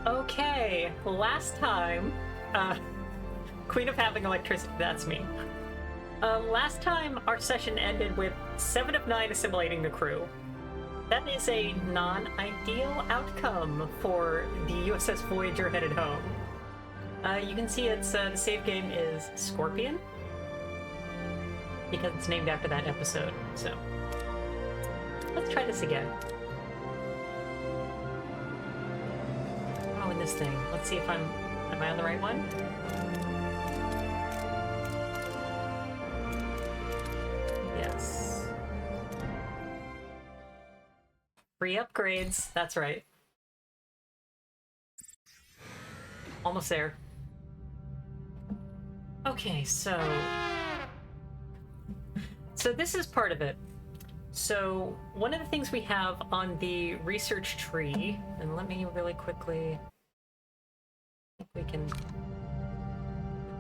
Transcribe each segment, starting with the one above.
Okay, last time, uh, Queen of Having Electricity, that's me. Last time our session ended with 7 of 9 assimilating the crew. That is a non-ideal outcome for the USS Voyager headed home. You can see it's the save game is Scorpion, because it's named after that episode, so let's try this again. Oh, in this thing. Let's see if am I on the right one? Yes. Free upgrades, that's right. Almost there. Okay, so this is part of it. So one of the things we have on the research tree, and let me really quickly, I think we can,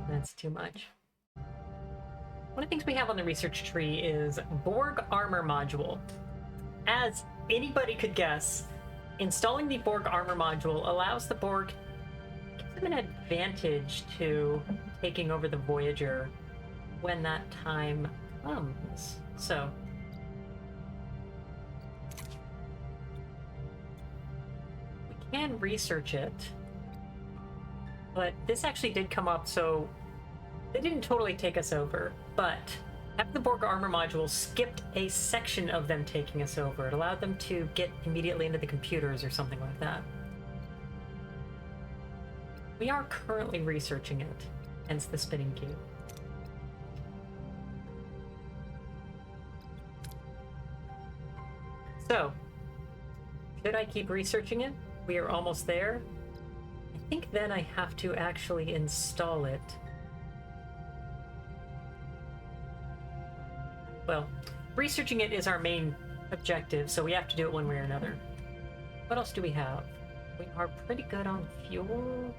that's too much. One of the things we have on the research tree is Borg armor module. As anybody could guess, installing the Borg armor module allows the Borg, gives them an advantage to taking over the Voyager when that time comes. So we can research it, but this actually did come up, so they didn't totally take us over, but having the Borg armor module skipped a section of them taking us over. It allowed them to get immediately into the computers or something like that. We are currently researching it, hence the spinning cube. So, should I keep researching it? We are almost there. I think then I have to actually install it. Well, researching it is our main objective, so we have to do it one way or another. What else do we have? We are pretty good on fuel.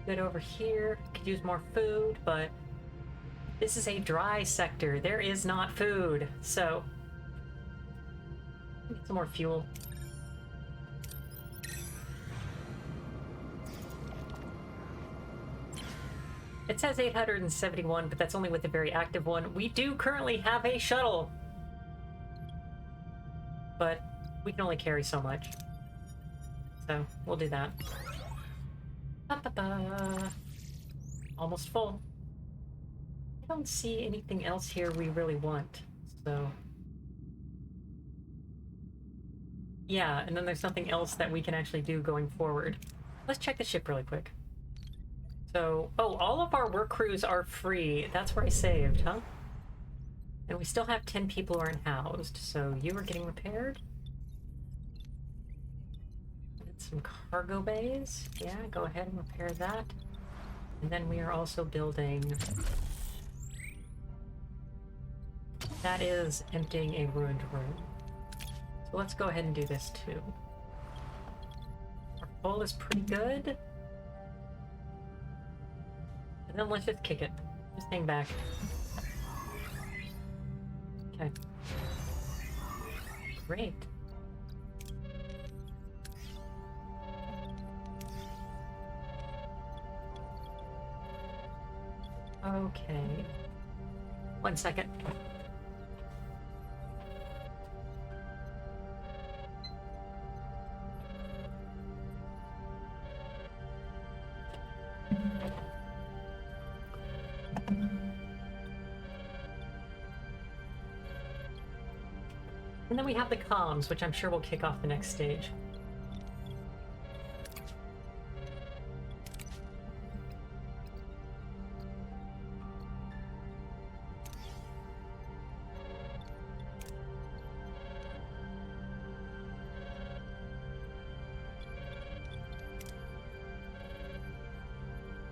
Good over here. Could use more food, but this is a dry sector. There is not food, so get some more fuel. It says 871, but that's only with the very active one. We do currently have a shuttle, but we can only carry so much. So we'll do that. Ba-ba-ba. Almost full. I don't see anything else here we really want, so... Yeah, and then there's nothing else that we can actually do going forward. Let's check the ship really quick. So, oh, all of our work crews are free. That's where I saved, huh? And we still have 10 people who aren't housed, so you are getting repaired. Get some cargo bays. Yeah, go ahead and repair that. And then we are also building... That is emptying a ruined room. So let's go ahead and do this too. Our full is pretty good. And then let's just kick it. Just hang back. Okay. Great. Okay. 1 second. And then we have the comms, which I'm sure will kick off the next stage.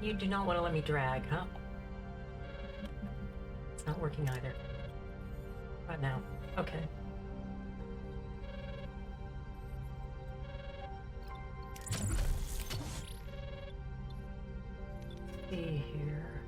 You do not want to let me drag, huh? It's not working either. Right now. Okay. See here.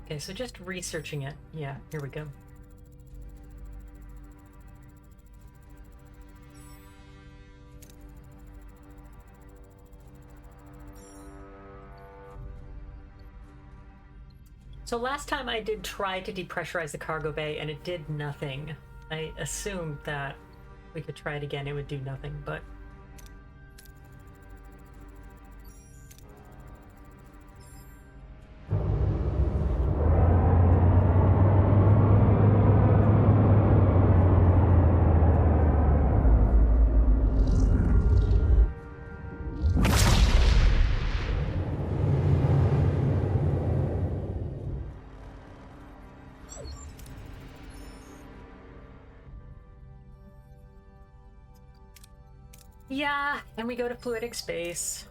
Okay, so just researching it. Yeah, here we go. So last time I did try to depressurize the cargo bay and it did nothing. I assumed that we could try it again, it would do nothing, but... Yeah, and we go to fluidic space.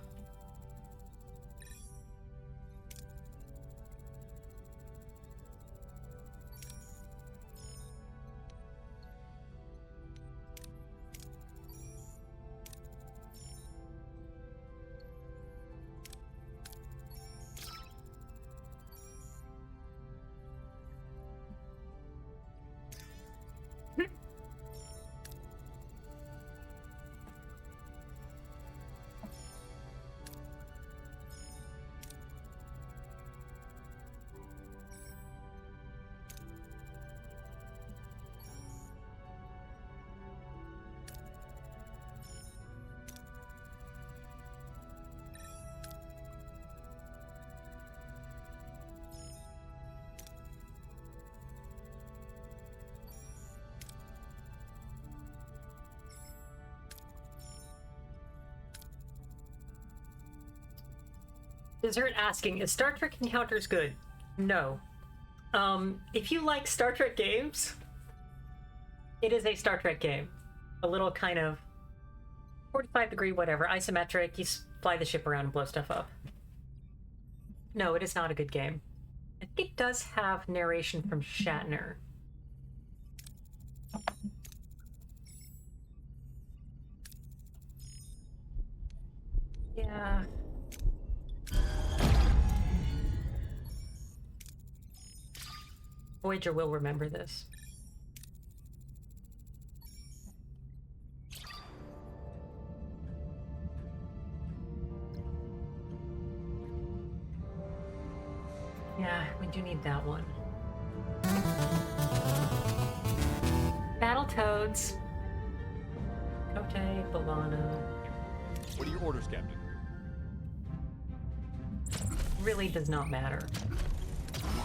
Dessert asking, is Star Trek Encounters good? No. If you like Star Trek games, it is a Star Trek game. A little kind of 45-degree whatever, isometric, you fly the ship around and blow stuff up. No, it is not a good game. I think it does have narration from Shatner. Yeah. Voyager will remember this. Yeah, we do need that one. Battletoads. Kote, Bavana. What are your orders, Captain? Really does not matter.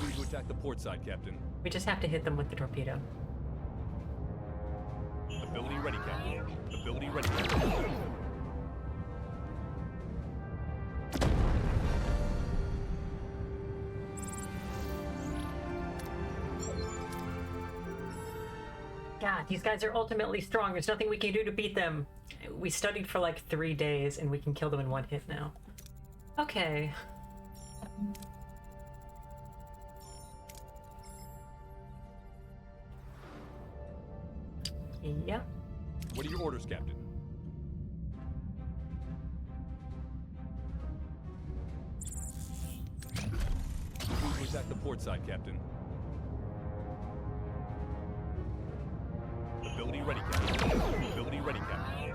Moving to attack the port side, Captain. We just have to hit them with the torpedo. Ability ready, Captain. Ability ready, Captain. God, these guys are ultimately strong. There's nothing we can do to beat them. We studied for like 3 days and we can kill them in one hit now. Okay. Yeah. What are your orders, Captain? Moving to attack the port side, Captain. Ability ready, Captain. Ability ready, Captain.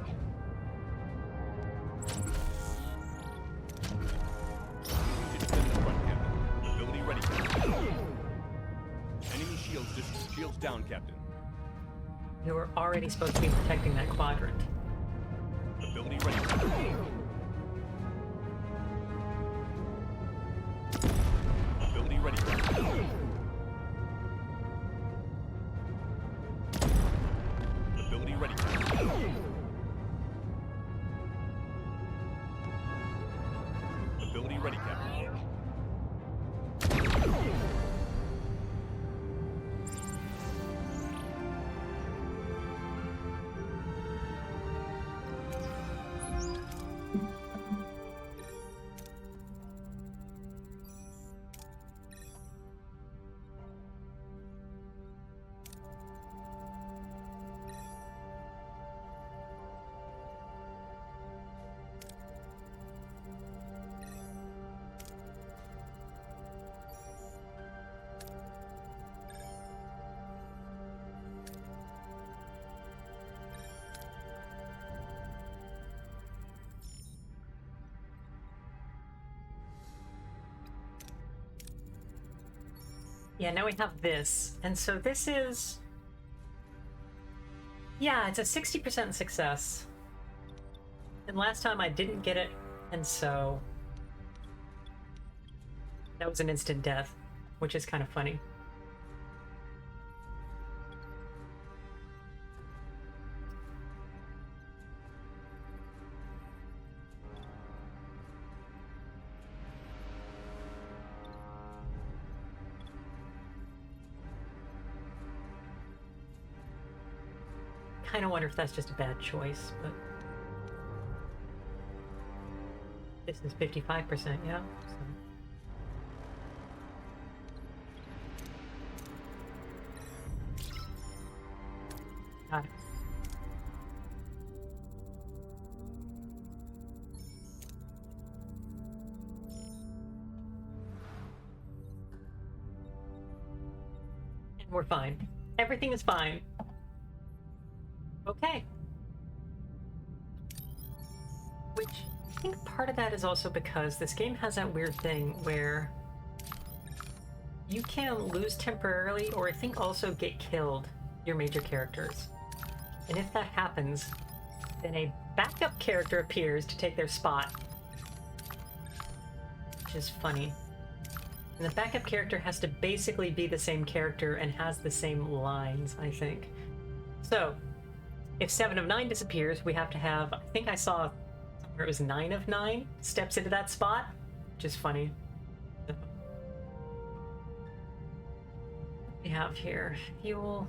Moving to defend the front, Captain. Ability ready, Captain. Enemy shields down, Captain. You were already supposed to be protecting that quadrant. Ability ready, Captain. Ability ready, Captain. Ability ready, Captain. Ability ready, Captain. Yeah, now we have this. And so this is... Yeah, it's a 60% success. And last time I didn't get it, and so... That was an instant death, which is kind of funny. Kind of wonder if that's just a bad choice, but... This is 55%, yeah? So... Got it. And we're fine. Everything is fine. Okay. Which, I think part of that is also because this game has that weird thing where you can lose temporarily, or I think also get killed, your major characters. And if that happens, then a backup character appears to take their spot. Which is funny. And the backup character has to basically be the same character and has the same lines, I think. So, if 7 of 9 disappears, we have to have, I think I saw somewhere it was 9 of 9 steps into that spot, which is funny. What do we have here? Fuel.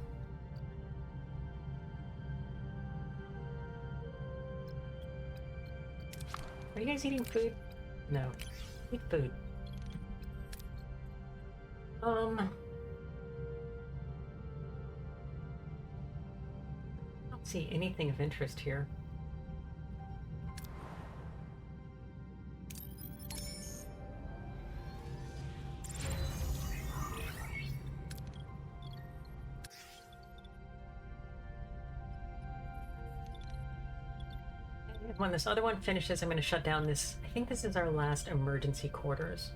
Are you guys eating food? No. Eat food. I don't see anything of interest here. When this other one finishes, I'm going to shut down this. I think this is our last emergency quarters.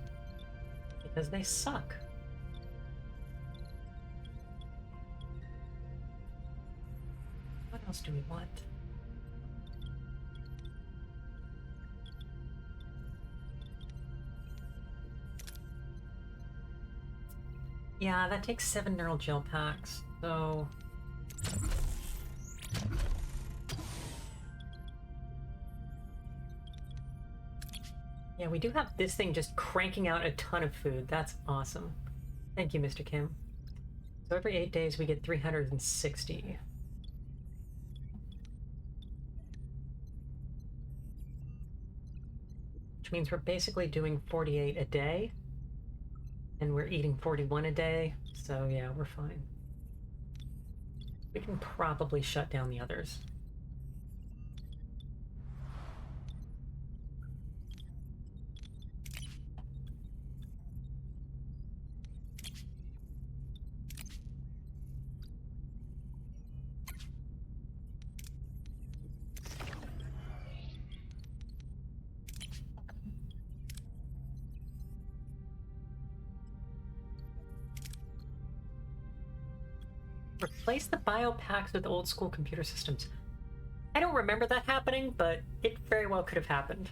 Because they suck. What else do we want? Yeah, that takes 7 neural gel packs, so... Yeah, we do have this thing just cranking out a ton of food. That's awesome. Thank you, Mr. Kim. So every 8 days we get 360. Which means we're basically doing 48 a day. And we're eating 41 a day. So yeah, we're fine. We can probably shut down the others. Replace the bio packs with old school computer systems. I don't remember that happening, but it very well could have happened.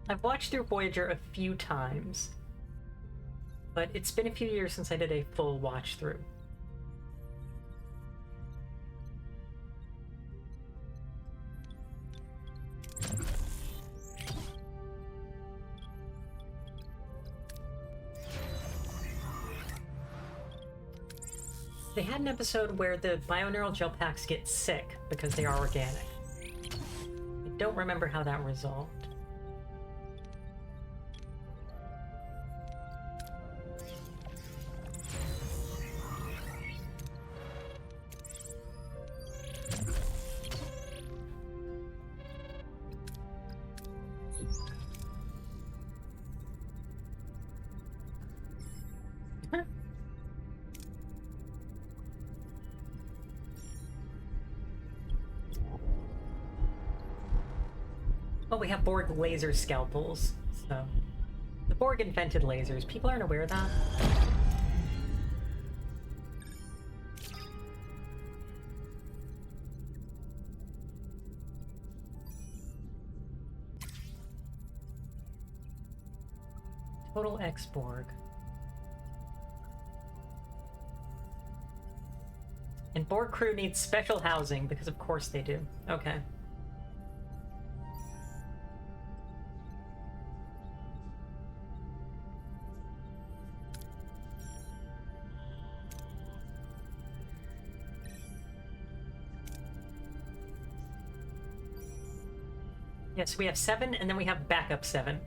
I've watched through Voyager a few times, but it's been a few years since I did a full watch through. They had an episode where the bioneural gel packs get sick because they are organic. I don't remember how that resolved. Oh, we have Borg laser scalpels, so the Borg invented lasers. People aren't aware of that. Total X Borg. And Borg crew needs special housing, because of course they do. Okay. Yes, we have 7, and then we have backup 7.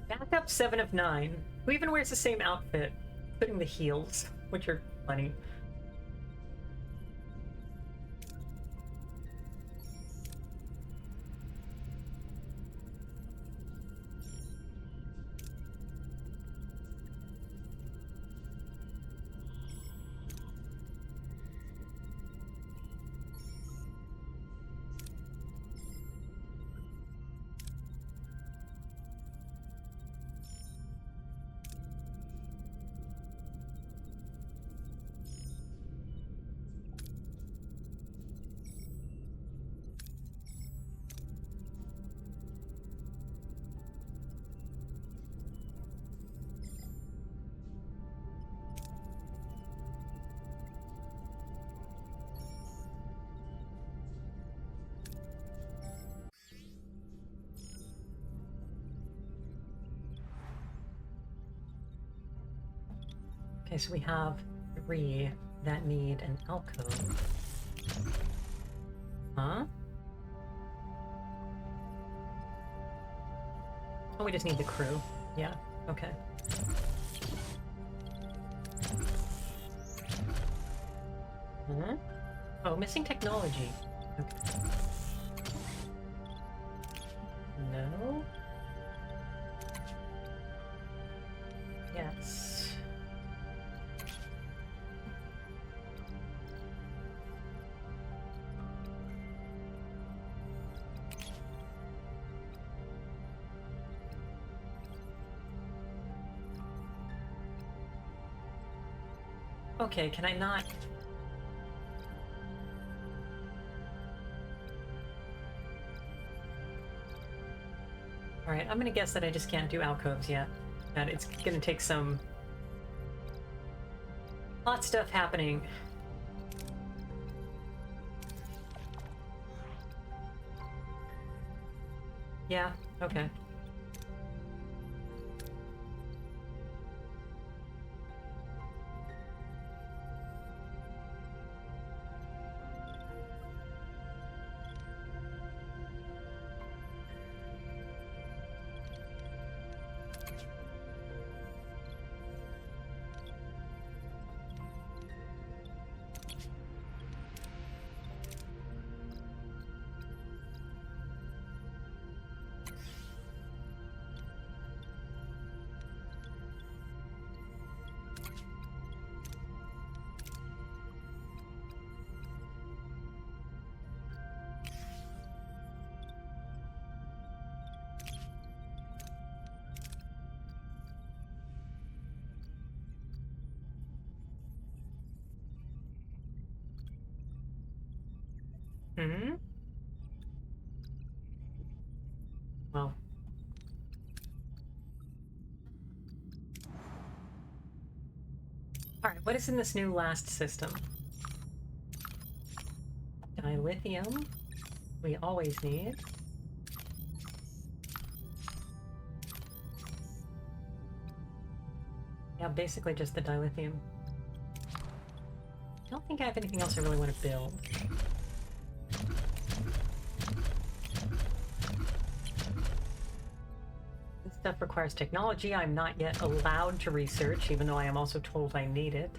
Backup 7 of 9, who even wears the same outfit, including the heels, which are funny. Okay, so we have 3 that need an alcove. Huh? Oh, we just need the crew. Yeah, okay. Huh? Oh, missing technology. Okay. No? Yes. Okay, can I not... Alright, I'm gonna guess that I just can't do alcoves yet. That it's gonna take some... hot stuff happening. Yeah, okay. Hmm? Well. Alright, what is in this new last system? Dilithium. We always need. Yeah, basically just the dilithium. I don't think I have anything else I really want to build. This stuff requires technology I'm not yet allowed to research, even though I am also told I need it.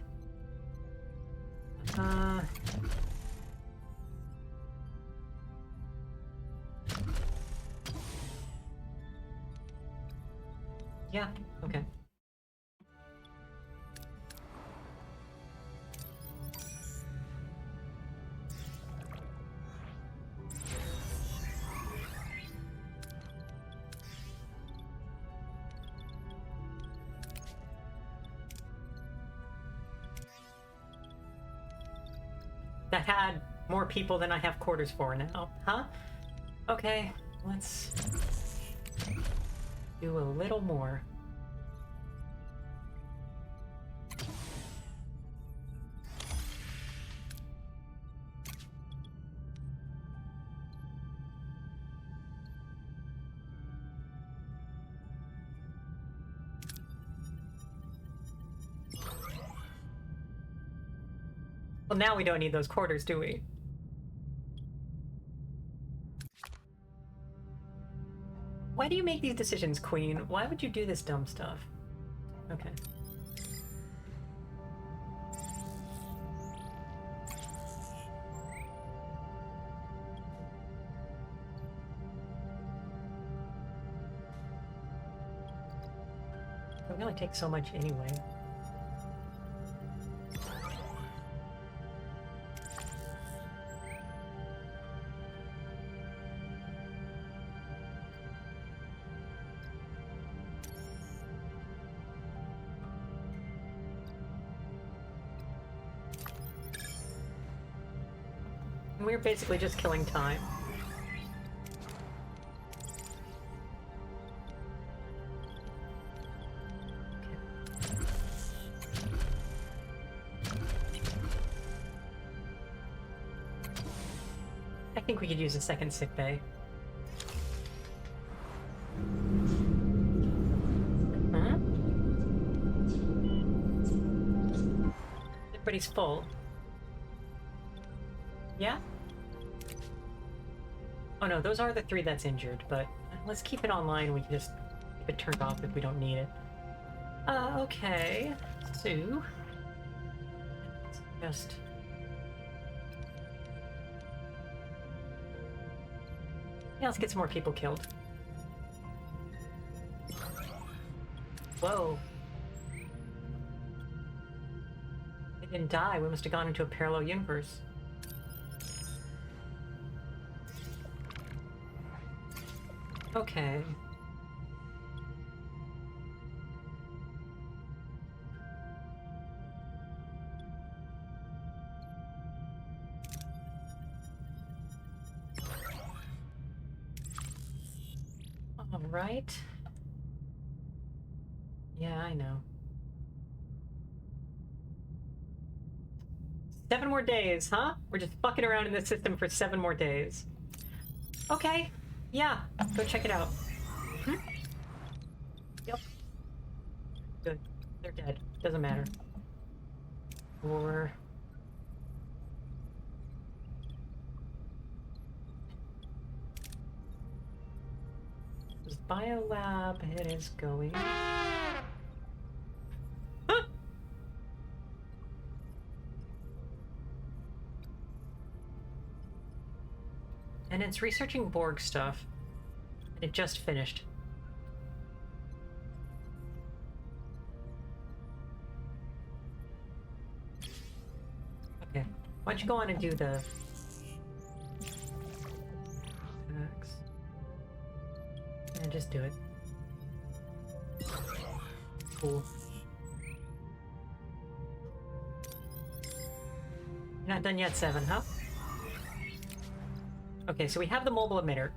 Yeah, okay. That had more people than I have quarters for now, huh? Okay, let's do a little more. Well, now we don't need those quarters, do we? Why do you make these decisions, Queen? Why would you do this dumb stuff? Okay. It really takes so much anyway. We're basically just killing time. I think we could use a second sick bay. Huh? Everybody's full. Yeah? Oh no, those are the 3 that's injured, but let's keep it online. We can just keep it turned off if we don't need it. Okay. So... just... yeah, let's get some more people killed. Whoa. They didn't die. We must have gone into a parallel universe. Okay. All right. Yeah, I know. 7 more days, huh? We're just fucking around in the system for 7 more days. Okay. Yeah, go check it out. Hmm? Yep. Good. They're dead. Doesn't matter. Or... this biolab, it is going. Huh! And it's researching Borg stuff. It just finished. Okay. Why don't you go on and do the... and just do it. Cool. You're not done yet, 7, huh? Okay, so we have the mobile emitter.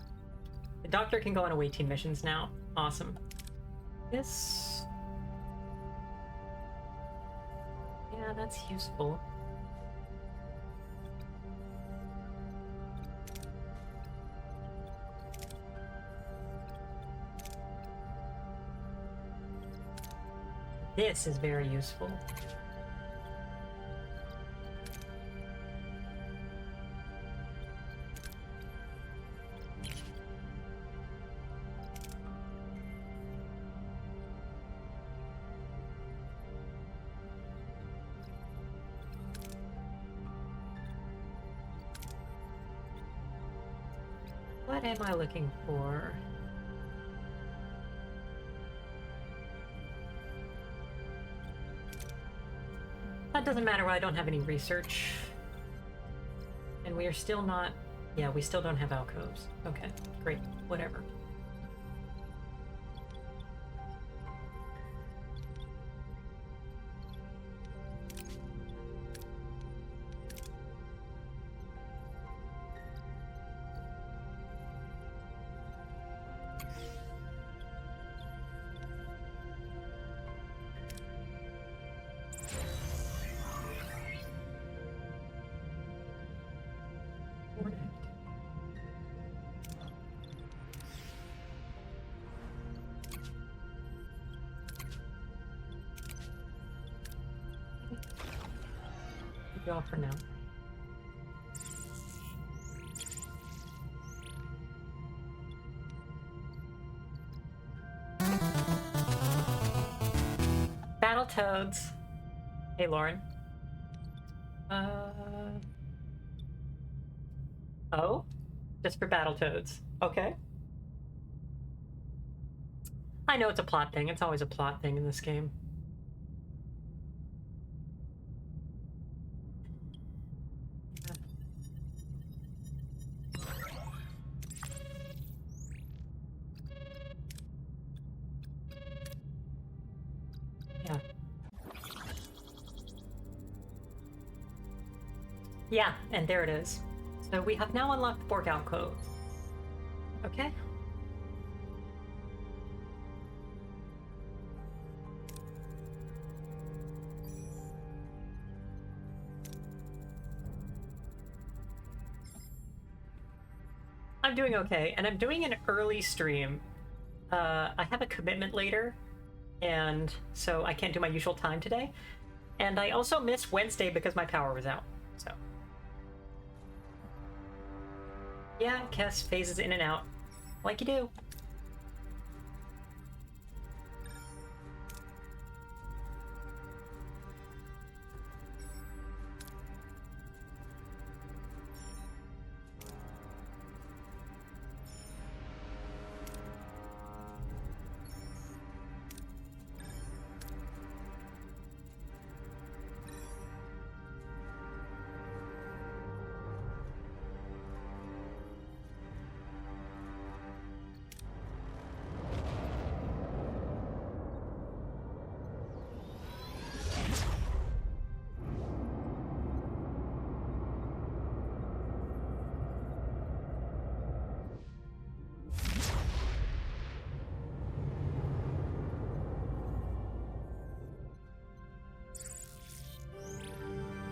The doctor can go on away team missions now. Awesome. This... yeah, that's useful. This is very useful. What am I looking for? That doesn't matter when I don't have any research. And we are still not... Yeah, we still don't have alcoves. Okay, great. Whatever. You off for now. Battletoads. Hey, Lauren. Oh? Just for Battletoads. Okay. I know it's a plot thing. It's always a plot thing in this game. Yeah. Yeah, and there it is. So we have now unlocked the Borg alcove. Okay. I'm doing okay, and I'm doing an early stream. I have a commitment later, and so I can't do my usual time today. And I also missed Wednesday because my power was out, so. Yeah, Kess phases in and out, like you do.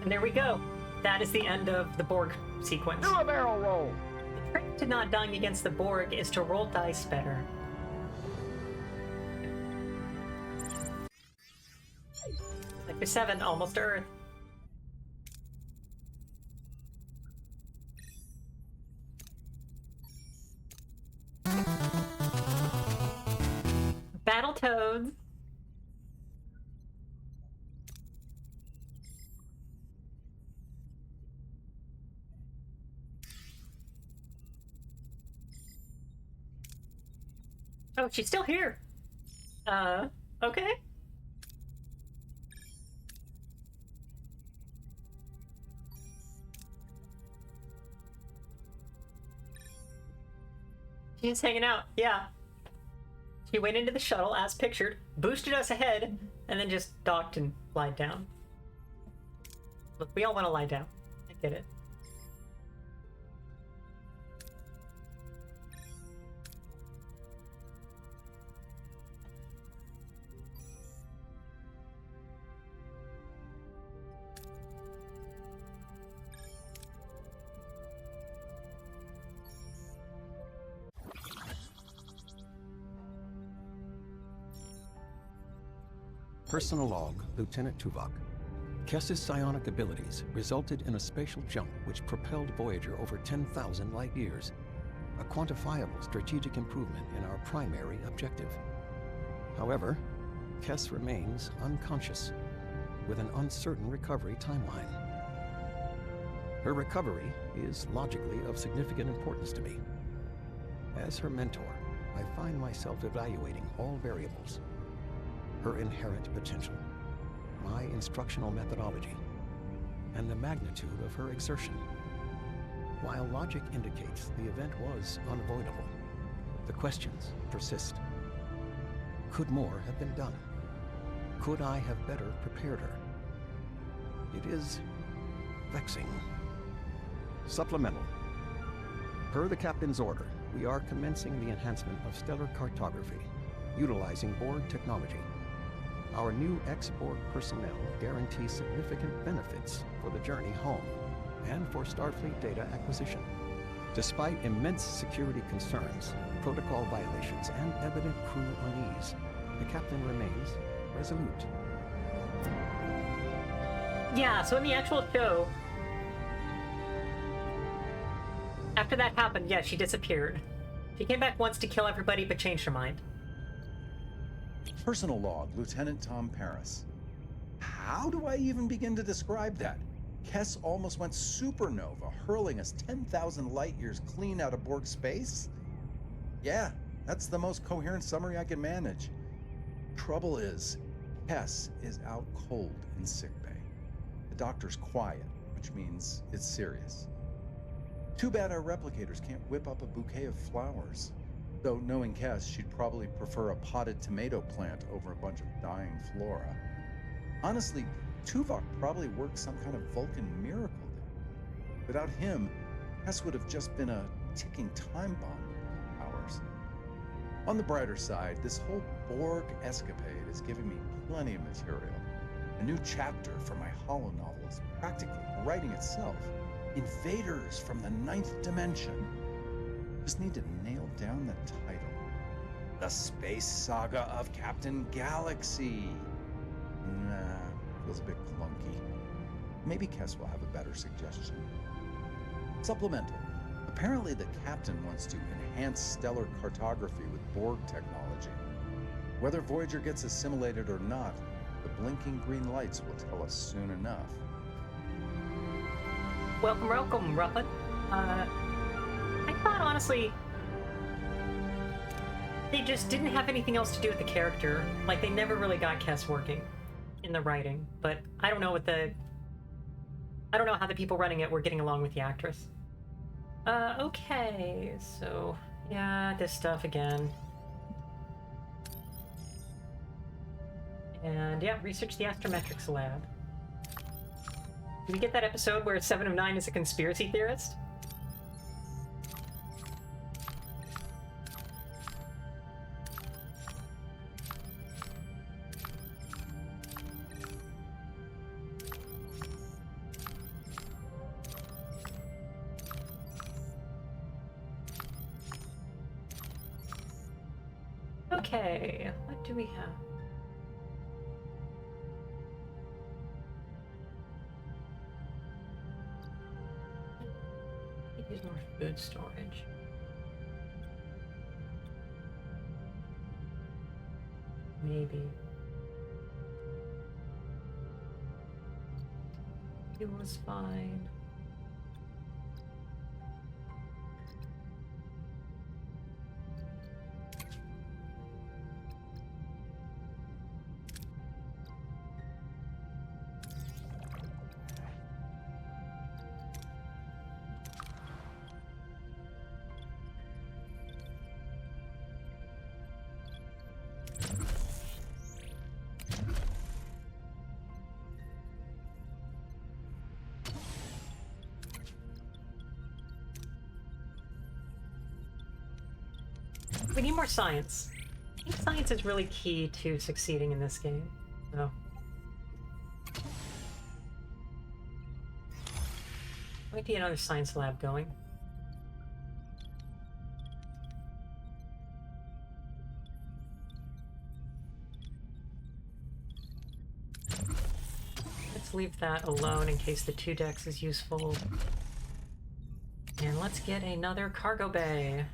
And there we go. That is the end of the Borg sequence. Do a barrel roll. The trick to not dying against the Borg is to roll dice better. Sector 7, almost Earth. Battletoads. Oh, she's still here. Okay. She's hanging out, yeah. She went into the shuttle as pictured, boosted us ahead, and then just docked and lied down. Look, we all want to lie down. I get it. Personal log, Lieutenant Tuvok. Kess's psionic abilities resulted in a spatial jump which propelled Voyager over 10,000 light years, a quantifiable strategic improvement in our primary objective. However, Kess remains unconscious, with an uncertain recovery timeline. Her recovery is logically of significant importance to me. As her mentor, I find myself evaluating all variables: her inherent potential, my instructional methodology, and the magnitude of her exertion. While logic indicates the event was unavoidable, the questions persist. Could more have been done? Could I have better prepared her? It is vexing. Supplemental. Per the captain's order, we are commencing the enhancement of stellar cartography, utilizing Borg technology. Our new ex-Borg personnel guarantee significant benefits for the journey home and for Starfleet data acquisition. Despite immense security concerns, protocol violations, and evident crew unease, the captain remains resolute. Yeah, so in the actual show, after that happened, yeah, she disappeared. She came back once to kill everybody, but changed her mind. Personal log, Lieutenant Tom Paris. How do I even begin to describe that? Kess almost went supernova, hurling us 10,000 light years clean out of Borg space? Yeah, that's the most coherent summary I can manage. Trouble is, Kess is out cold in sickbay. The doctor's quiet, which means it's serious. Too bad our replicators can't whip up a bouquet of flowers. Though knowing Kess, she'd probably prefer a potted tomato plant over a bunch of dying flora. Honestly, Tuvok probably worked some kind of Vulcan miracle there. Without him, Kess would have just been a ticking time bomb of ours. On the brighter side, this whole Borg escapade is giving me plenty of material. A new chapter for my holonovel is practically writing itself. Invaders from the 9th dimension. Just need to nail down the title. The Space Saga of Captain Galaxy. Nah, feels a bit clunky. Maybe Kess will have a better suggestion. Supplemental. Apparently the captain wants to enhance stellar cartography with Borg technology. Whether Voyager gets assimilated or not, the blinking green lights will tell us soon enough. Welcome, Ruffin. I thought, honestly, they just didn't have anything else to do with the character. Like, they never really got Kess working in the writing. But I don't know I don't know how the people running it were getting along with the actress. Okay, so, yeah, this stuff again. And, yeah, research the astrometrics lab. Did we get that episode where 7 of 9 is a conspiracy theorist? Okay, what do we have? Use more food storage. Maybe. Fuel is fine. We need more science. I think science is really key to succeeding in this game. So. Might be another science lab going. leave that alone in case the 2 decks is useful. And let's get another cargo bay.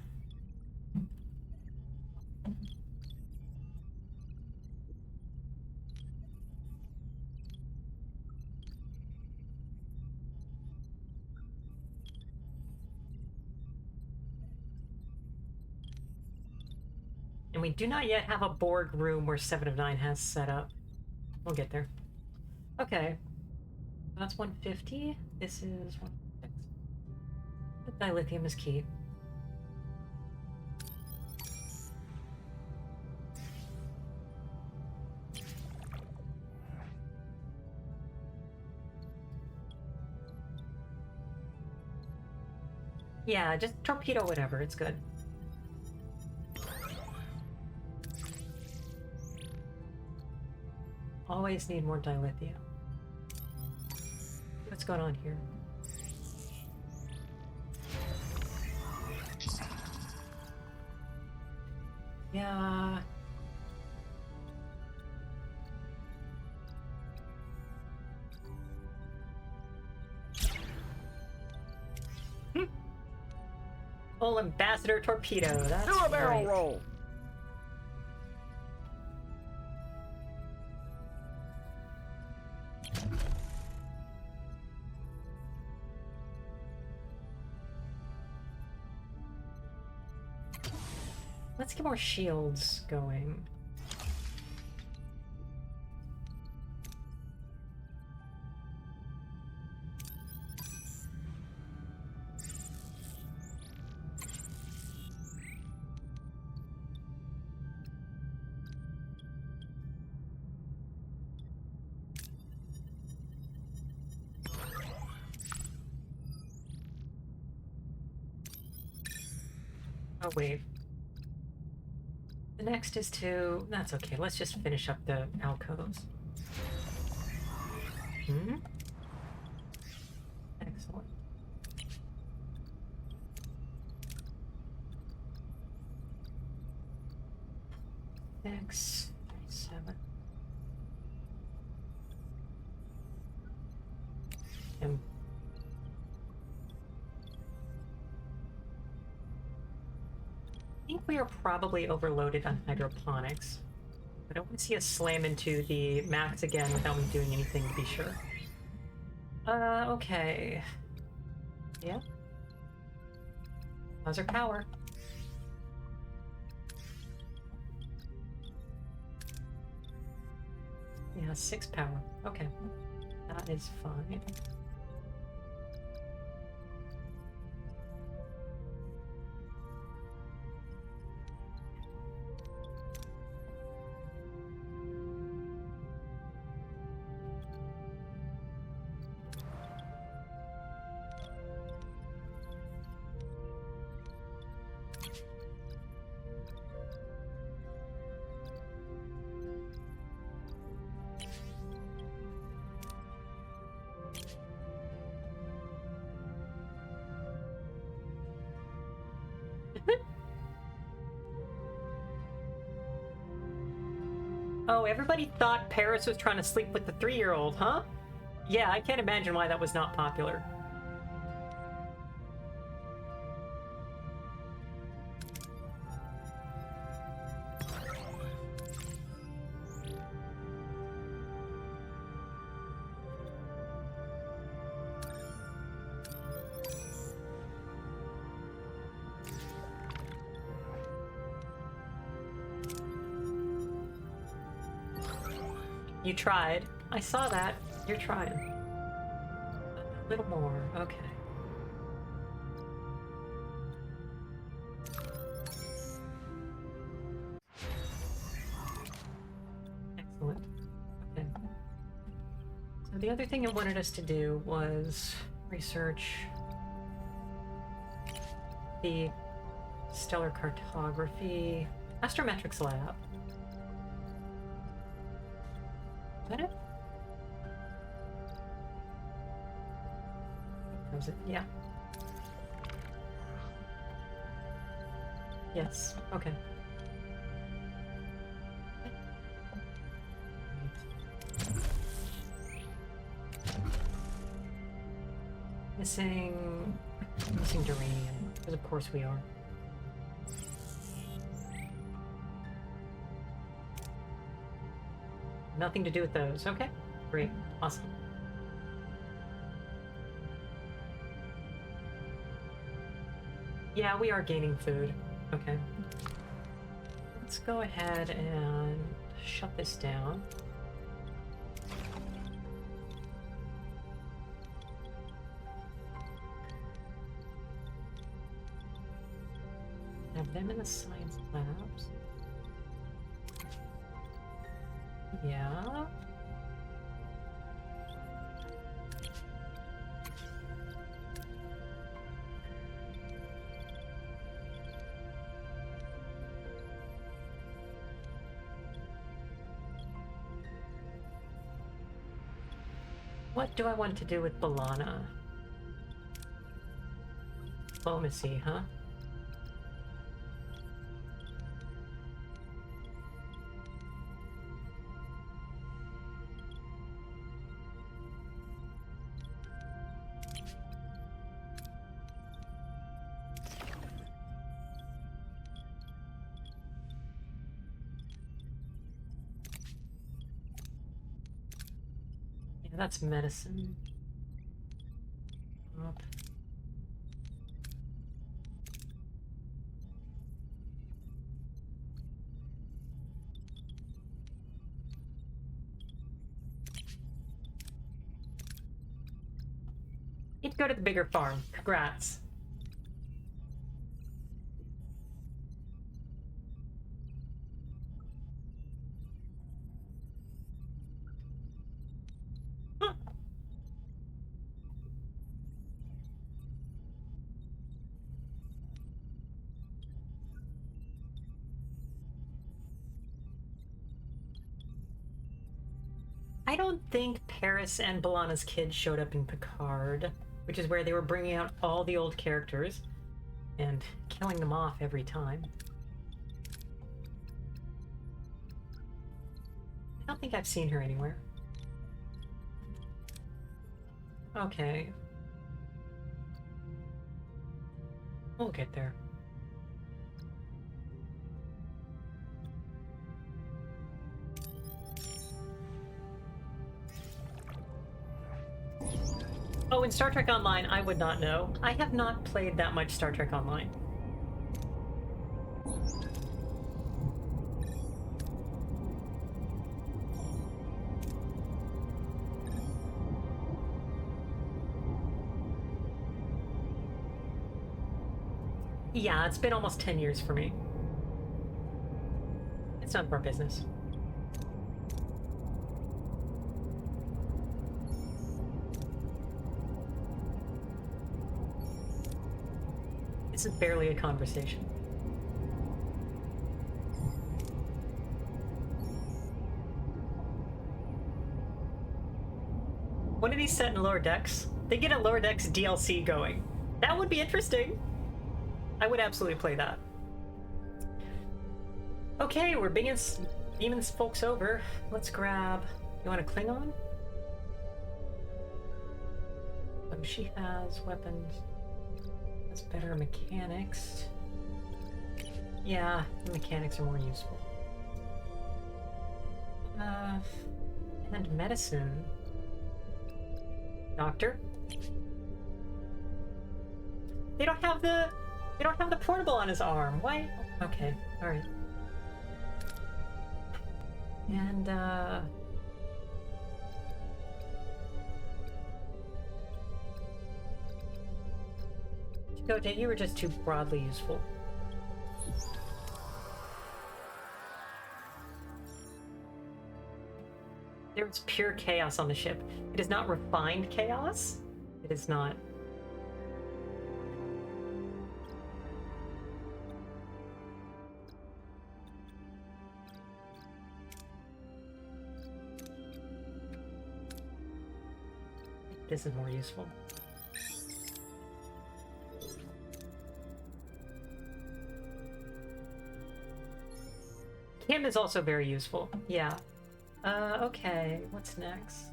And we do not yet have a Borg room where 7 of 9 has set up. We'll get there. Okay. That's 150. This is 156. The dilithium is key. Yeah, just torpedo whatever, it's good. Always need more dilithium. What's going on here? Yeah. Full ambassador torpedo. That's Do a barrel right. roll. Let's get more shields going. Oh, wait. The next is to... That's okay, let's just finish up the alcoves. Hmm? Excellent. Six, 7. And I think we are probably overloaded on hydroponics. I don't want to see us slam into the max again without me doing anything to be sure. Okay. Yeah. How's our power? Yeah, 6 power. Okay. That is fine. Oh, everybody thought Paris was trying to sleep with the 3-year-old, huh? Yeah, I can't imagine why that was not popular. You tried. I saw that. You're trying. A little more. Okay. Excellent. Okay. So the other thing I wanted us to do was research the stellar cartography astrometrics lab. Is that it? Was it? Yeah. Yes. Okay. Missing Duranium, because of course we are. Nothing to do with those. Okay, great, awesome. Yeah, we are gaining food. Okay. Let's go ahead and shut this down. Have them in the science labs. Yeah. What do I want to do with B'Elanna? Diplomacy, huh? That's medicine. Up. You'd go to the bigger farm. Congrats. I don't think Paris and B'Elanna's kids showed up in Picard, which is where they were bringing out all the old characters and killing them off every time. I don't think I've seen her anywhere. Okay. We'll get there. Oh, in Star Trek Online, I would not know. I have not played that much Star Trek Online. Yeah, it's been almost 10 years for me. It's none of our business. This is barely a conversation. When are these set in Lower Decks? They get a Lower Decks DLC going. That would be interesting. I would absolutely play that. Okay, we're beaming folks over. Let's grab... You want a Klingon? Oh, she has weapons. That's better mechanics. Yeah, the mechanics are more useful. And medicine. Doctor? They don't have the portable on his arm. Why? Okay, alright. And, Dakota, you were just too broadly useful. There's pure chaos on the ship. It is not refined chaos. It is not. This is more useful. Kim is also very useful. Yeah. Okay, what's next?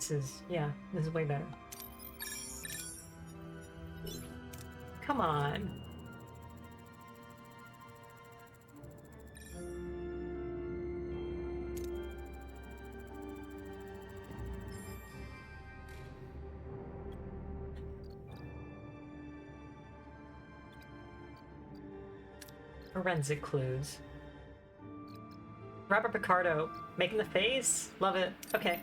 This is, yeah, this is way better. Come on. Forensic clues. Robert Picardo, making the face? Love it. Okay.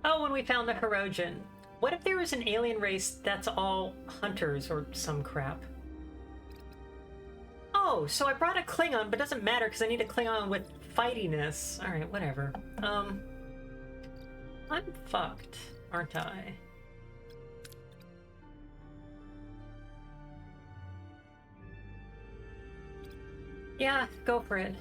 Oh, when we found the Hirogen. What if there was an alien race that's all hunters or some crap? Oh, so I brought a Klingon, but doesn't matter because I need a Klingon with fightiness. Alright, whatever. I'm fucked, aren't I? Yeah, go for it.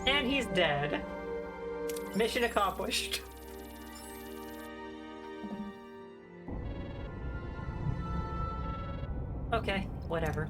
And he's dead. Mission accomplished. Okay, whatever.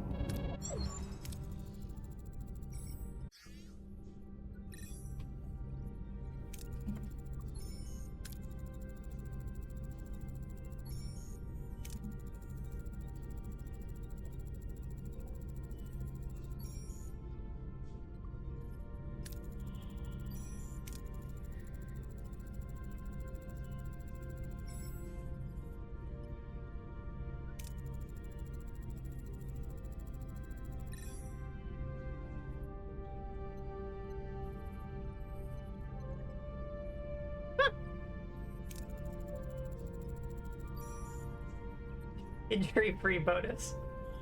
Injury-free bonus.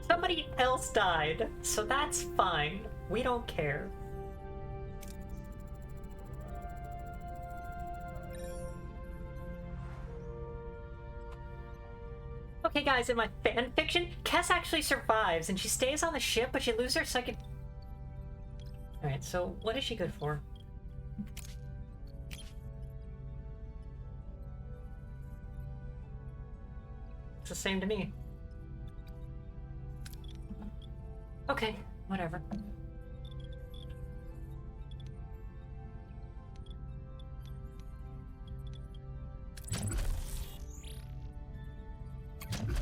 Somebody else died, so that's fine. We don't care. Okay, guys, in my fan fiction, Kess actually survives, and she stays on the ship, but she loses her second... Alright, so what is she good for? It's the same to me. Okay, whatever.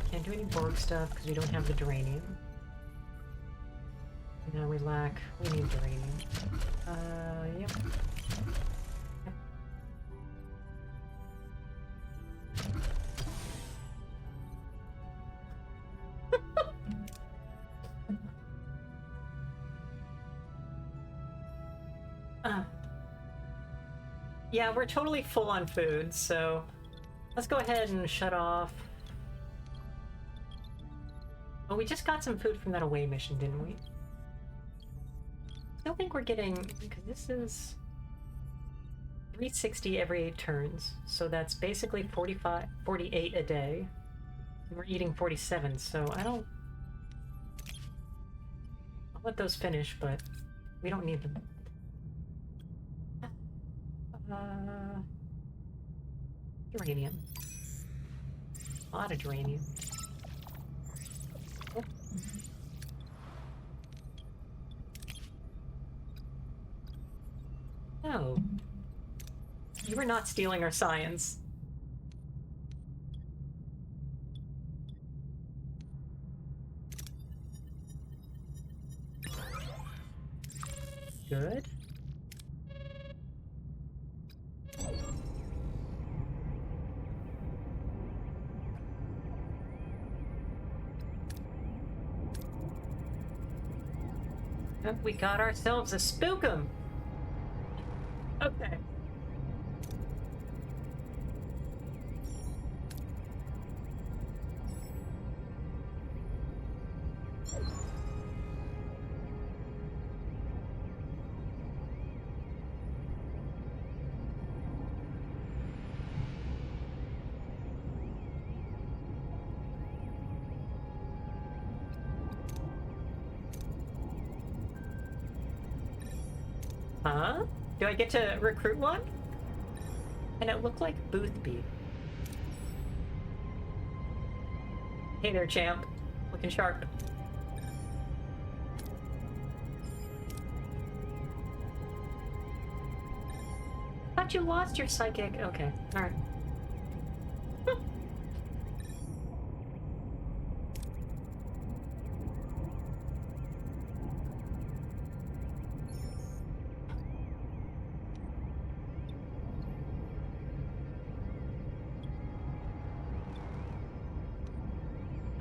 Can't do any Borg stuff because we don't have the Duranium. Now we lack... we need Duranium. Yep. Yeah, we're totally full on food, so let's go ahead and shut off. Oh, we just got some food from that away mission, didn't we? I don't think we're getting, because this is 360 every 8 turns, so that's basically 48 a day. And we're eating 47, so I'll let those finish, but we don't need them. Uranium. A lot of uranium. Oh. No. You were not stealing our science. Good. We got ourselves a spookum. Okay. Huh? Do I get to recruit one? And it looked like Boothby. Hey there, champ. Looking sharp. Thought you lost your psychic. Okay, alright.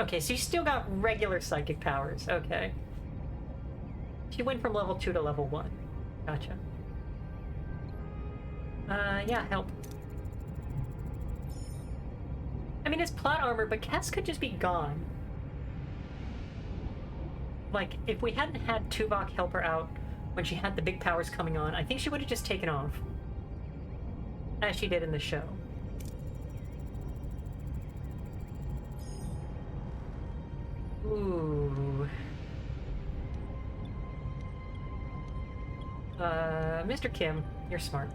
Okay, so you still got regular psychic powers. Okay. She went from level 2 to level 1. Gotcha. Yeah, help. I mean, it's plot armor, but Cass could just be gone. Like, if we hadn't had Tuvok help her out when she had the big powers coming on, I think she would have just taken off. As she did in the show. Ooh. Mr. Kim, you're smart.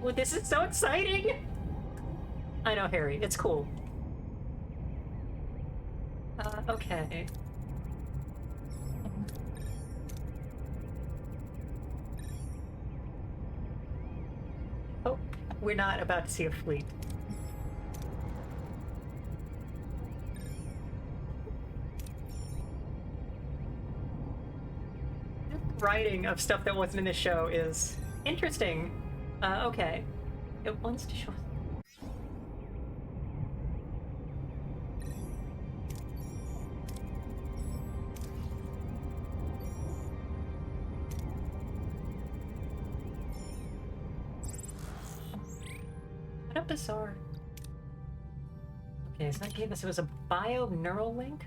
Well, this is so exciting! I know, Harry. It's cool. Okay. Oh, we're not about to see a fleet. Writing of stuff that wasn't in the show is interesting. Okay. It wants to show. What a bizarre. Okay, so that gave us, it was a bio-neural link?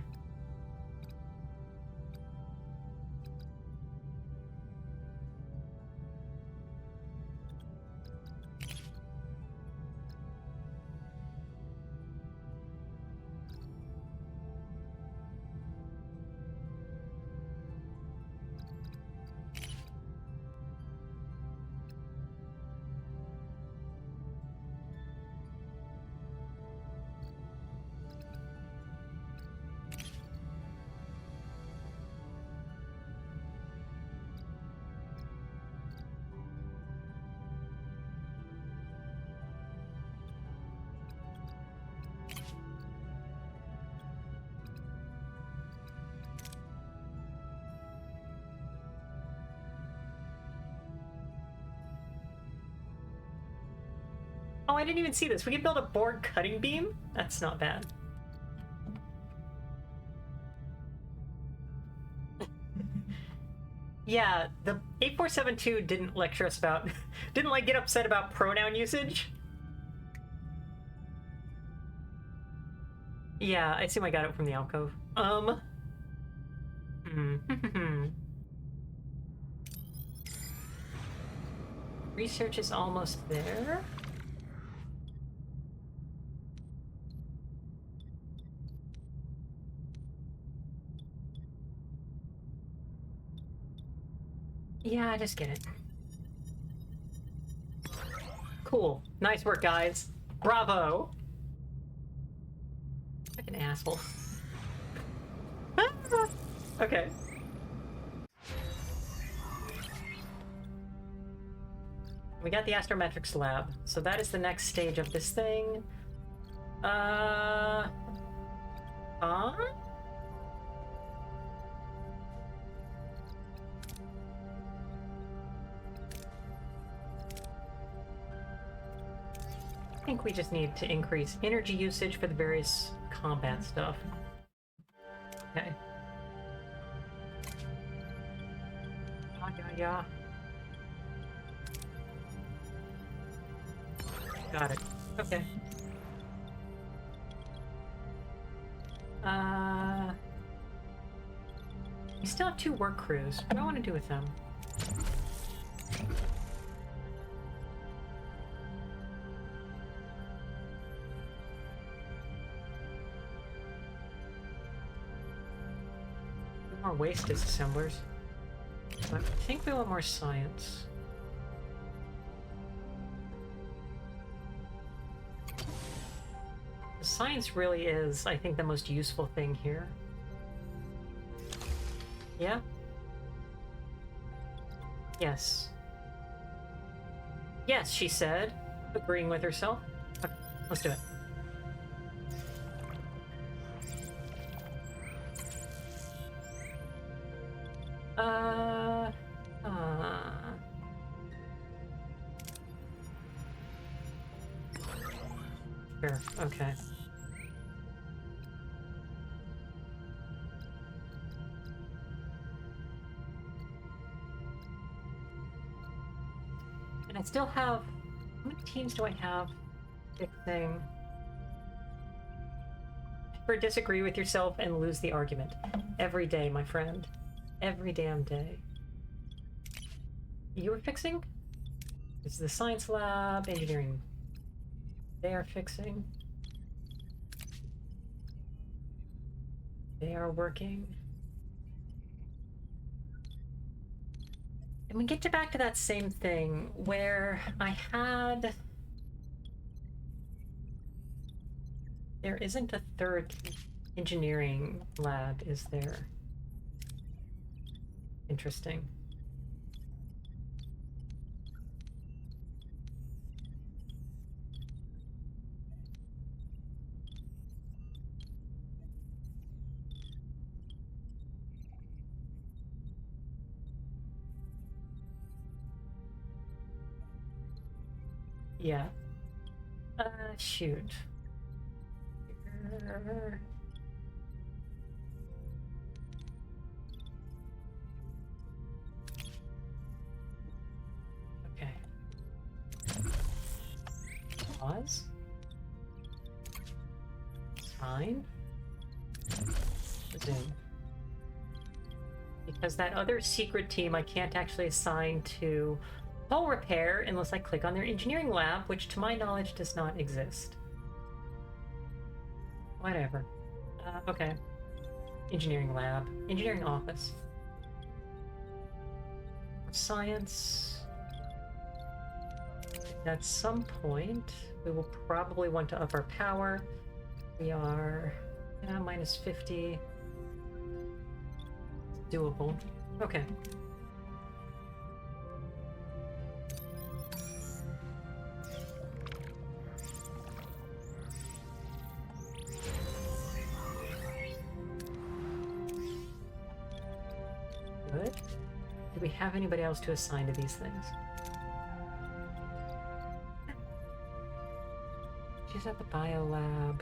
Oh, I didn't even see this. We can build a Borg cutting beam? That's not bad. Yeah, the 8472 didn't lecture us about... didn't, like, get upset about pronoun usage. Yeah, I assume I got it from the alcove. Research is almost there. Yeah, I just get it. Cool. Nice work, guys. Bravo. Like an asshole. Okay. We got the astrometrics lab, so that is the next stage of this thing. Huh? I think we just need to increase energy usage for the various combat stuff. Okay. Yeah. Got it. Okay. We still have 2 work crews. What do I want to do with them? More waste disassemblers. But I think we want more science. The science really is, I think, the most useful thing here. Yeah? Yes. Yes, she said, agreeing with herself. Okay, let's do it. Sure, okay. And I still have... How many teams do I have? Big thing. Never disagree with yourself and lose the argument. Every day, my friend. Every damn day. You were fixing? This is the science lab, engineering. They are fixing. They are working. And we get back to that same thing where I had... There isn't a third engineering lab, is there? Interesting. Yeah. Shoot. Okay. Pause. Fine. Resume. Because that other secret team I can't actually assign to hull repair unless I click on their engineering lab, which to my knowledge does not exist. Whatever. Okay. Engineering lab. Engineering office. Science. At some point, we will probably want to up our power. We are... yeah, minus 50. Doable. Okay. Good. Do we have anybody else to assign to these things? She's at the biolab.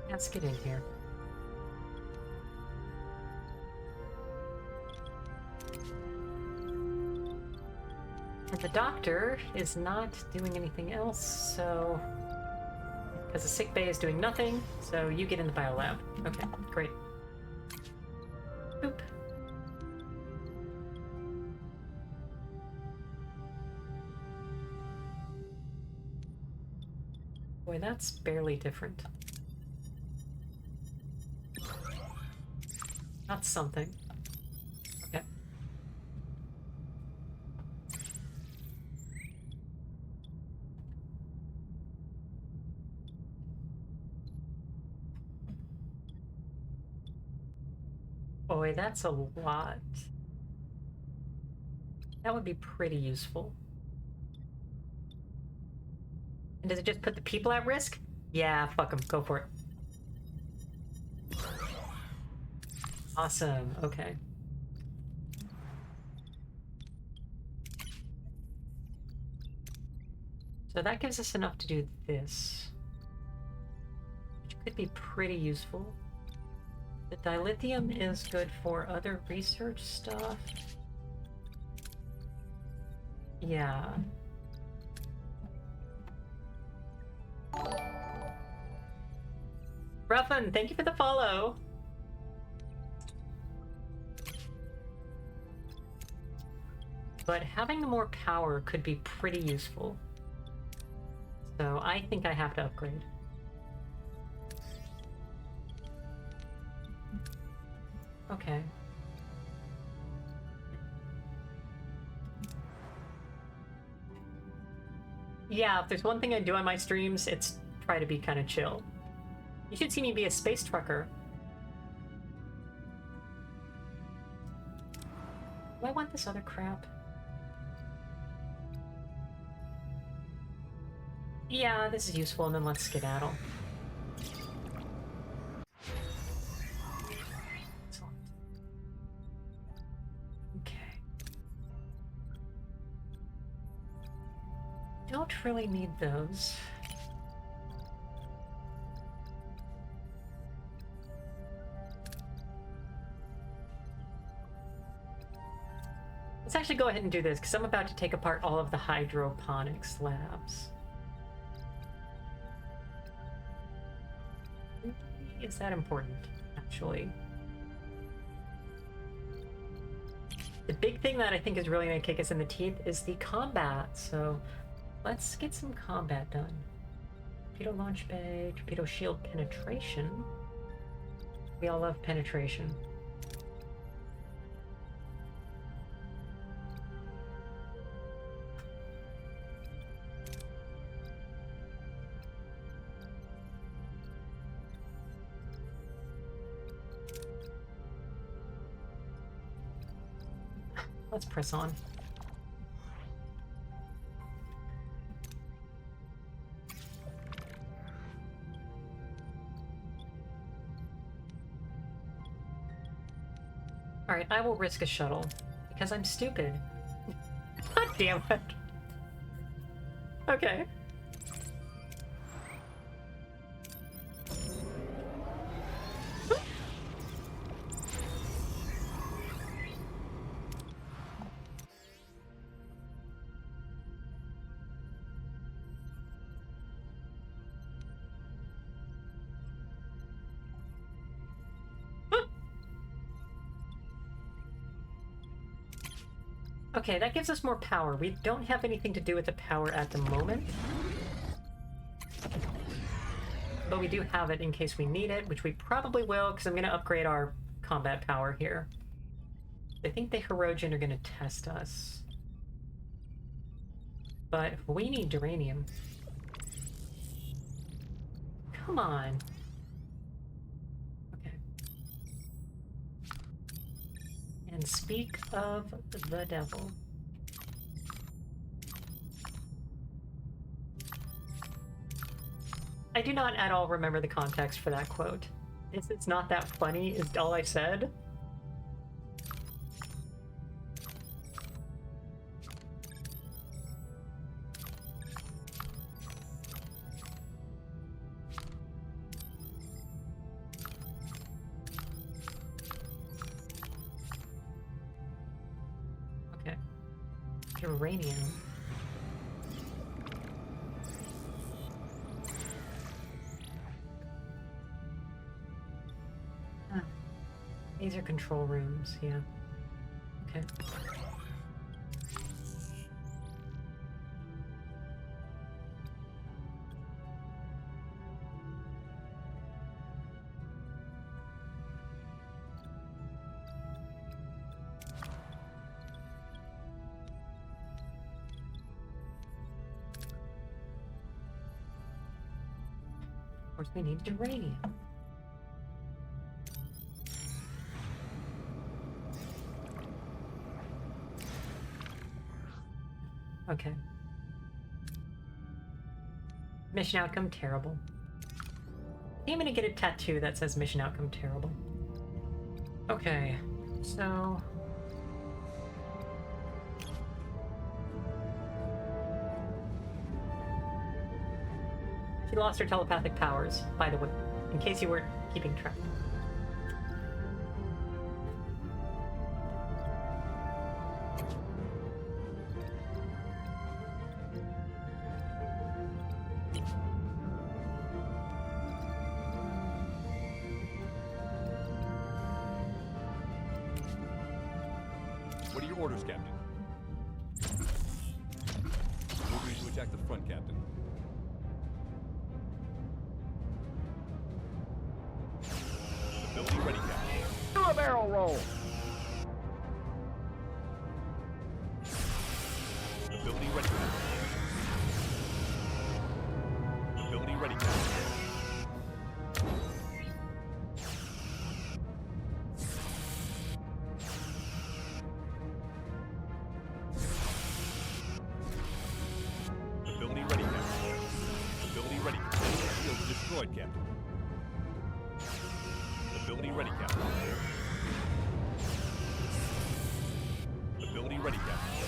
Let's get in here. And the doctor is not doing anything else, so... Because the sick bay is doing nothing, so you get in the biolab. Okay, great. Boop. Boy, that's barely different. That's something. Okay. Boy, that's a lot. That would be pretty useful. And does it just put the people at risk? Yeah, fuck them. Go for it. Awesome. Okay. So that gives us enough to do this, which could be pretty useful. The dilithium is good for other research stuff. Yeah. Ruffin, thank you for the follow. but having more power could be pretty useful. So I think I have to upgrade. Okay. Yeah, if there's one thing I do on my streams, it's try to be kind of chill. You should see me be a space trucker. Do I want this other crap? Yeah, this is useful, and then let's skedaddle. Excellent. Okay. Don't really need those. Let's actually go ahead and do this, because I'm about to take apart all of the hydroponics labs. Is that important, actually? The big thing that I think is really going to kick us in the teeth is the combat, so let's get some combat done. Torpedo launch bay, torpedo shield penetration. We all love penetration. Let's press on. Alright, I will risk a shuttle. Because I'm stupid. God damn it. Okay. Okay, that gives us more power. We don't have anything to do with the power at the moment. But we do have it in case we need it, which we probably will, because I'm going to upgrade our combat power here. I think the Hirogen are going to test us. But we need uranium. Come on. Okay. And speak of the devil. I do not at all remember the context for that quote. It's not that funny, is all I said. Okay. Uranium. These are control rooms, yeah. Okay. Of course, we need uranium. Okay. Mission outcome terrible. I'm gonna get a tattoo that says mission outcome terrible. Okay, so... She lost her telepathic powers, by the way, in case you weren't keeping track. What are your orders, Captain? attack the front, Captain. Ability ready, Captain. Do a barrel roll. Ability ready, Captain. Ability ready, Captain. Ability ready, Captain. Ability ready. Enemy shields destroyed, Captain. Ability ready, Captain. Ability ready, Captain.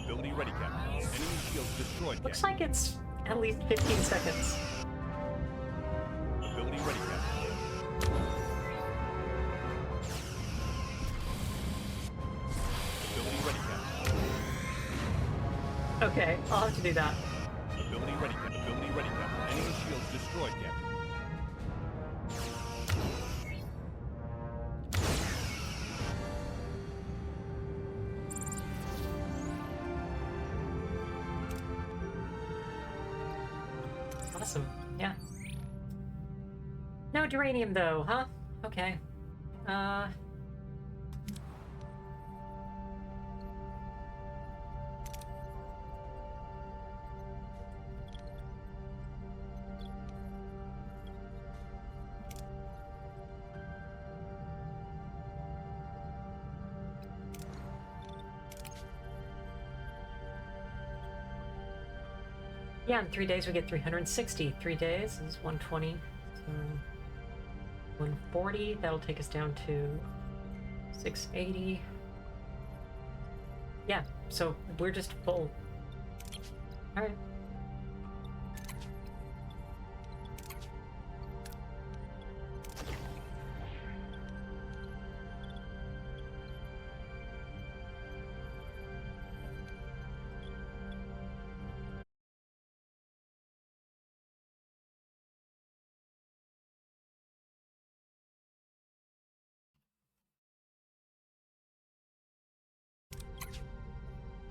Ability ready, Captain. Enemy shields destroyed, Looks Captain. like it's at least 15 seconds. Ability ready, Captain. Ability ready, Captain. Okay, I'll have to do that. Ability ready, Captain. Ability ready, Captain. Enemy shields destroyed, Captain. Awesome. Yeah. No duranium though, huh? Okay. Yeah, in 3 days we get 360. 3 days is 120. So 140. That'll take us down to 680. Yeah, so we're just full. Alright.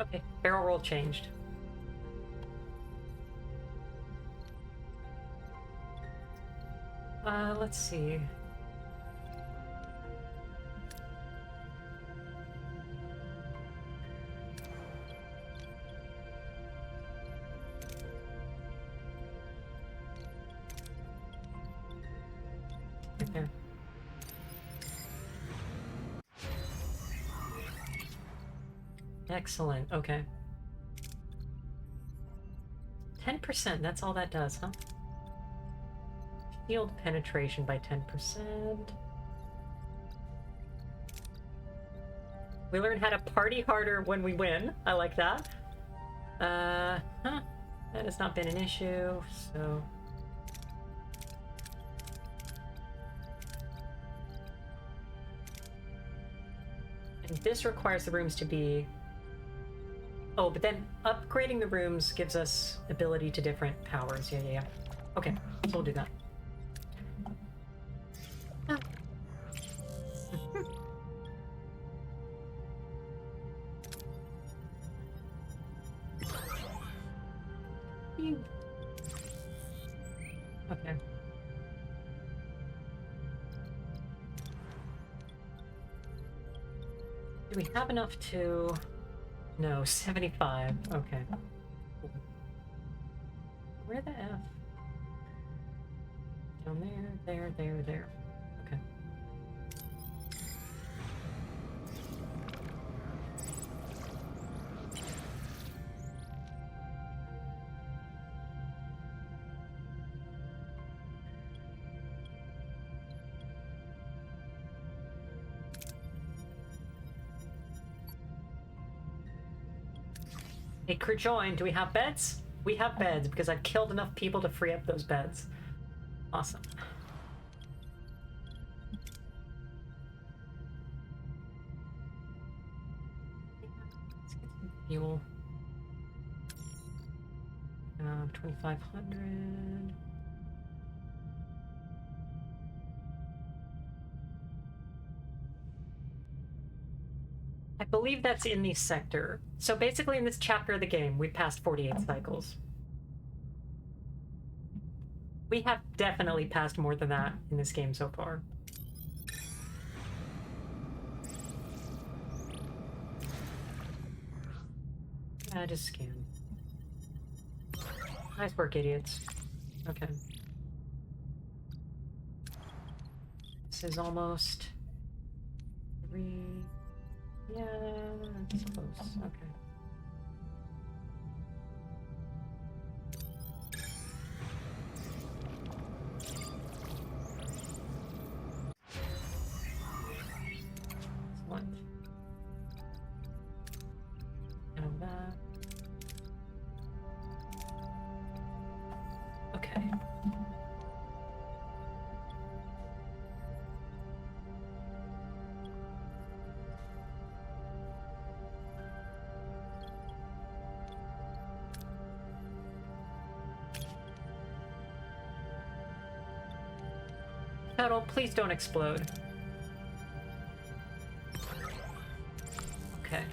Okay, barrel roll changed. Let's see. Okay. Excellent, okay. 10%, that's all that does, huh? Shield penetration by 10%. We learn how to party harder when we win. I like that. That has not been an issue, so... And this requires the rooms to be... Oh, but then upgrading the rooms gives us ability to different powers. Yeah. Okay, so we'll do that. Okay. Do we have enough to... No, 75. Okay. Where the F? Down there. Okay. Hey, crew join. Do we have beds? We have beds because I've killed enough people to free up those beds. Awesome. Let's get some fuel. 2,500. I believe that's in the sector. So basically in this chapter of the game, we passed 48 cycles. We have definitely passed more than that in this game so far. Just scan. Nice work, idiots. Okay. This is almost 3. Yeah, that's close. Okay. Excellent. And that. Okay. Petal, please don't explode. Okay.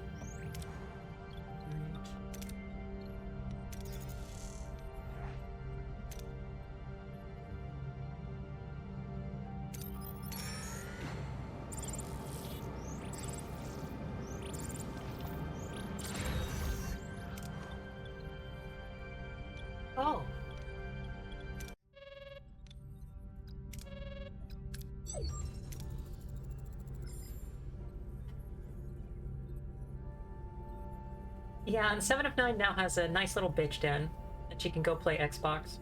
Oh. Yeah, and 7 of 9 now has a nice little bitch den that she can go play Xbox.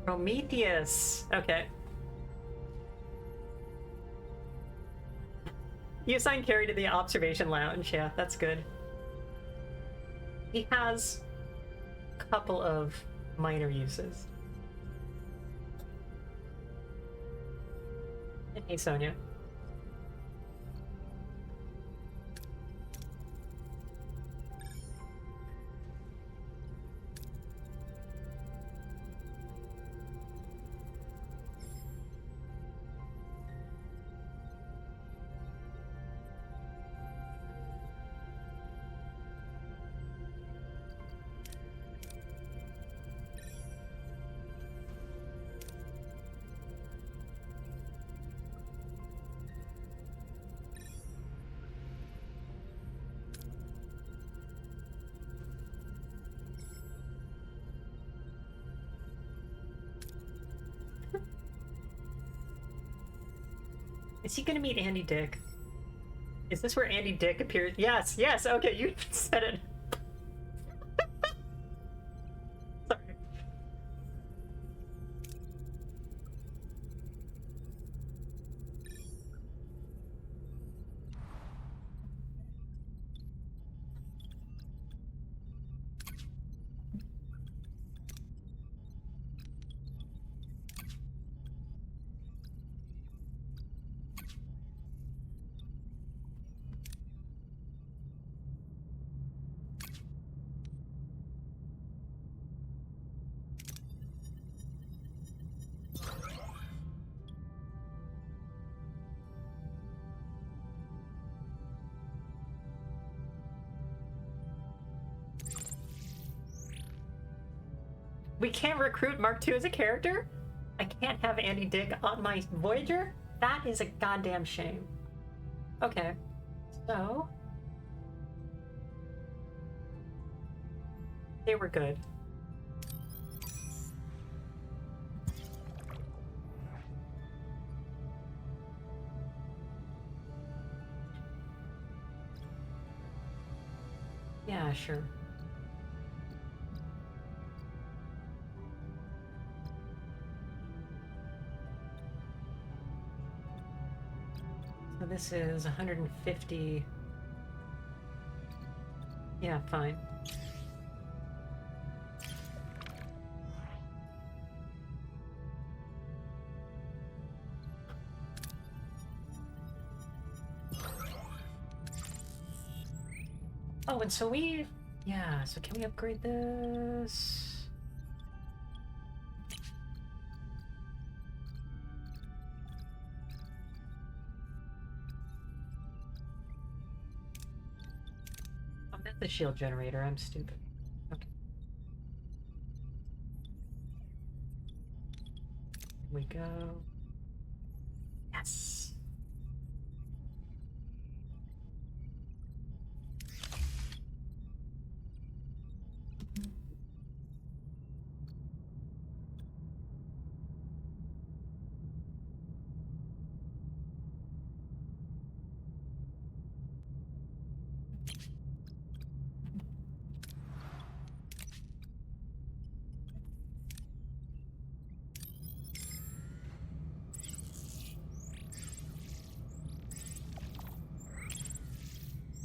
Prometheus. Okay. You assigned Carrie to the observation lounge. Yeah, that's good. He has a couple of minor uses. And hey, Sonia. Is he gonna meet Andy Dick? Is this where Andy Dick appears? Yes, yes, okay, you said it. Sorry. We can't recruit Mark II as a character? I can't have Andy Dick on my Voyager? That is a goddamn shame. Okay, so... they were good. Yeah, sure. So this is 150. Yeah, fine. Oh, and so yeah, so can we upgrade this? Oh, that's the shield generator. I'm stupid. Okay. Here we go. Yes.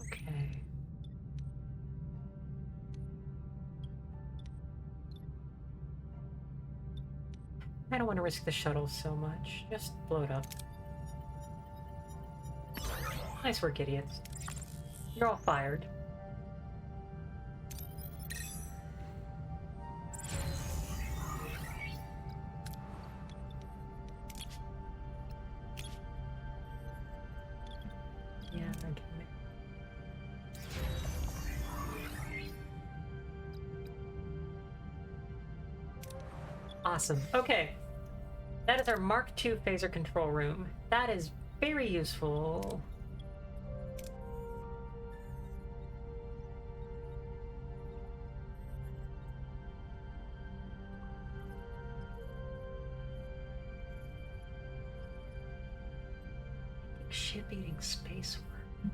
Okay. I don't want to risk the shuttle so much. Just blow it up. Nice work, idiots. You're all fired. Yeah, I get it. Awesome. Okay. That is our Mark II phaser control room. That is very useful. Ship-eating space worm.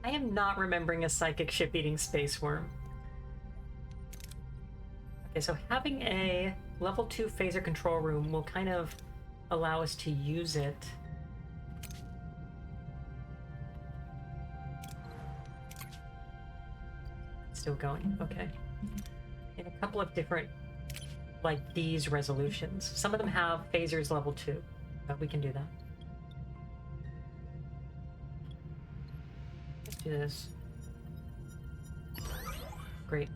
I am not remembering a psychic ship-eating space worm. Okay, so having a level 2 phaser control room will kind of allow us to use it. Still going, okay. In a couple of different, like, these resolutions. Some of them have phasers level 2, but we can do that. Let's do this. Great.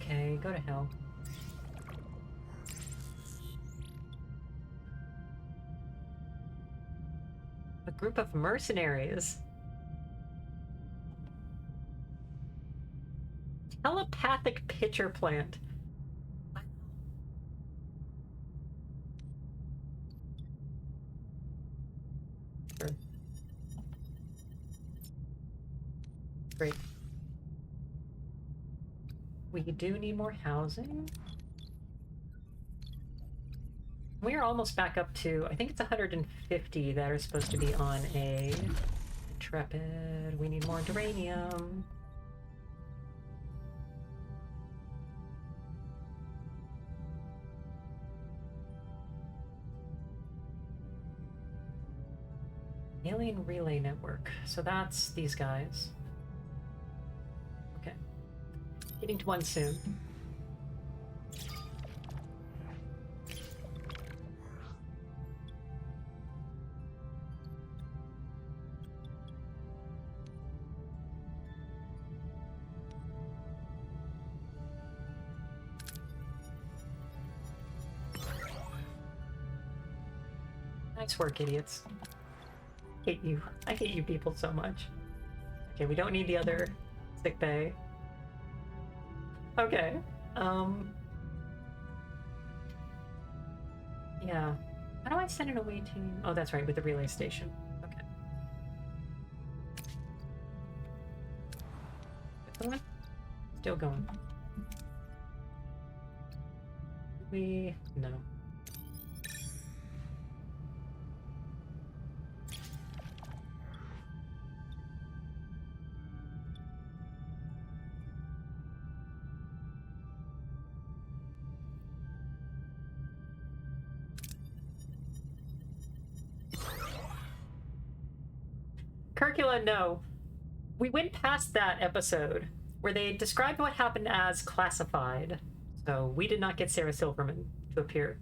Okay, go to hell. A group of mercenaries. Telepathic pitcher plant. Sure. Great. We do need more housing. We are almost back up to, I think it's 150 that are supposed to be on a Intrepid. We need more duranium. Alien relay network. So that's these guys. Okay. Getting to one soon. Nice work, idiots. Hate you. I hate you people so much. Okay, we don't need the other sick bay. Okay. Yeah. How do I send an away team? Oh, that's right, with the relay station. Okay. This one? Still going. No. Hercula, no. We went past that episode where they described what happened as classified. So we did not get Sarah Silverman to appear.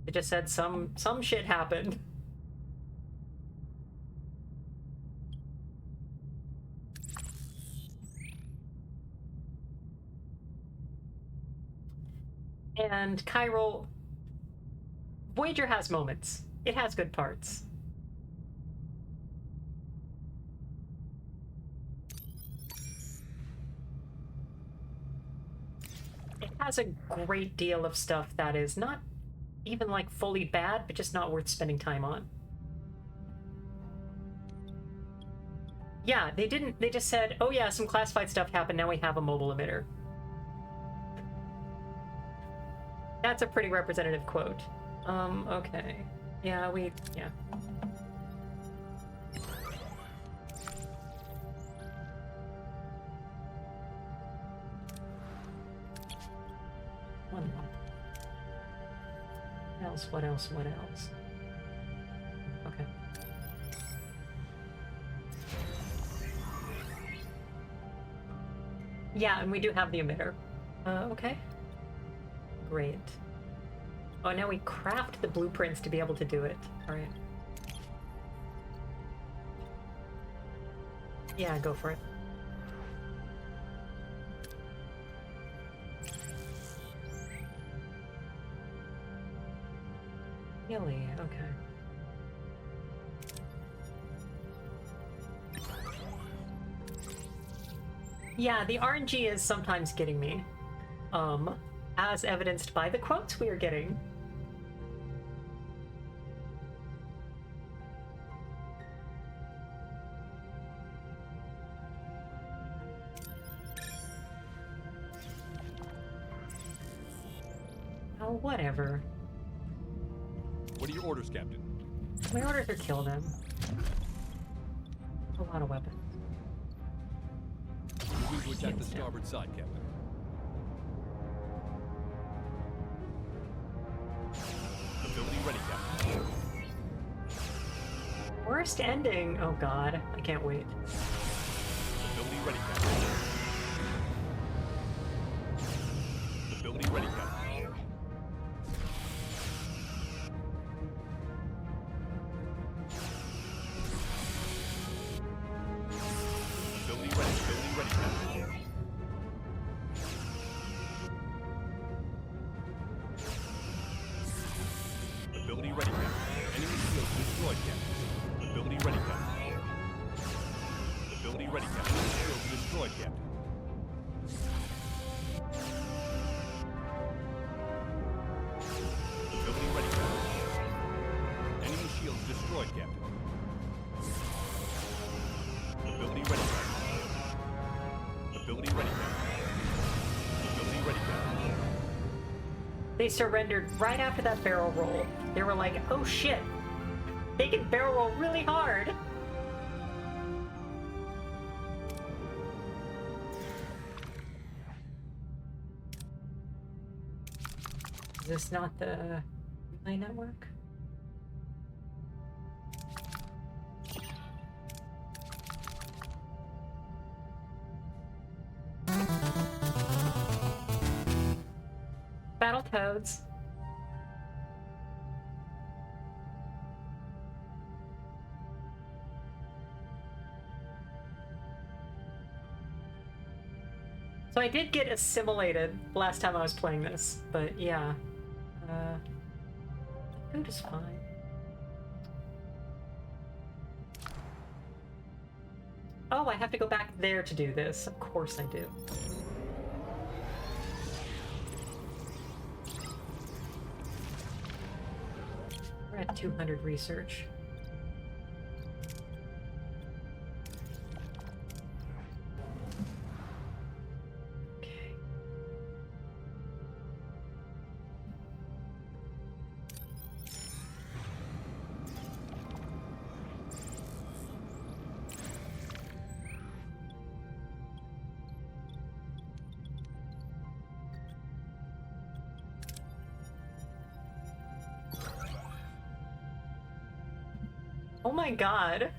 It just said some shit happened. And Chiral, Voyager has moments. It has good parts. It has a great deal of stuff that is not even like fully bad, but just not worth spending time on. Yeah, they just said, oh yeah, some classified stuff happened, now we have a mobile emitter. That's a pretty representative quote. Okay. Yeah. One more. What else? Okay. Yeah, and we do have the emitter. Okay. Great. Oh, now we craft the blueprints to be able to do it. Alright. Yeah, go for it. Really? Okay. Yeah, the RNG is sometimes getting me. As evidenced by the quotes we are getting. Oh, whatever. What are your orders, Captain? My orders are kill them. A lot of weapons. Moving to attack the starboard side, Captain. Ability ready, Captain. Worst ending. Oh god, I can't wait. Ability ready, Captain. Ability ready, Captain. Ability ready, Captain. Ability ready, Captain. Enemy shield destroyed, Captain. Ability ready, Captain. Ability ready, Captain. Shield destroyed, Captain. Ability ready, Captain. Enemy shield destroyed, Captain. Ability ready, Captain. Ability ready, Captain. Ability ready, Captain. They surrendered right after that barrel roll. They were like, oh shit, they can barrel roll really hard. Is this not the relay network? Battletoads. So I did get assimilated last time I was playing this, but yeah. Food is fine. Oh, I have to go back there to do this. Of course I do. We're at 200 research. Okay. Oh my god.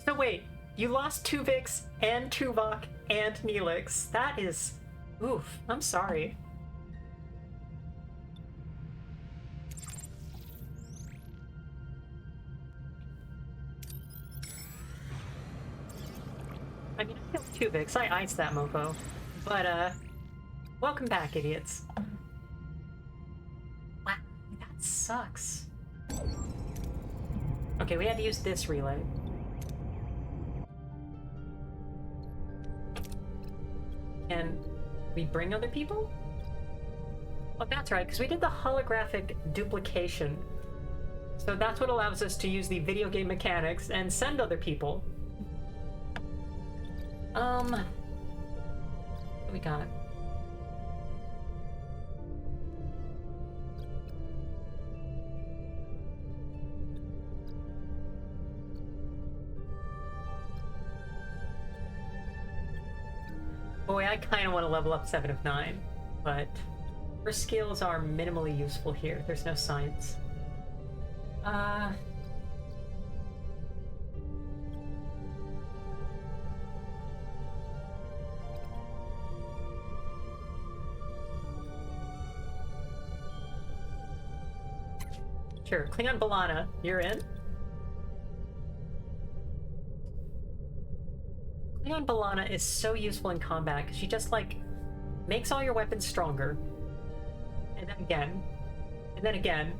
So wait, You lost Tuvix and Tuvok and Neelix. That is... Oof, I'm sorry. I mean, I killed Tuvix. I iced that mofo. But, welcome back, idiots. Wow, that sucks. Okay, we had to use this relay. Can we bring other people? Oh, that's right, because we did the holographic duplication. So that's what allows us to use the video game mechanics and send other people. What we got? Boy, I kind of want to level up 7 of 9, but her skills are minimally useful here. There's no science. Sure, Klingon Balana, you're in? Klingon Balana is so useful in combat because she just, like, makes all your weapons stronger. And then again. And then again.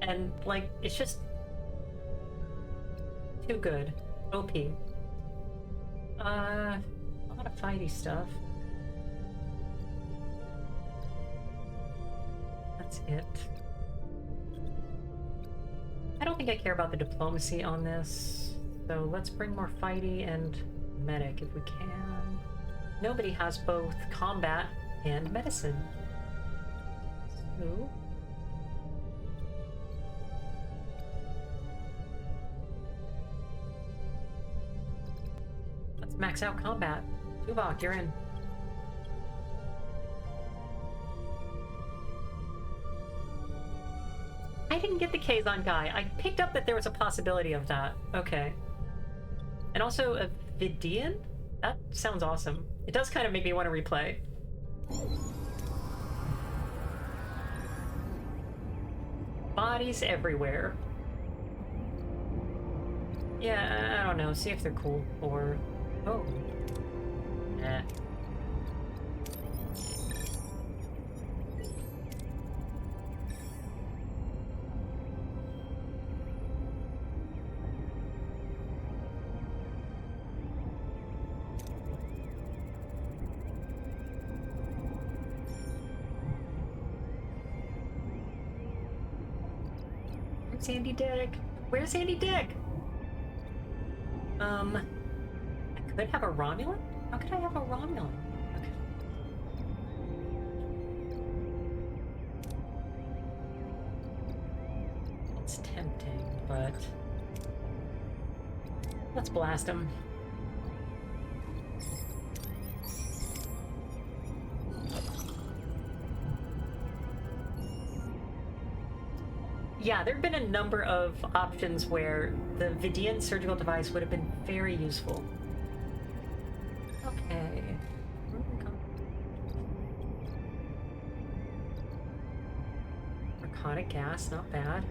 And, like, it's just... too good. OP. A lot of fighty stuff. That's it. I don't think I care about the diplomacy on this, so let's bring more fighty and medic if we can. Nobody has both combat and medicine. So... let's max out combat. Tuvok, you're in. I didn't get the Kazon guy. I picked up that there was a possibility of that. Okay. And also a Vidian? That sounds awesome. It does kind of make me want to replay. Bodies everywhere. Yeah, I don't know. See if they're cool or... oh. Nah. Where's Andy Dick? Where's Andy Dick? I could have a Romulan? How could I have a Romulan? Okay. It's tempting, but... let's blast him. Yeah, there have been a number of options where the Vidian surgical device would have been very useful. Okay. Narcotic gas, not bad.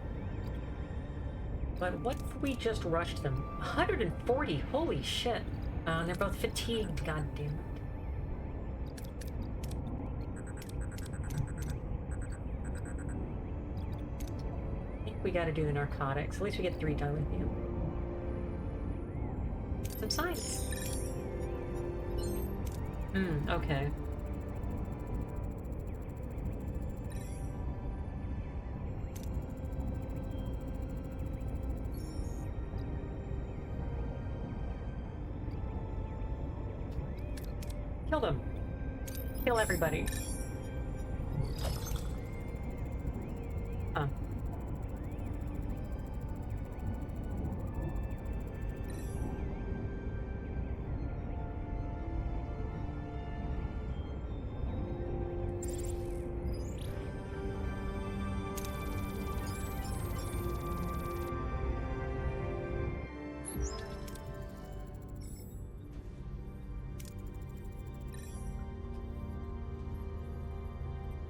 But what if we just rushed them? 140, holy shit. They're both fatigued, god damn it. We gotta do the narcotics. At least we get 3 dilithium. Some science. Okay. Kill them. Kill everybody.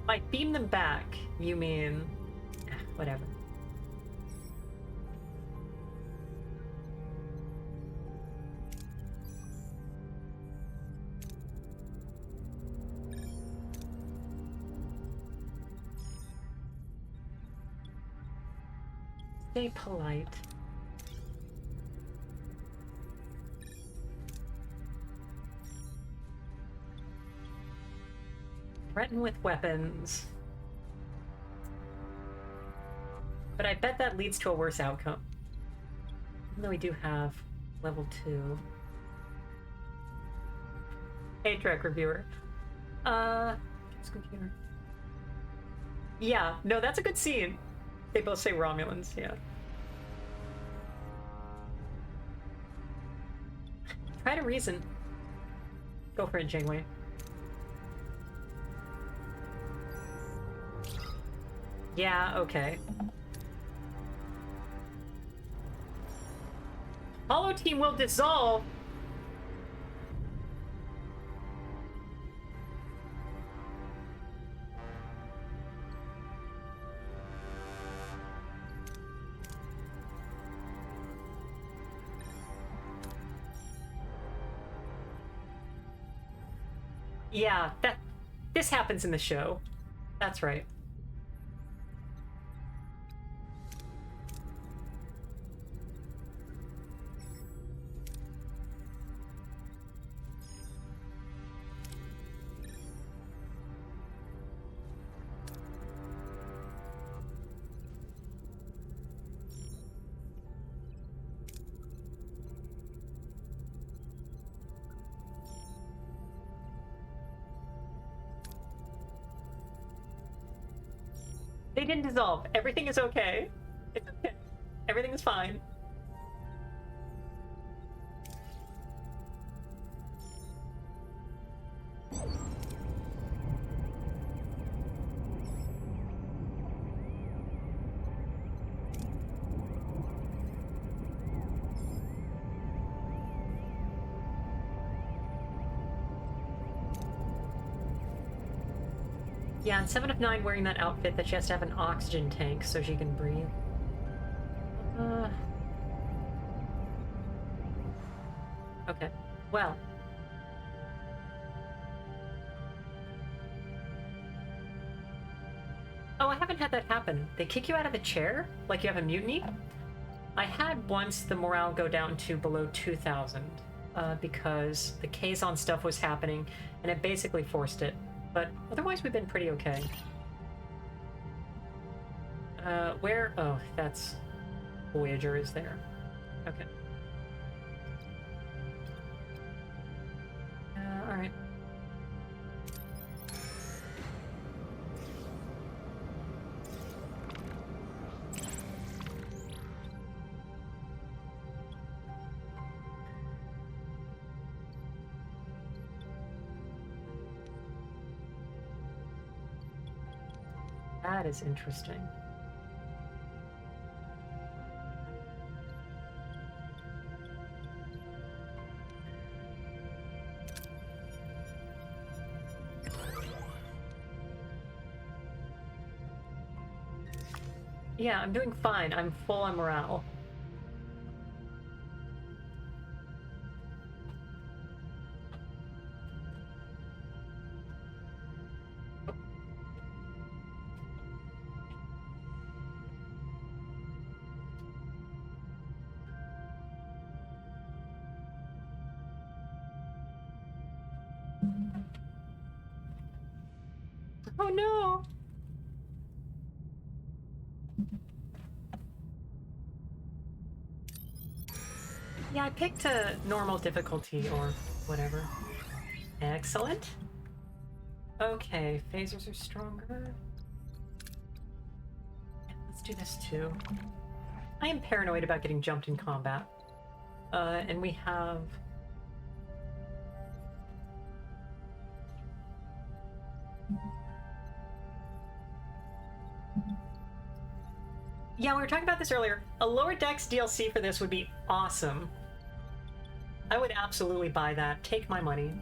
By beam them back, you mean... whatever. Stay polite. Threaten with weapons. But I bet that leads to a worse outcome. Even though we do have level 2. Hey, Trek Reviewer. Computer. Yeah, no, that's a good scene. They both say Romulans, yeah. Try to reason. Go for it, Janeway. Yeah, okay. Hollow Team will dissolve! Yeah, this happens in the show. That's right. They didn't dissolve. Everything is okay. It's okay. Everything is fine. Yeah, and 7 of 9 wearing that outfit that she has to have an oxygen tank so she can breathe. Okay, well. Oh, I haven't had that happen. They kick you out of the chair? Like you have a mutiny? I had once the morale go down to below 2,000 because the Kazon stuff was happening and it basically forced it. But otherwise, we've been pretty okay. Where? Oh, that's... Voyager is there. Okay. Alright. That is interesting. Yeah, I'm doing fine. I'm full on morale. Oh no! Yeah, I picked a normal difficulty or whatever. Excellent. Okay, phasers are stronger. Yeah, let's do this too. I am paranoid about getting jumped in combat. And we have... Yeah, we were talking about this earlier. A lower decks DLC for this would be awesome. I would absolutely buy that. Take my money.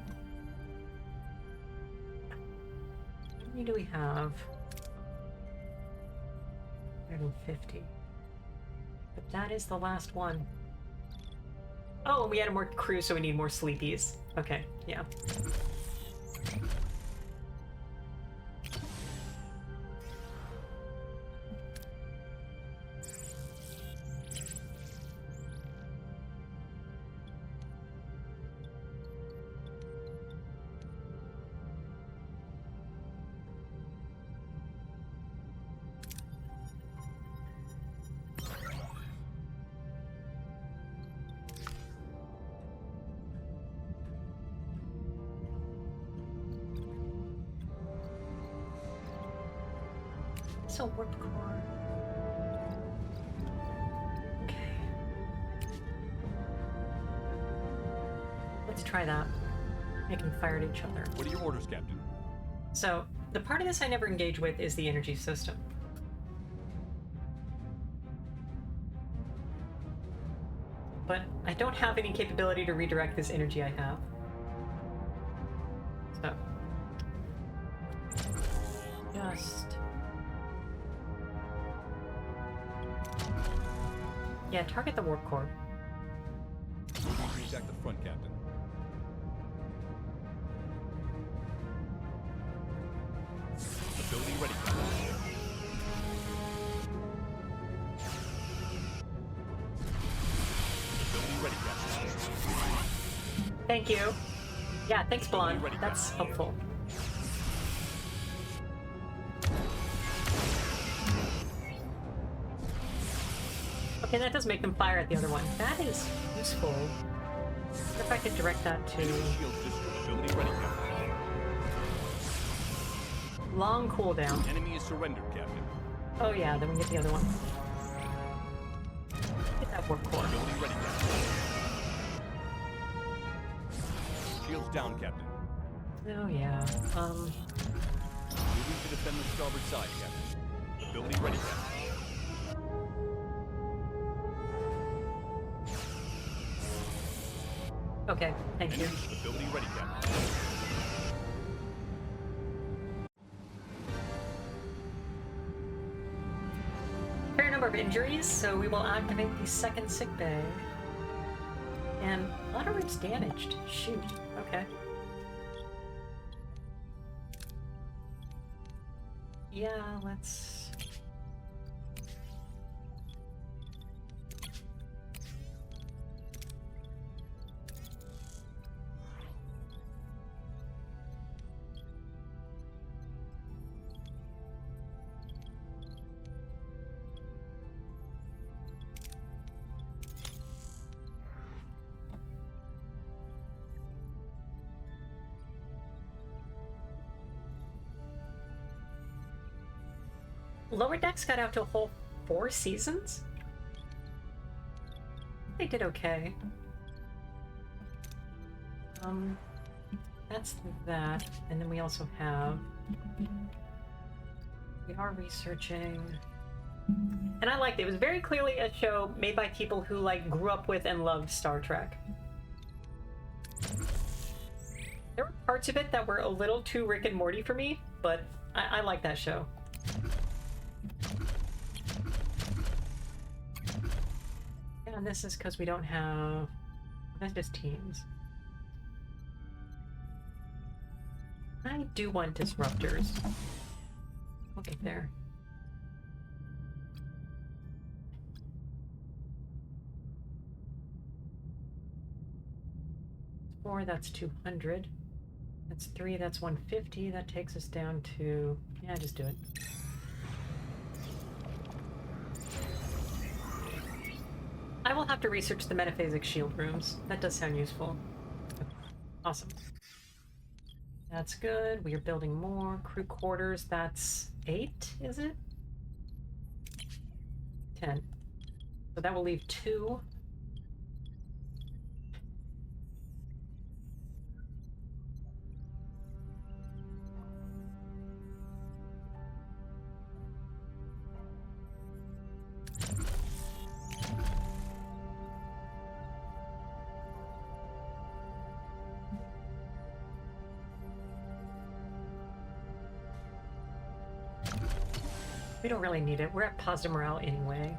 many do we have? 150. But that is the last one. Oh, and we added more crew, so we need more sleepies. Okay, yeah. So warp core. Okay. Let's try that. Make them fire at each other. What are your orders, Captain? So, the part of this I never engage with is the energy system. But I don't have any capability to redirect this energy I have. So. Just... yeah, target the warp core. Moving back the front, Captain. Ability ready, Captain. Ability ready, Captain. Thank you. Yeah, thanks, Blonde. Ready, That's Captain. helpful. Okay, that does make them fire at the other one. That is useful. What if I could direct that to Shield system. Ability ready, Captain. long cooldown? Enemy is surrendered, Captain. Oh yeah, then we get the other one. Get that warp core. Ability ready, Captain. Shields down, Captain. Oh yeah. Moving to defend the starboard side, Captain. Ability ready, Captain. Okay, thank you. Enemy ability ready, Captain. Fair number of injuries, so we will activate the second sick bay. And a lot of roots damaged. Shoot. Okay. Yeah, let's... Lower Decks got out to a whole 4 seasons? They did okay. That's that. And then we also have... we are researching... and I liked it. It was very clearly a show made by people who, like, grew up with and loved Star Trek. There were parts of it that were a little too Rick and Morty for me, but I like that show. Yeah, and this is because we don't have... that's just teams. I do want disruptors. We'll get there. 4, that's 200. That's 3, that's 150. That takes us down to... yeah, just do it. I will have to research the metaphasic shield rooms. That does sound useful. Awesome. That's good. We are building more. Crew quarters, that's 8, is it? 10. So that will leave 2. We don't really need it. We're at positive morale anyway.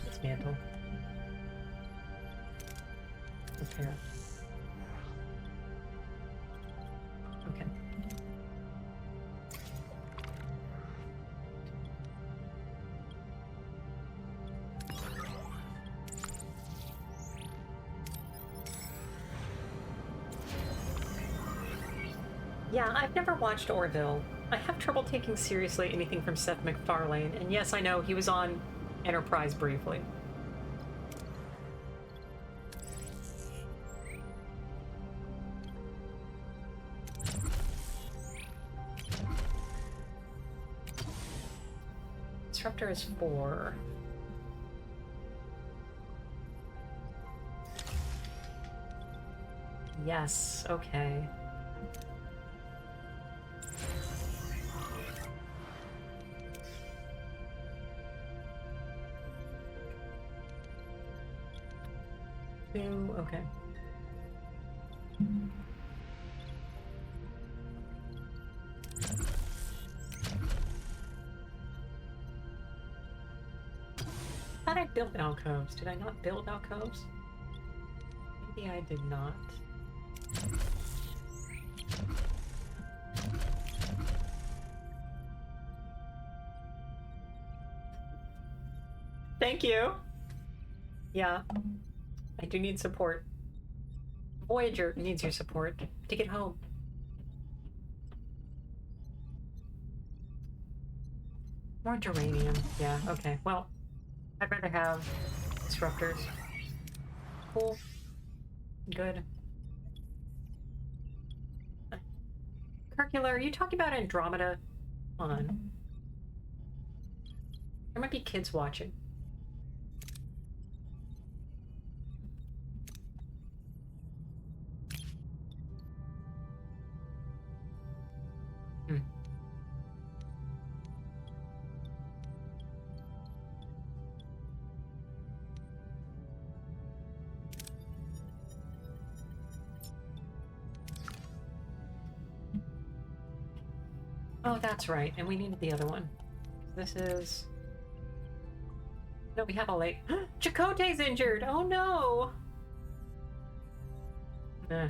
Dismantle. Repair. Okay. Yeah, I've never watched Orville. I have trouble taking seriously anything from Seth MacFarlane, and yes, I know he was on Enterprise briefly. Disruptor is 4. Yes, okay. Okay. Thought I built alcoves. Did I not build alcoves? Maybe I did not. Thank you. Yeah. I do need support. Voyager needs your support to get home. More geranium. Yeah, okay. Well, I'd rather have disruptors. Cool. Good. Circular, are you talking about Andromeda? Hold on. There might be kids watching. Oh, that's right. And we needed the other one. This is... No, we have a late... Chakotay's injured! Oh, no! Eh.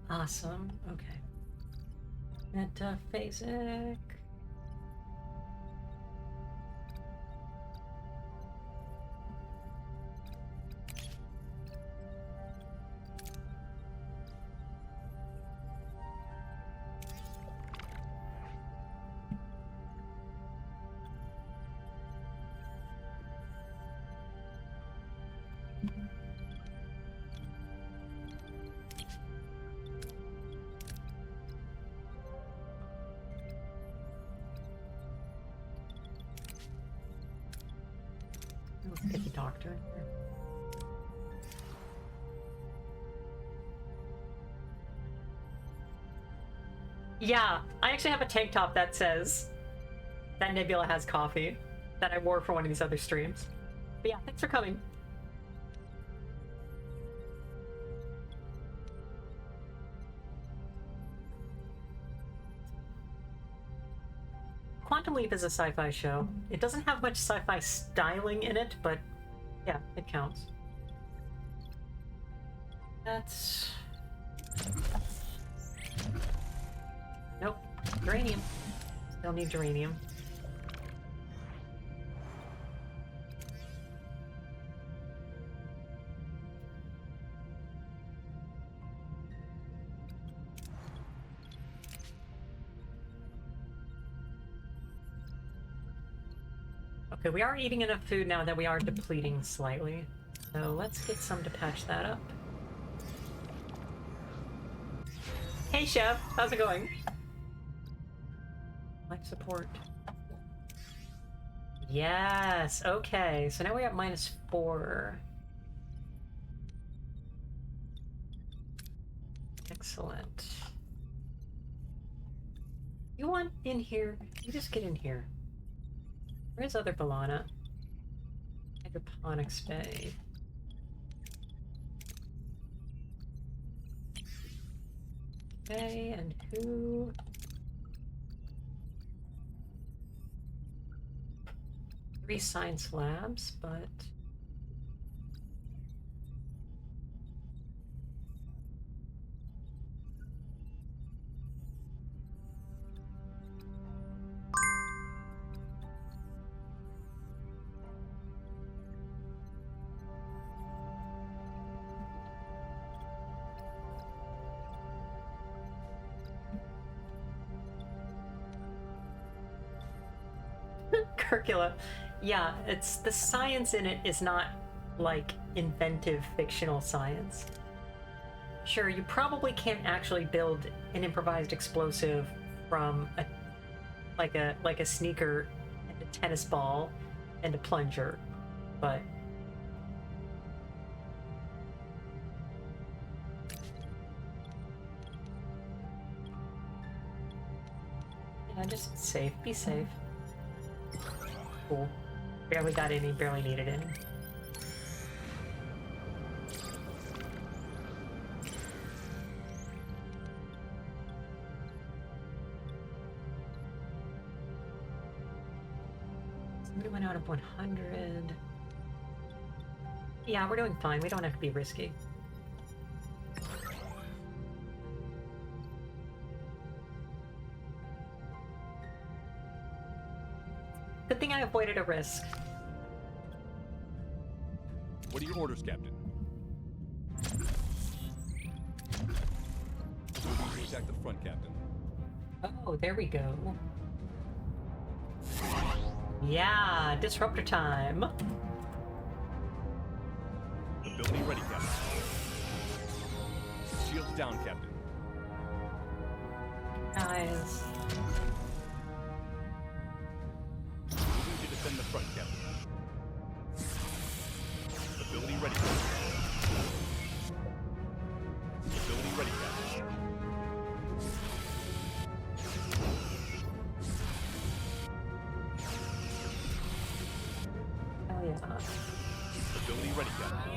Awesome. Okay. Metaphasic. Let's get the doctor in here. Yeah, I actually have a tank top that says that Nebula has coffee that I wore for one of these other streams. But yeah, thanks for coming. Quantum Leap is a sci-fi show. It doesn't have much sci-fi styling in it, but yeah, it counts. That's... Nope. Uranium. Still need geranium. Okay, we are eating enough food now that we are depleting slightly. So let's get some to patch that up. Hey Chef, how's it going? Life support. Yes, okay. So now we're at -4. Excellent. You want in here? You just get in here. Where's other Balana? Hydroponics bay. Okay, and who? Three science labs, but... Curricula. Yeah, it's the science in it is not like inventive fictional science. Sure, you probably can't actually build an improvised explosive from a like a sneaker and a tennis ball and a plunger, but yeah, just safe. Be safe. Cool. Barely got any, barely needed any. Somebody went out of 100. Yeah, we're doing fine. We don't have to be risky. Good thing I avoided a risk. What are your orders, Captain? Moving to attack the front, Captain. Oh, there we go. Yeah, disruptor time. Ability ready, Captain. Shields down, Captain. Guys. Moving to defend the front, Captain. Ability ready, Captain. Ability ready, Captain. Hell yeah. Ability ready, Captain.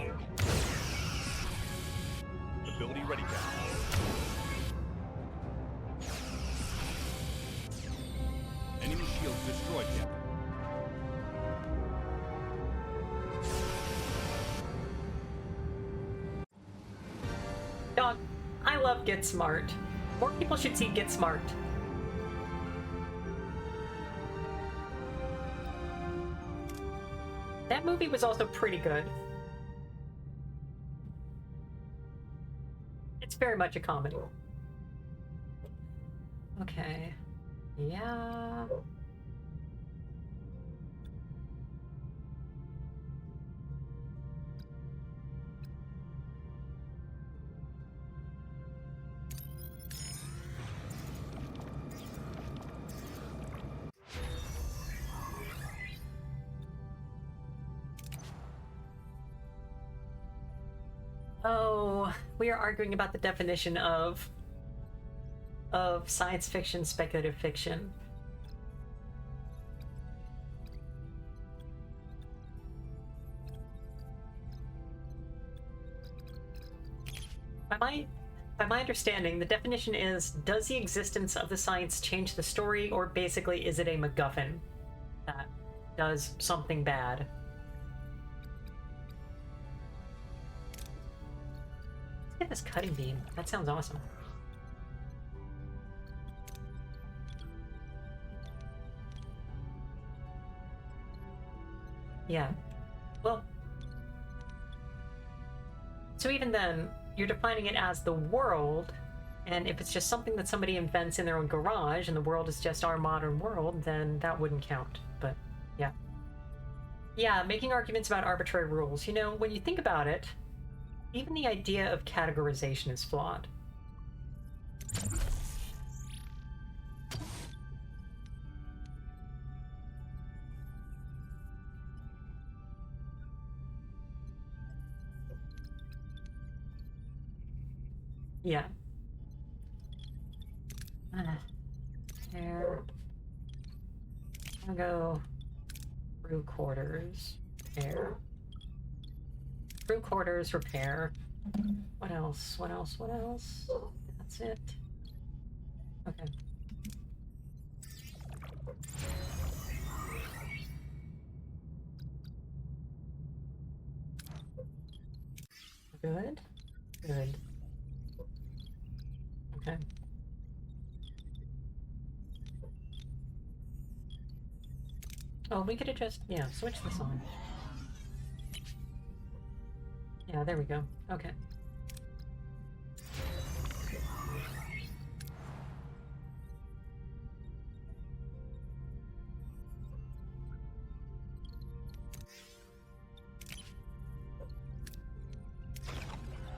Ability ready, Captain. Enemy shield destroyed, Captain. Dog, I love Get Smart. More people should see Get Smart. That movie was also pretty good. It's very much a comedy. Okay. Yeah. Oh, we are arguing about the definition of science fiction, speculative fiction. By my understanding, the definition is, does the existence of the science change the story, or basically is it a MacGuffin that does something bad? Let's get this cutting beam. That sounds awesome. Yeah. Well, so even then, you're defining it as the world, and if it's just something that somebody invents in their own garage and the world is just our modern world, then that wouldn't count. But yeah. Yeah, making arguments about arbitrary rules. You know, when you think about it, even the idea of categorization is flawed. Yeah. There. I'll go crew quarters, repair. Crew quarters, repair. What else? What else? What else? That's it. Okay. Good. Good. Okay. Oh, we could have just, yeah, switch this on. Yeah, there we go. Okay.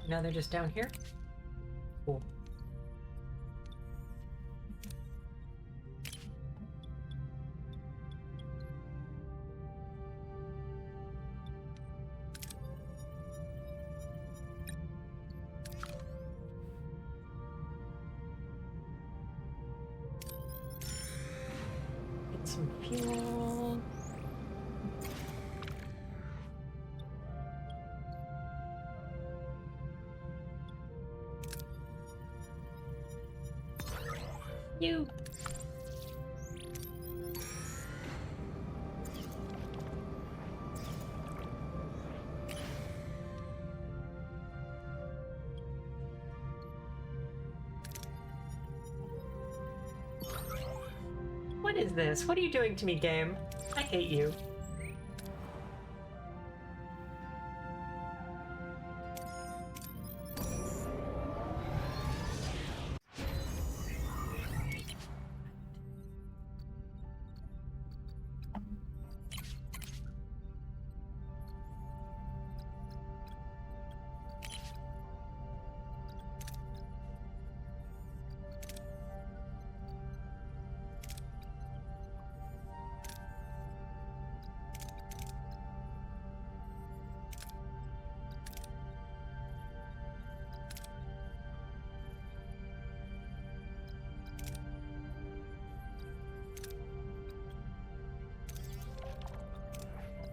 Now they're just down here? Cool. Get some fuel. You. What is this? What are you doing to me, game? I hate you.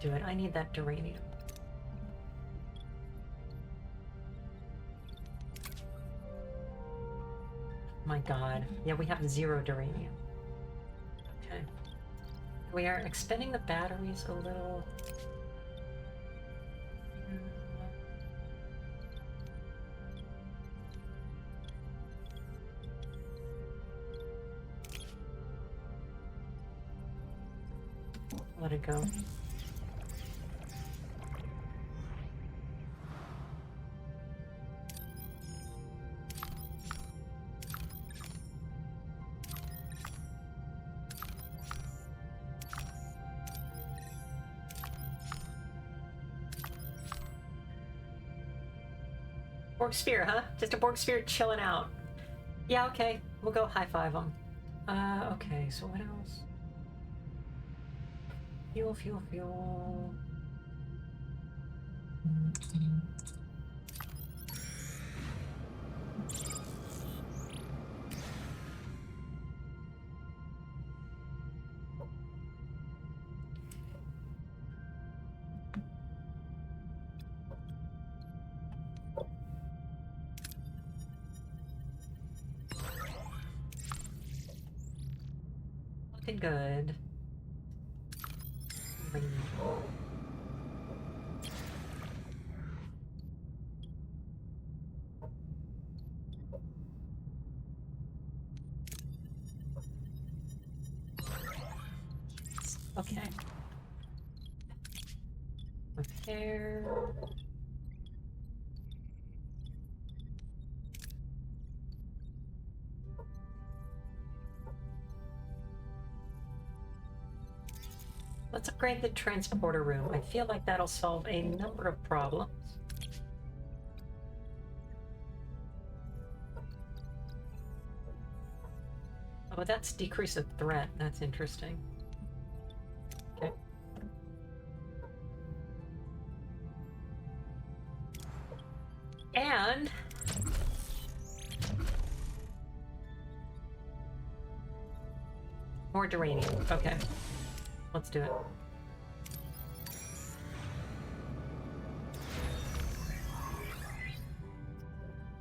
Do it. I need that duranium. My god. Yeah, we have 0 duranium. Okay. We are expending the batteries a little. Let it go. Borg sphere, huh? Just a Borg sphere chilling out. Yeah, okay. We'll go high five them. Okay, so what else? Fuel, fuel, fuel. Looking good. Okay. Repair. Let's upgrade the transporter room. I feel like that'll solve a number of problems. Oh, that's decrease of threat. That's interesting. Okay. And more deranium. Okay. Let's do it.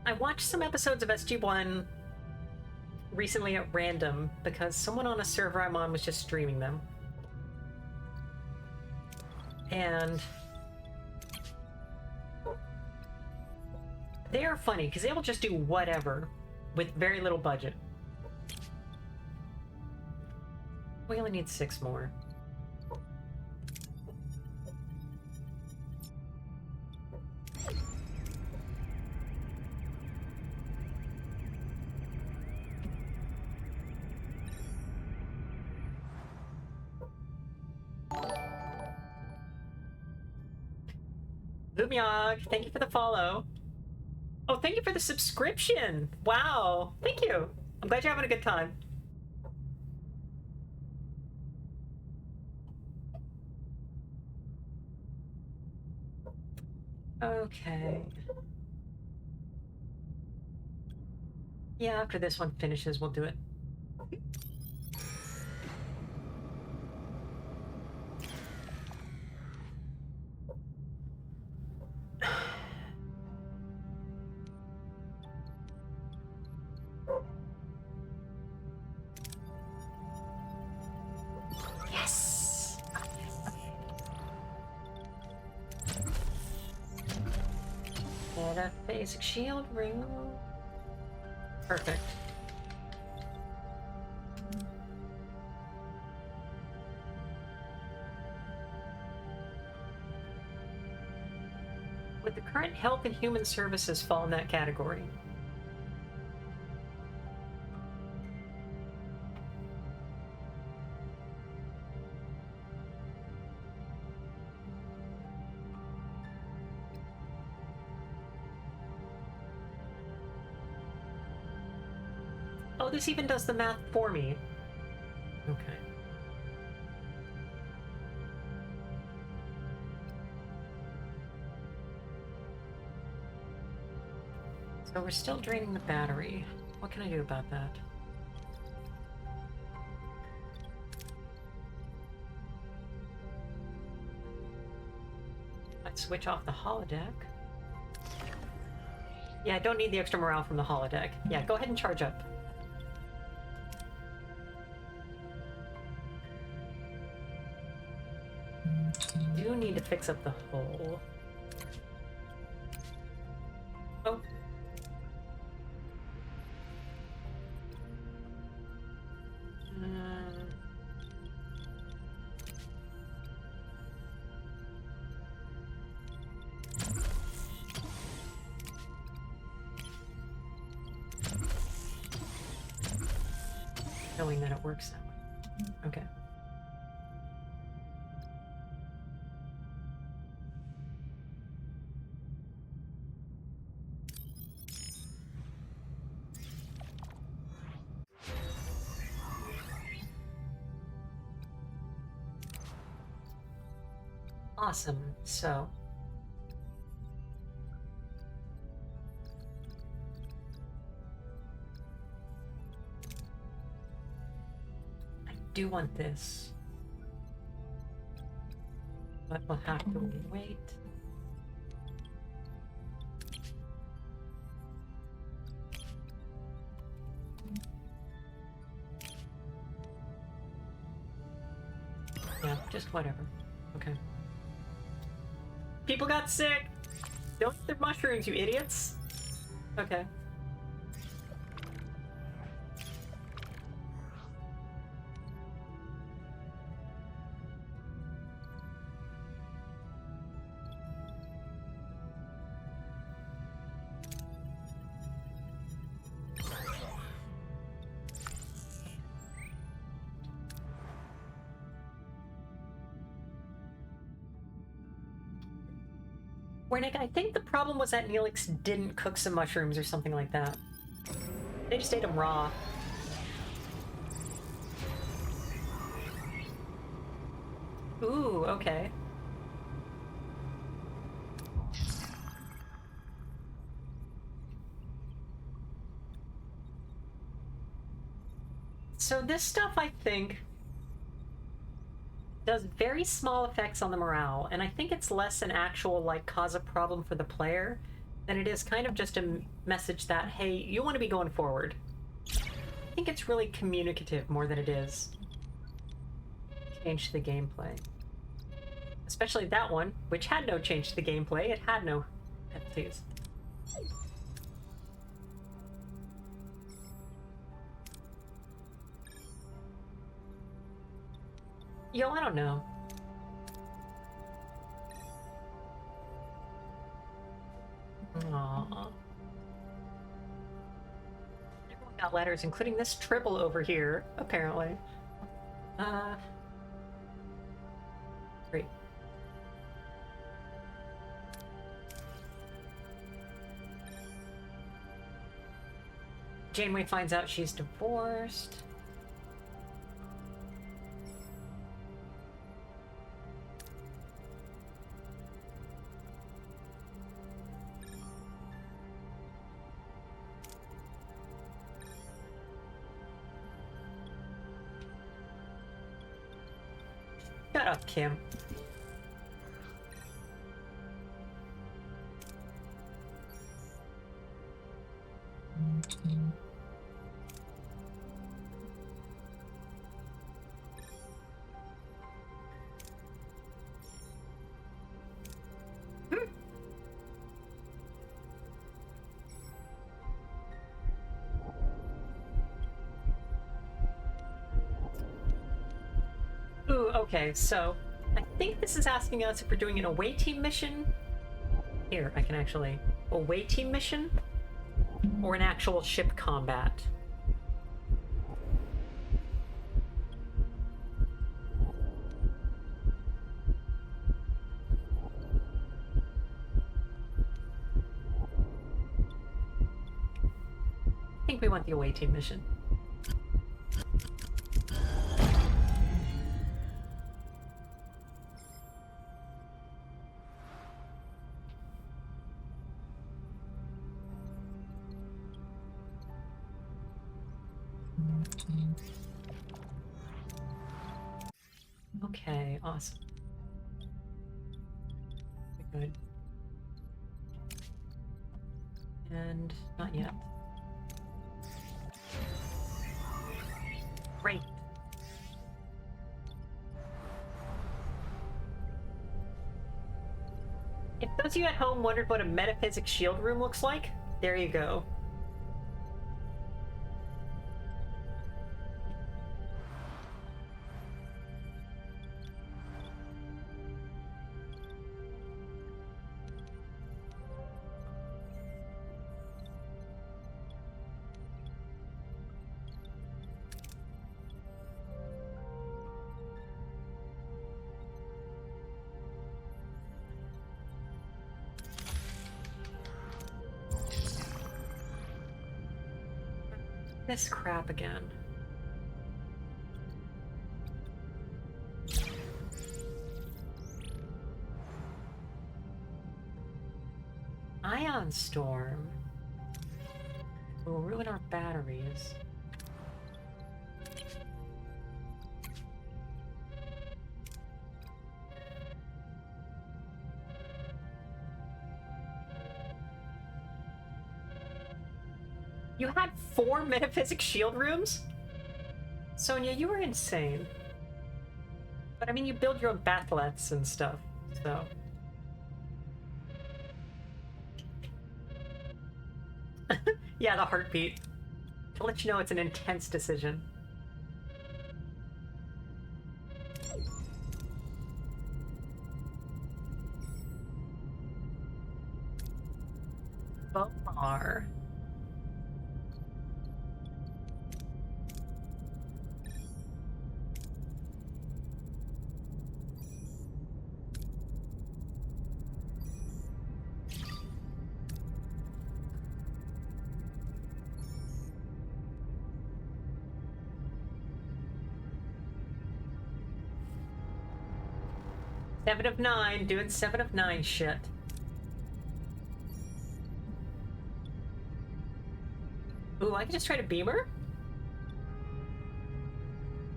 I watched some episodes of SG-1 recently at random because someone on a server I'm on was just streaming them. And they are funny because they will just do whatever with very little budget. We only need 6 more. Lumyog, thank you for the follow. Oh, thank you for the subscription. Wow, thank you. I'm glad you're having a good time. Okay. Yeah, after this one finishes, we'll do it. Yes! Get a basic shield ring. Perfect. Would the current health and human services fall in that category? Oh, this even does the math for me. Okay. So we're still draining the battery. What can I do about that? Let's switch off the holodeck. Yeah, I don't need the extra morale from the holodeck. Yeah, go ahead and charge up. Do need to fix up the hole. Oh. Knowing that it works that way. Okay. Awesome. So I do want this, but we'll have to wait. Yeah, just whatever. Okay. People got sick! Don't eat their mushrooms, you idiots! Okay. Wernick, I think the problem was that Neelix didn't cook some mushrooms or something like that. They just ate them raw. Ooh, okay. So this stuff, I think, does very small effects on the morale, and I think it's less an actual, like, cause a problem for the player than it is kind of just a message that, hey, you want to be going forward. I think it's really communicative more than it is change to the gameplay. Especially that one, which had no change to the gameplay. It had no NFTs. Yo, I don't know. Aww. Everyone got letters, including this Tribble over here, apparently. Great. Janeway finds out she's divorced. Shut up, Kim. Ooh, okay, so I think this is asking us if we're doing an away team mission. Here, I can actually... Away team mission? Or an actual ship combat? I think we want the away team mission. Okay, awesome. Good. And not yet. Great. If those of you at home wondered what a metaphysics shield room looks like, there you go. This crap again. Ion storm will ruin our batteries. You had 4 metaphysics shield rooms? Sonia, you were insane. But I mean, you build your own bathlets and stuff, so... Yeah, the heartbeat. To let you know it's an intense decision. Bomar. 7 of 9, doing 7 of 9 shit. Ooh, I can just try to beam her?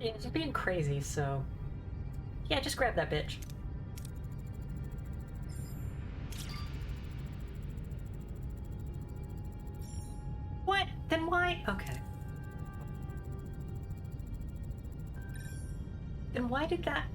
Yeah, just being crazy, so... Yeah, just grab that bitch. What? Then why? Okay. Then why did that...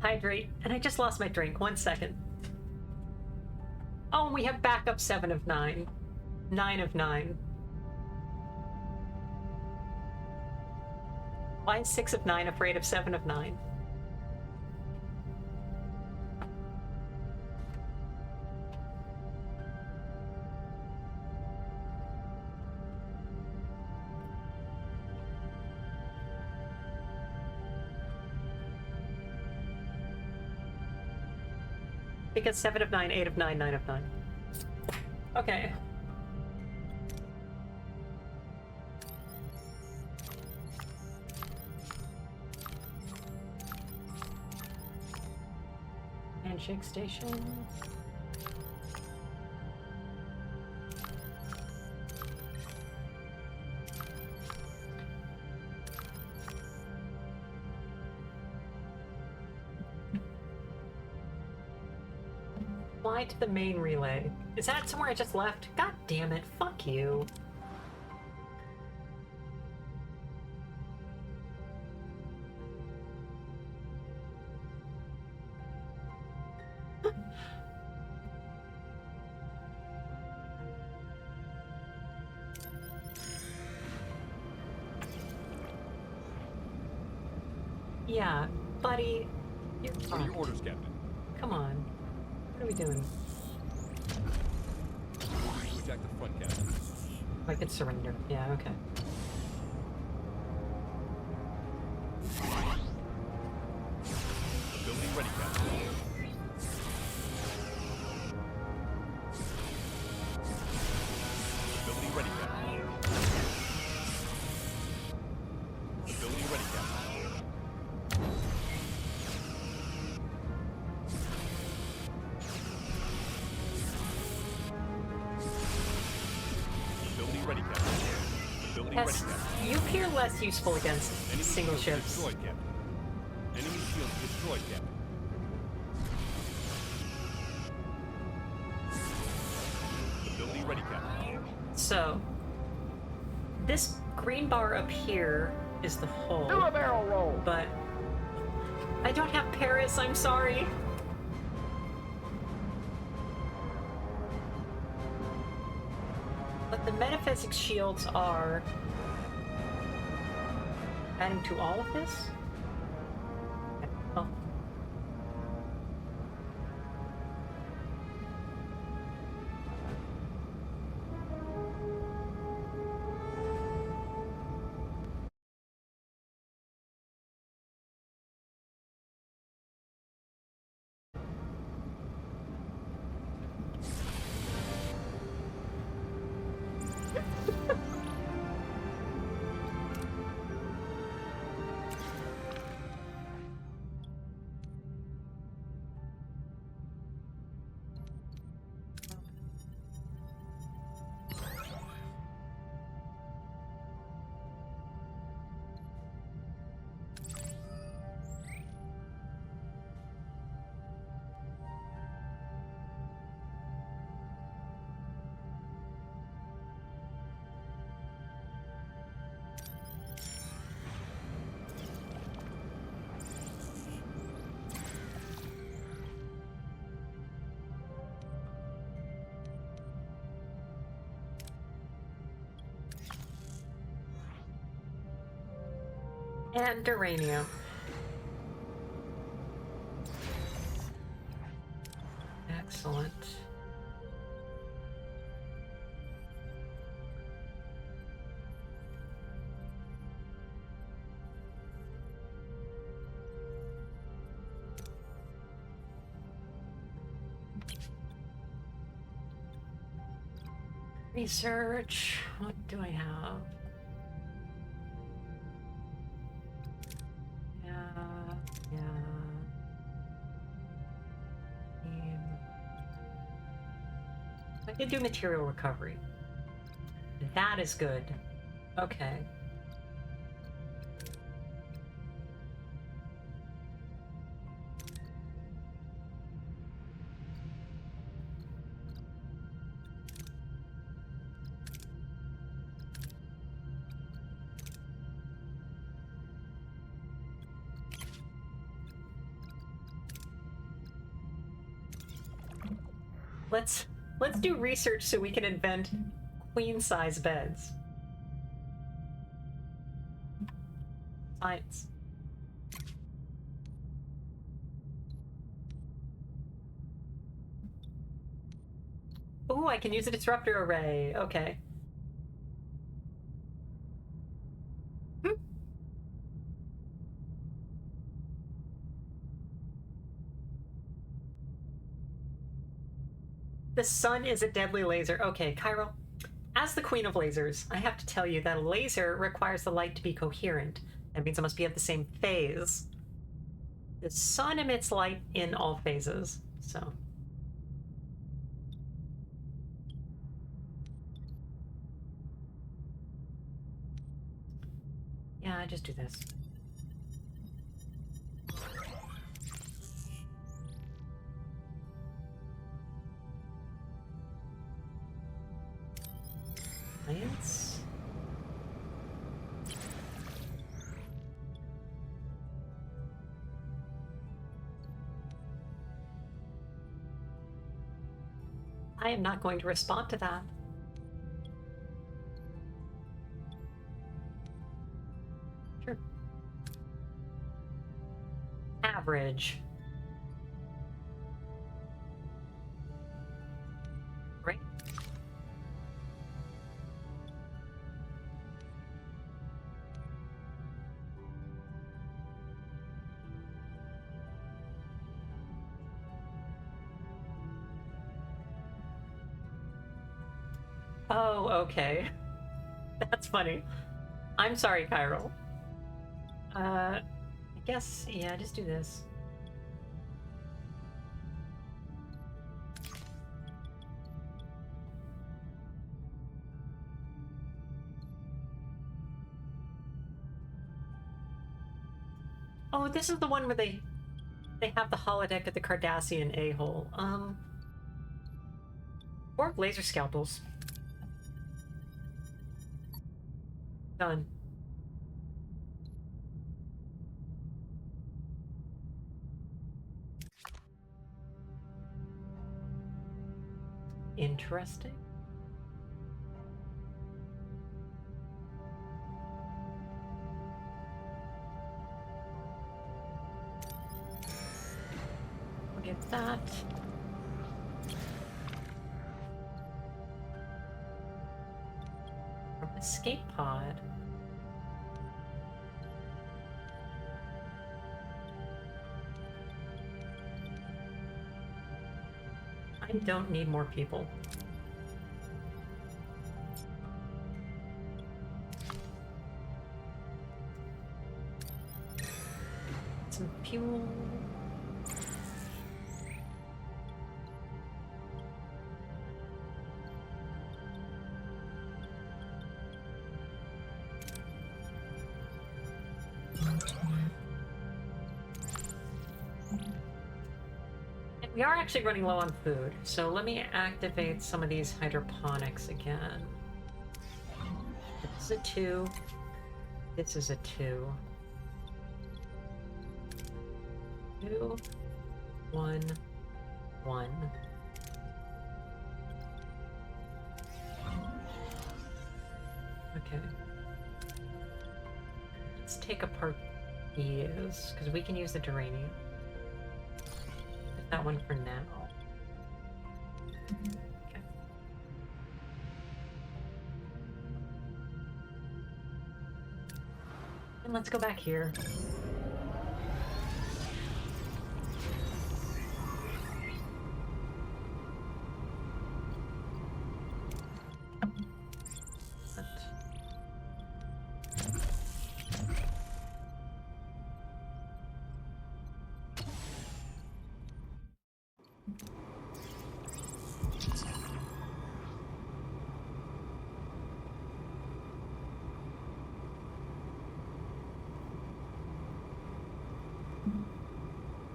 Hydrate. And I just lost my drink. 1 second. Oh, and we have backup 7 of 9. 9 of 9. Why is 6 of 9 afraid of 7 of 9? Because 7 of 9, 8 of 9, 9 of 9. Okay. Handshake station. Fly to the main relay. Is that somewhere I just left? God damn it. Fuck you. Yeah, buddy. You're What are fine. your orders, Captain? Come on. What are we doing? To attack the front, Captain. I could surrender. Yeah, okay. Ability ready, Captain. Ability ready, Captain. Ability ready, Captain. Ability ready, Captain. Ability ready, Yes, Captain. you appear less useful against Enemy single shield ships. destroyed, Captain. Enemy shield destroyed, Captain. Ability ready, Captain. So, this green bar up here is the hull. Do a barrel roll. But I don't have Paris, I'm sorry. But the metaphysics shields are adding to all of this? Oh. And Durania. Excellent. Research. What do I have? Yeah. I did do material recovery. That is good. Okay. Let's do research so we can invent queen-size beds. Science. Ooh, I can use a disruptor array. Okay. The sun is a deadly laser. Okay, Chiral. As the queen of lasers, I have to tell you that a laser requires the light to be coherent. That means it must be of the same phase. The sun emits light in all phases, so... Yeah, I just do this. Science. I am not going to respond to that. Sure. Average. Great. Oh, okay. That's funny. I'm sorry, Chiral. I guess, yeah, just do this. Oh, this is the one where they have the holodeck at the Cardassian a-hole. Or laser scalpels. Done. Interesting. We'll get that. From escape pod. I don't need more people. Some fuel. We are actually running low on food, so let me activate some of these hydroponics again. This is a 2. This is a 2. 2, 1, 1. Okay. Let's take apart these, because we can use the geranium. That one for now. Okay. And let's go back here.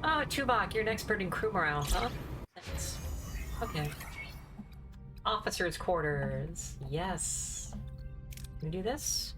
Oh, Chubak, you're an expert in crew morale, huh? Thanks. Okay. Officers' quarters. Yes. Can we do this?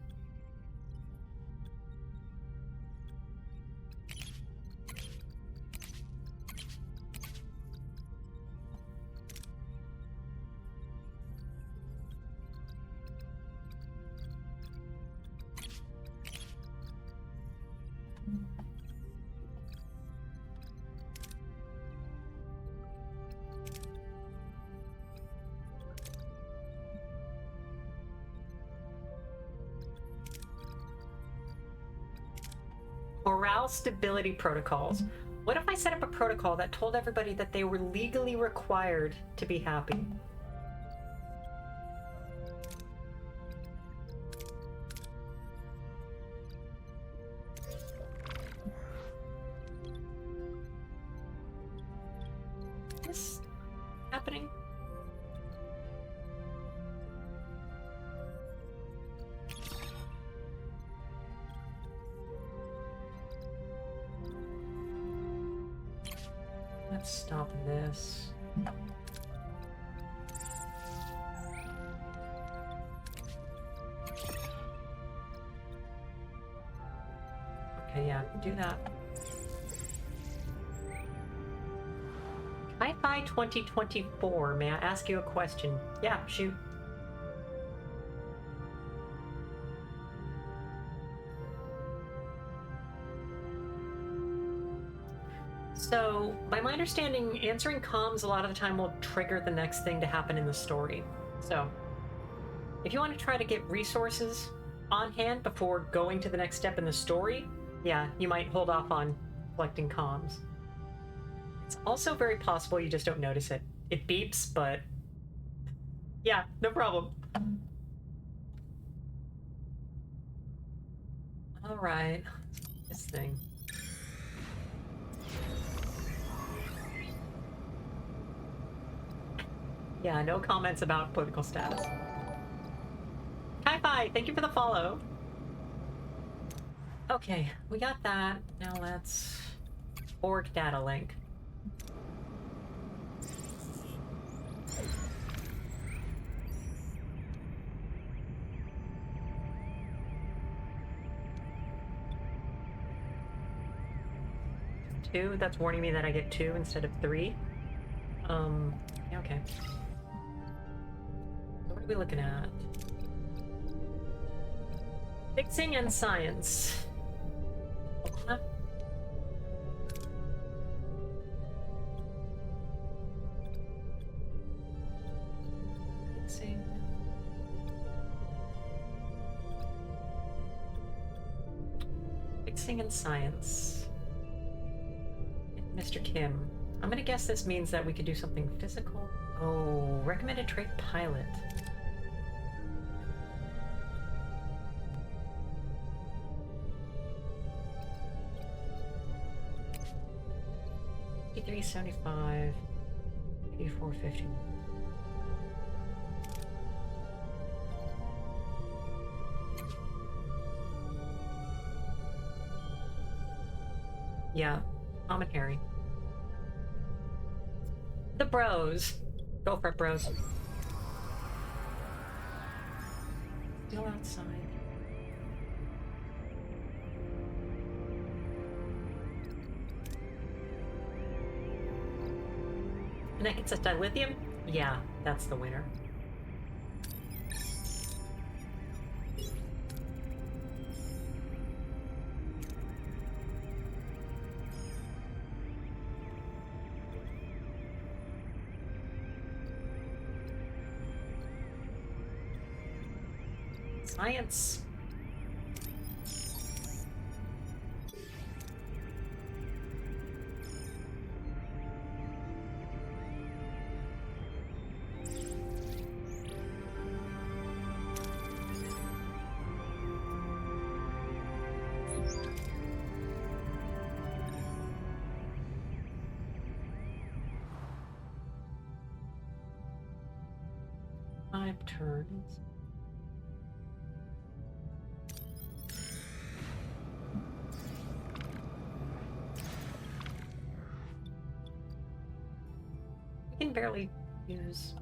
Morale stability protocols. What if I set up a protocol that told everybody that they were legally required to be happy? Is this happening? Let's stop this. Okay, yeah, do that. Hi-Fi 2024, may I ask you a question? Yeah, shoot. So, by my understanding, answering comms a lot of the time will trigger the next thing to happen in the story. So, if you want to try to get resources on hand before going to the next step in the story, yeah, you might hold off on collecting comms. It's also very possible you just don't notice it. It beeps, but yeah, no problem. All right, this thing. Yeah, no comments about political status. Hi-Fi, thank you for the follow. Okay, we got that. Now let's org data link. Two, that's warning me that I get 2 instead of 3. Yeah, okay. So what are we looking at? Fixing and science. Huh? Fixing. Fixing and science. Mr. Kim. I'm gonna guess this means that we could do something physical. Oh, recommended trait pilot. $83.75, $84.50. Yeah, Tom and Harry. The bros. Go for it, bros. Still outside. And that gets us dilithium? Yeah, that's the winner. Science. Five turns. We can barely use.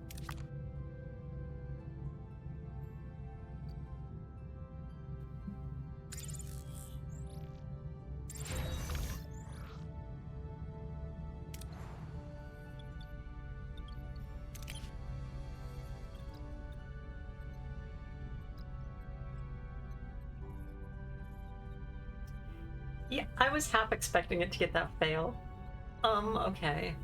Yeah, I was half expecting it to get that fail. Okay.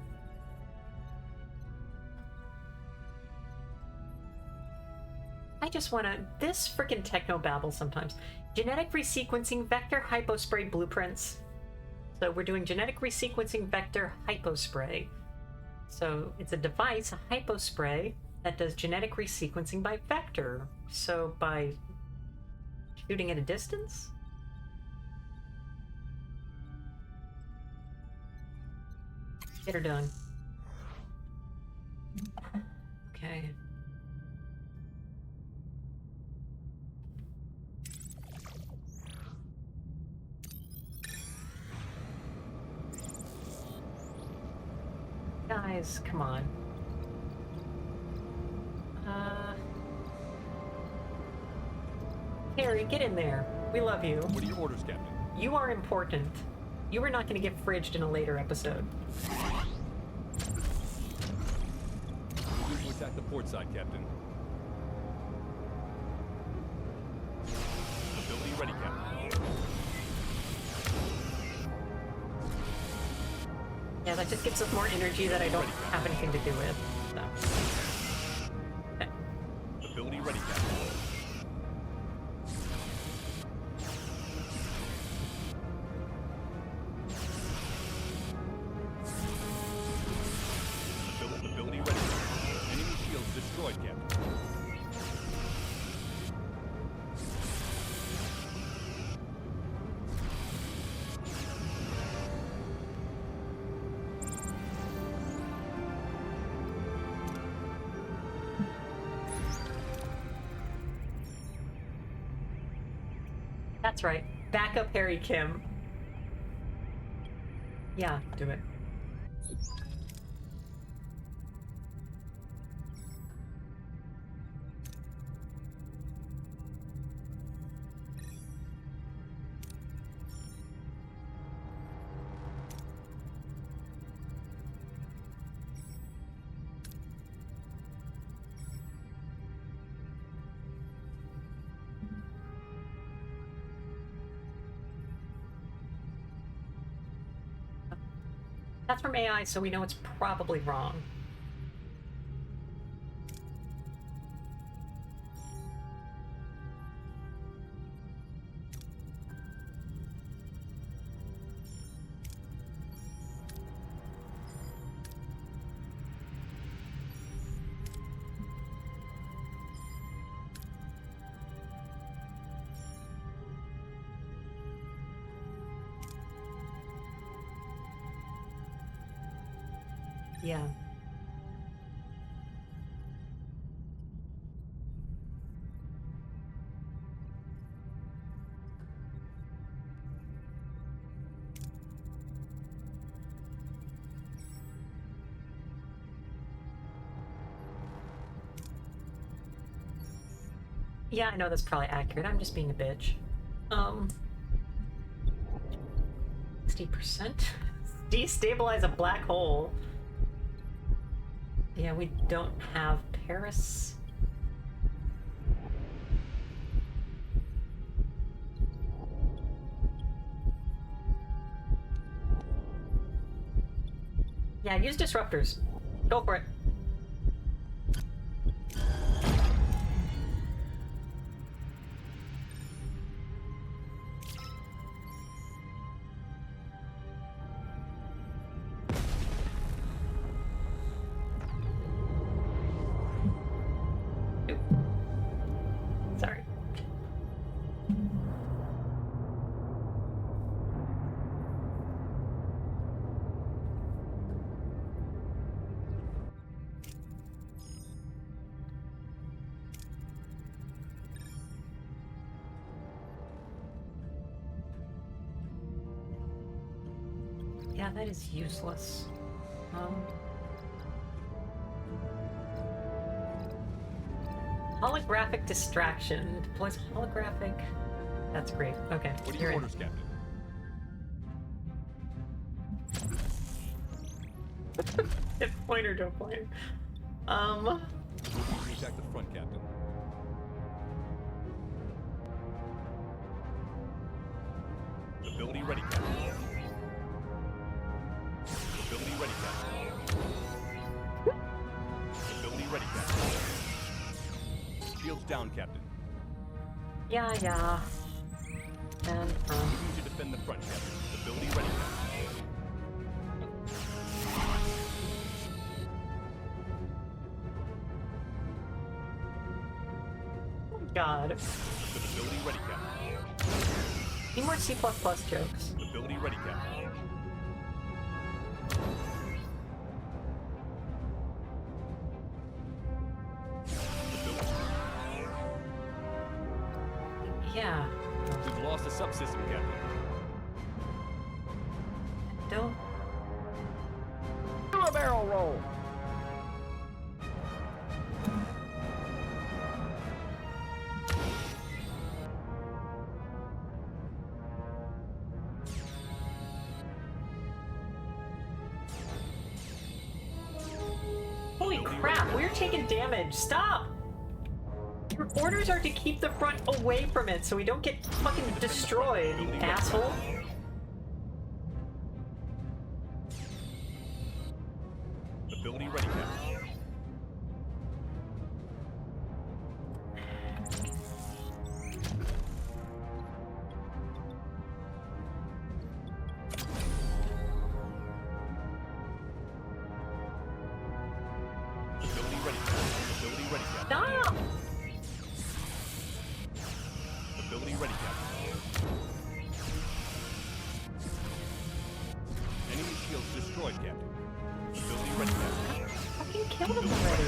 I just wanna... This frickin' techno-babble sometimes. Genetic resequencing vector hypospray blueprints. So we're doing genetic resequencing vector hypospray. So it's a device, a hypospray, that does genetic resequencing by vector. So by shooting at a distance? Get her done. Okay. Guys, come on. Harry, get in there. We love you. What are your orders, Captain? You are important. You are not going to get fridged in a later episode. Moving to attack the port side, Captain. Ability ready, Captain. Yeah, that just gives us more energy that I don't have anything to do with. So. Okay. Ability ready, Captain. Ability ready. Enemy shields destroyed, Captain. That's right. Back up Harry Kim. Yeah, do it. That's from AI, so we know it's probably wrong. Yeah. Yeah, I know that's probably accurate. I'm just being a bitch. 60%? Destabilize a black hole. Yeah, we don't have Paris. Yeah, use disruptors. Go for it. Yeah, that is useless. Holographic distraction. Deploys holographic... That's great. Okay, What are you're your in. orders, Captain? Hit pointer, don't point. We'll attack the front, Captain. Ability ready, Captain. Ability ready, Captain. Ability ready, Captain. Shields down, Captain. Yeah. And, Moving to defend the front, Captain. Ability ready, Captain. oh god. Ability ready, Captain. Need more C++ jokes. Ability ready, Captain. Yeah. We've lost a subsystem, Captain. Don't... Do a barrel roll. Holy crap, we're taking damage. Stop! Your orders are to keep the front away from it so we don't get fucking destroyed, you asshole. Ability ready, Captain. Ability ready, Captain. Ability ready, Captain. Stop! Ability ready, Captain. Enemy shields destroyed, Captain. Ability ready, Captain. Fucking kill them already.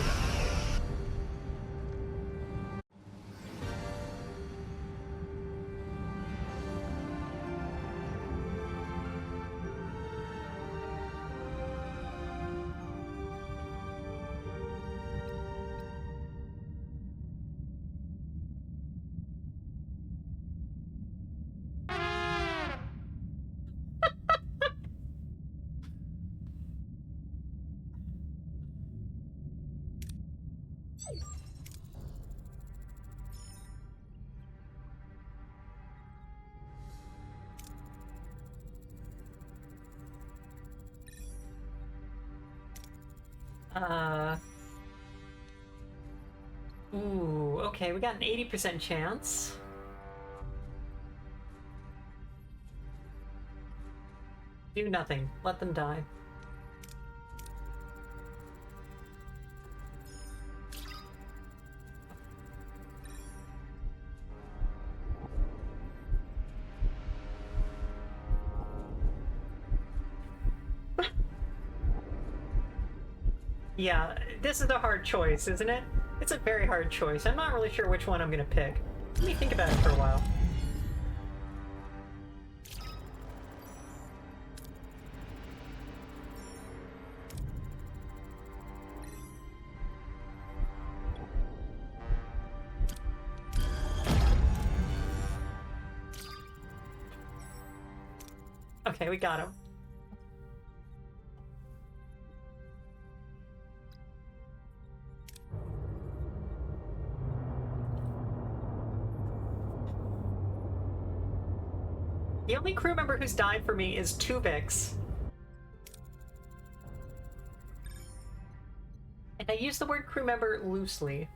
Ooh, okay, we got an 80% chance. Do nothing. Let them die. Yeah, this is a hard choice, isn't it? It's a very hard choice. I'm not really sure which one I'm gonna pick. Let me think about it for a while. Okay, we got him. The only crew member who's died for me is Tuvix. And I use the word crew member loosely.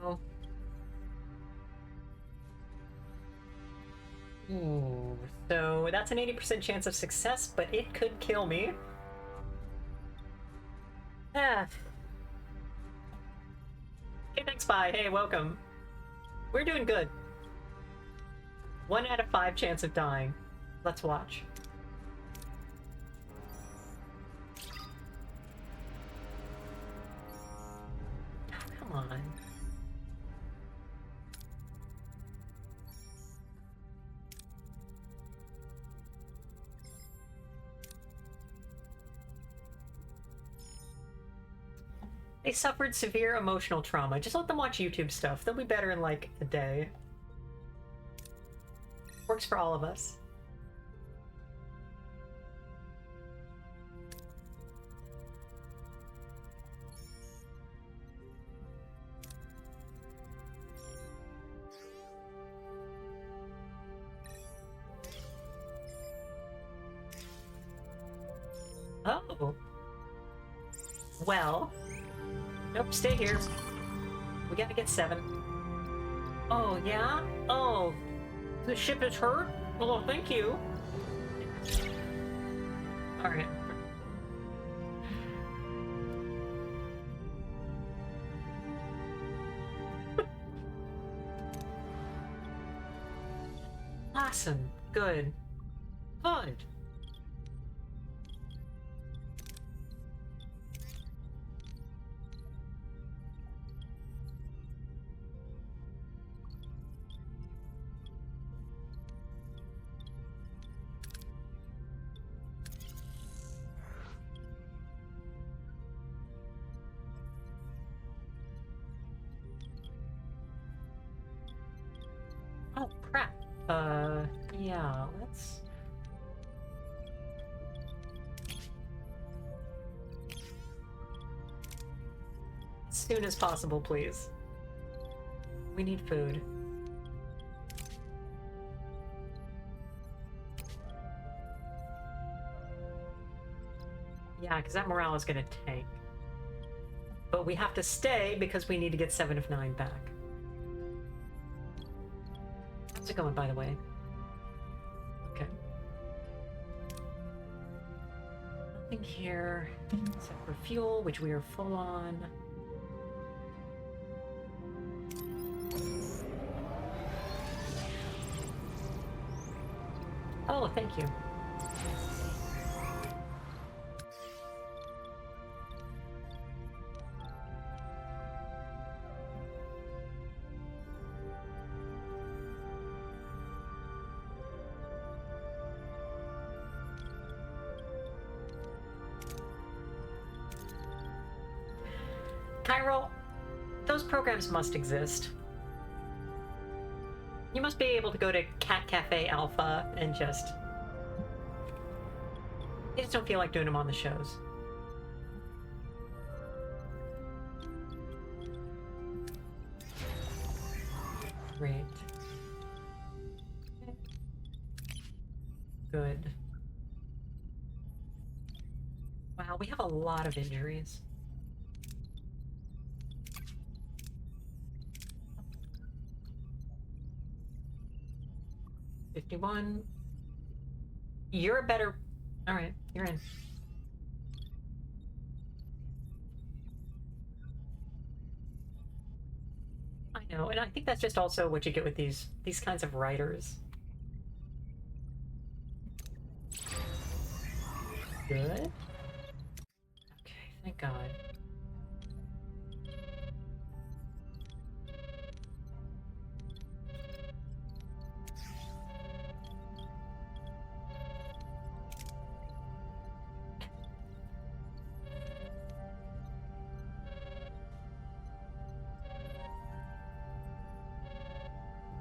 Uh-oh. Ooh, so that's an 80% chance of success, but it could kill me. Ah. Hey, thanks, bye. Hey, welcome. We're doing good. 1 out of 5 chance of dying. Let's watch. Oh, come on. They suffered severe emotional trauma. Just let them watch YouTube stuff. They'll be better in like a day. Works for all of us. Oh. Well. Nope, stay here. We gotta get 7. Oh, yeah? Oh. The ship is hurt? Oh, thank you. Alright. Awesome. Good. Good. Oh, crap. Yeah, let's... As soon as possible, please. We need food. Yeah, because that morale is gonna tank. But we have to stay because we need to get 7 of 9 back. How's it going, by the way? Okay. Nothing here except for fuel, which we are full on. Oh, thank you. Cairo, those programs must exist. You must be able to go to Cat Cafe Alpha and just... I just don't feel like doing them on the shows. Great. Good. Wow, we have a lot of injuries. $51. You're a better... Alright, you're in. I know, and I think that's just also what you get with these kinds of writers. Good. Okay, thank God.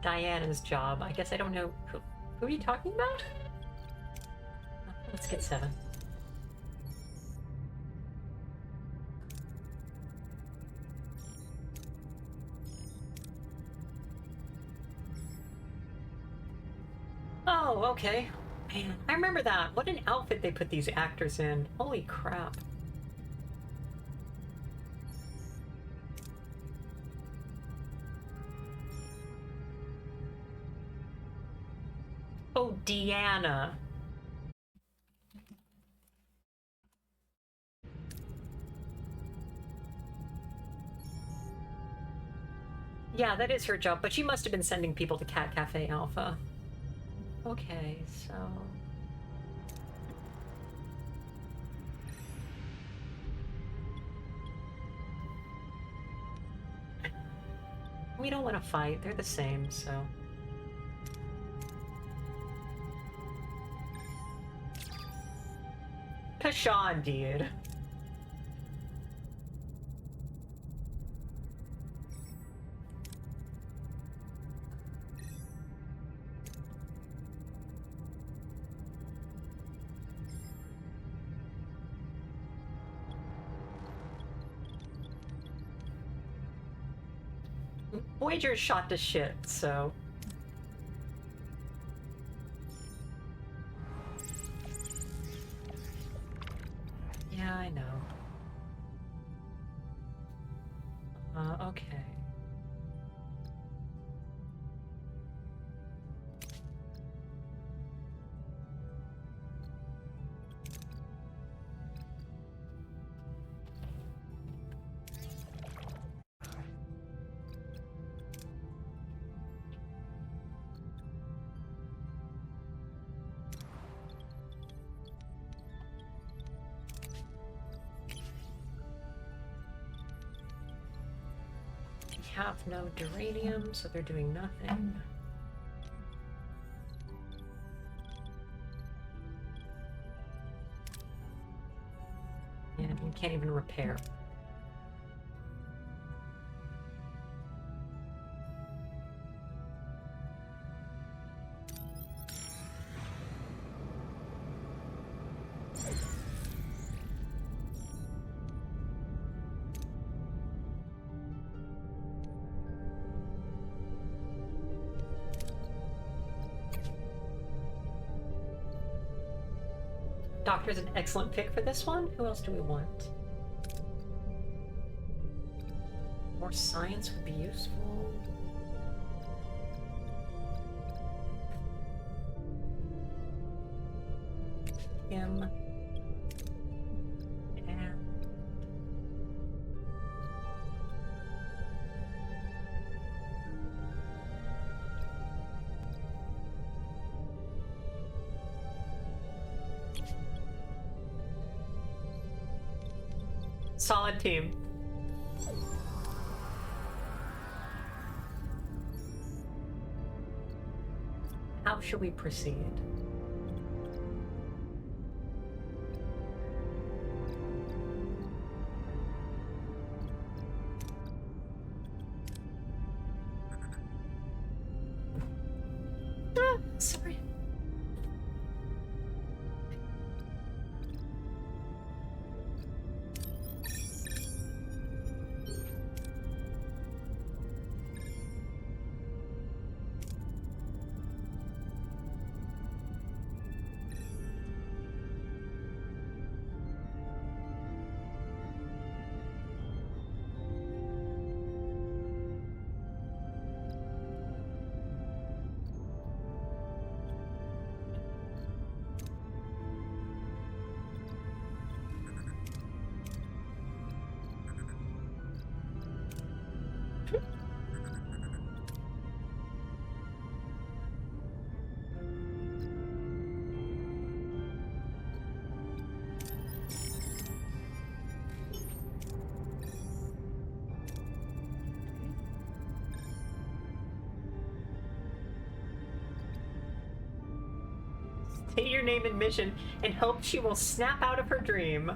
Diana's job. I guess I don't know. Who are you talking about? Let's get 7. Oh, okay. Man, I remember that. What an outfit they put these actors in. Holy crap. Oh, Deanna. Yeah, that is her job, but she must have been sending people to Cat Cafe Alpha. Okay, so... We don't want to fight. They're the same, so... Kashawn, dude. Voyager is shot to shit, so... Yeah, I know. Okay. Have no duranium, so they're doing nothing. And you can't even repair. Doctor's an excellent pick for this one. Who else do we want? More science would be useful. Him. And... Solid team. How should we proceed? Sorry. State your name and mission and hope she will snap out of her dream.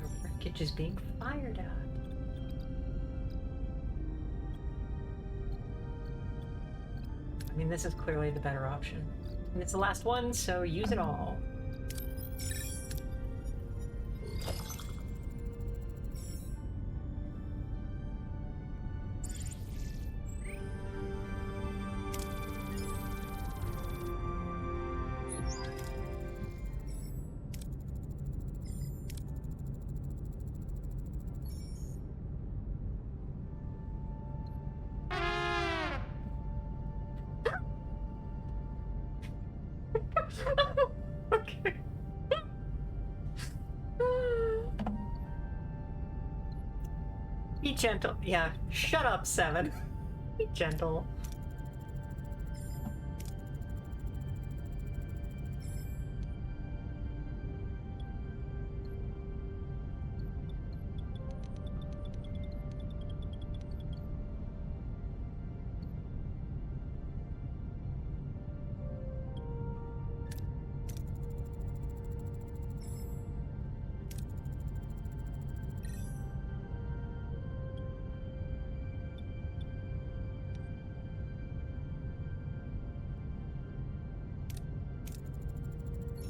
The wreckage is being fired at. I mean, this is clearly the better option. And it's the last one, so use it all. Okay. Be gentle. Yeah, shut up, Seven. Be gentle.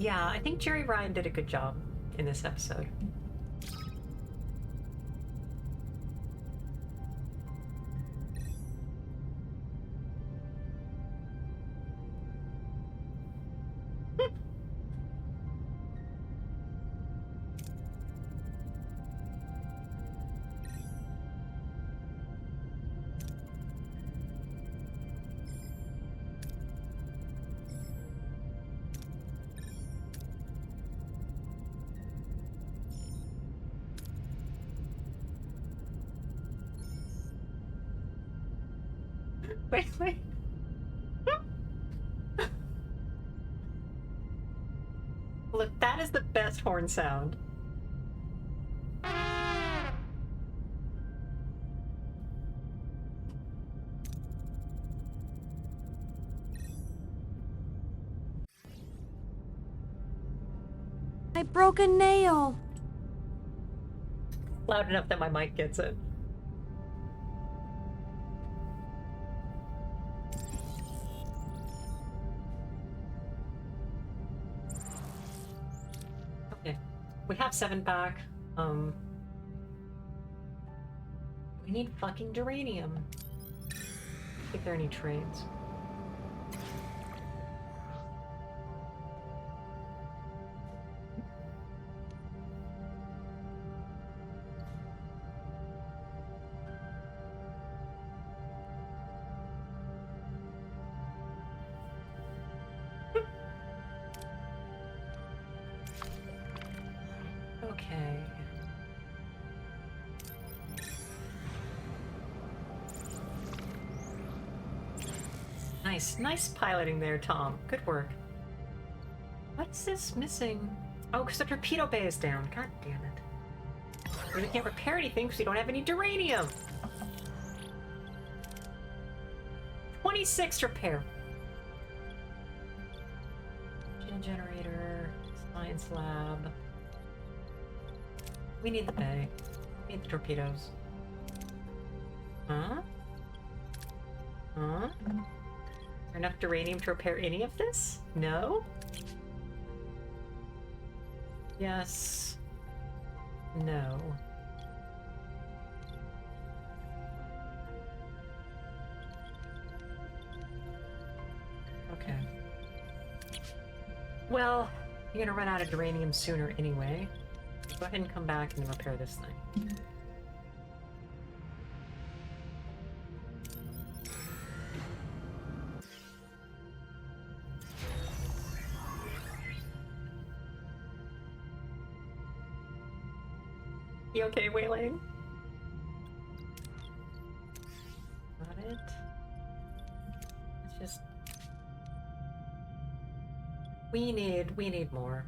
Yeah, I think Jerry Ryan did a good job in this episode. Wait. Look, that is the best horn sound. I broke a nail. Loud enough that my mic gets it. Okay, we have 7 back. We need fucking duranium. If there are any trades. Okay. Nice piloting there, Tom. Good work. What's this missing? Oh, because the torpedo bay is down. God damn it. We can't repair anything because we don't have any duranium. 26 repair. Gen generator, science lab. We need the bay. We need the torpedoes. Huh? Huh? Is there enough duranium to repair any of this? No? Yes. No. Okay. Well, you're gonna run out of duranium sooner anyway. Go ahead and come back and repair this thing. You okay, Wayland? Got it. It's just... We need more.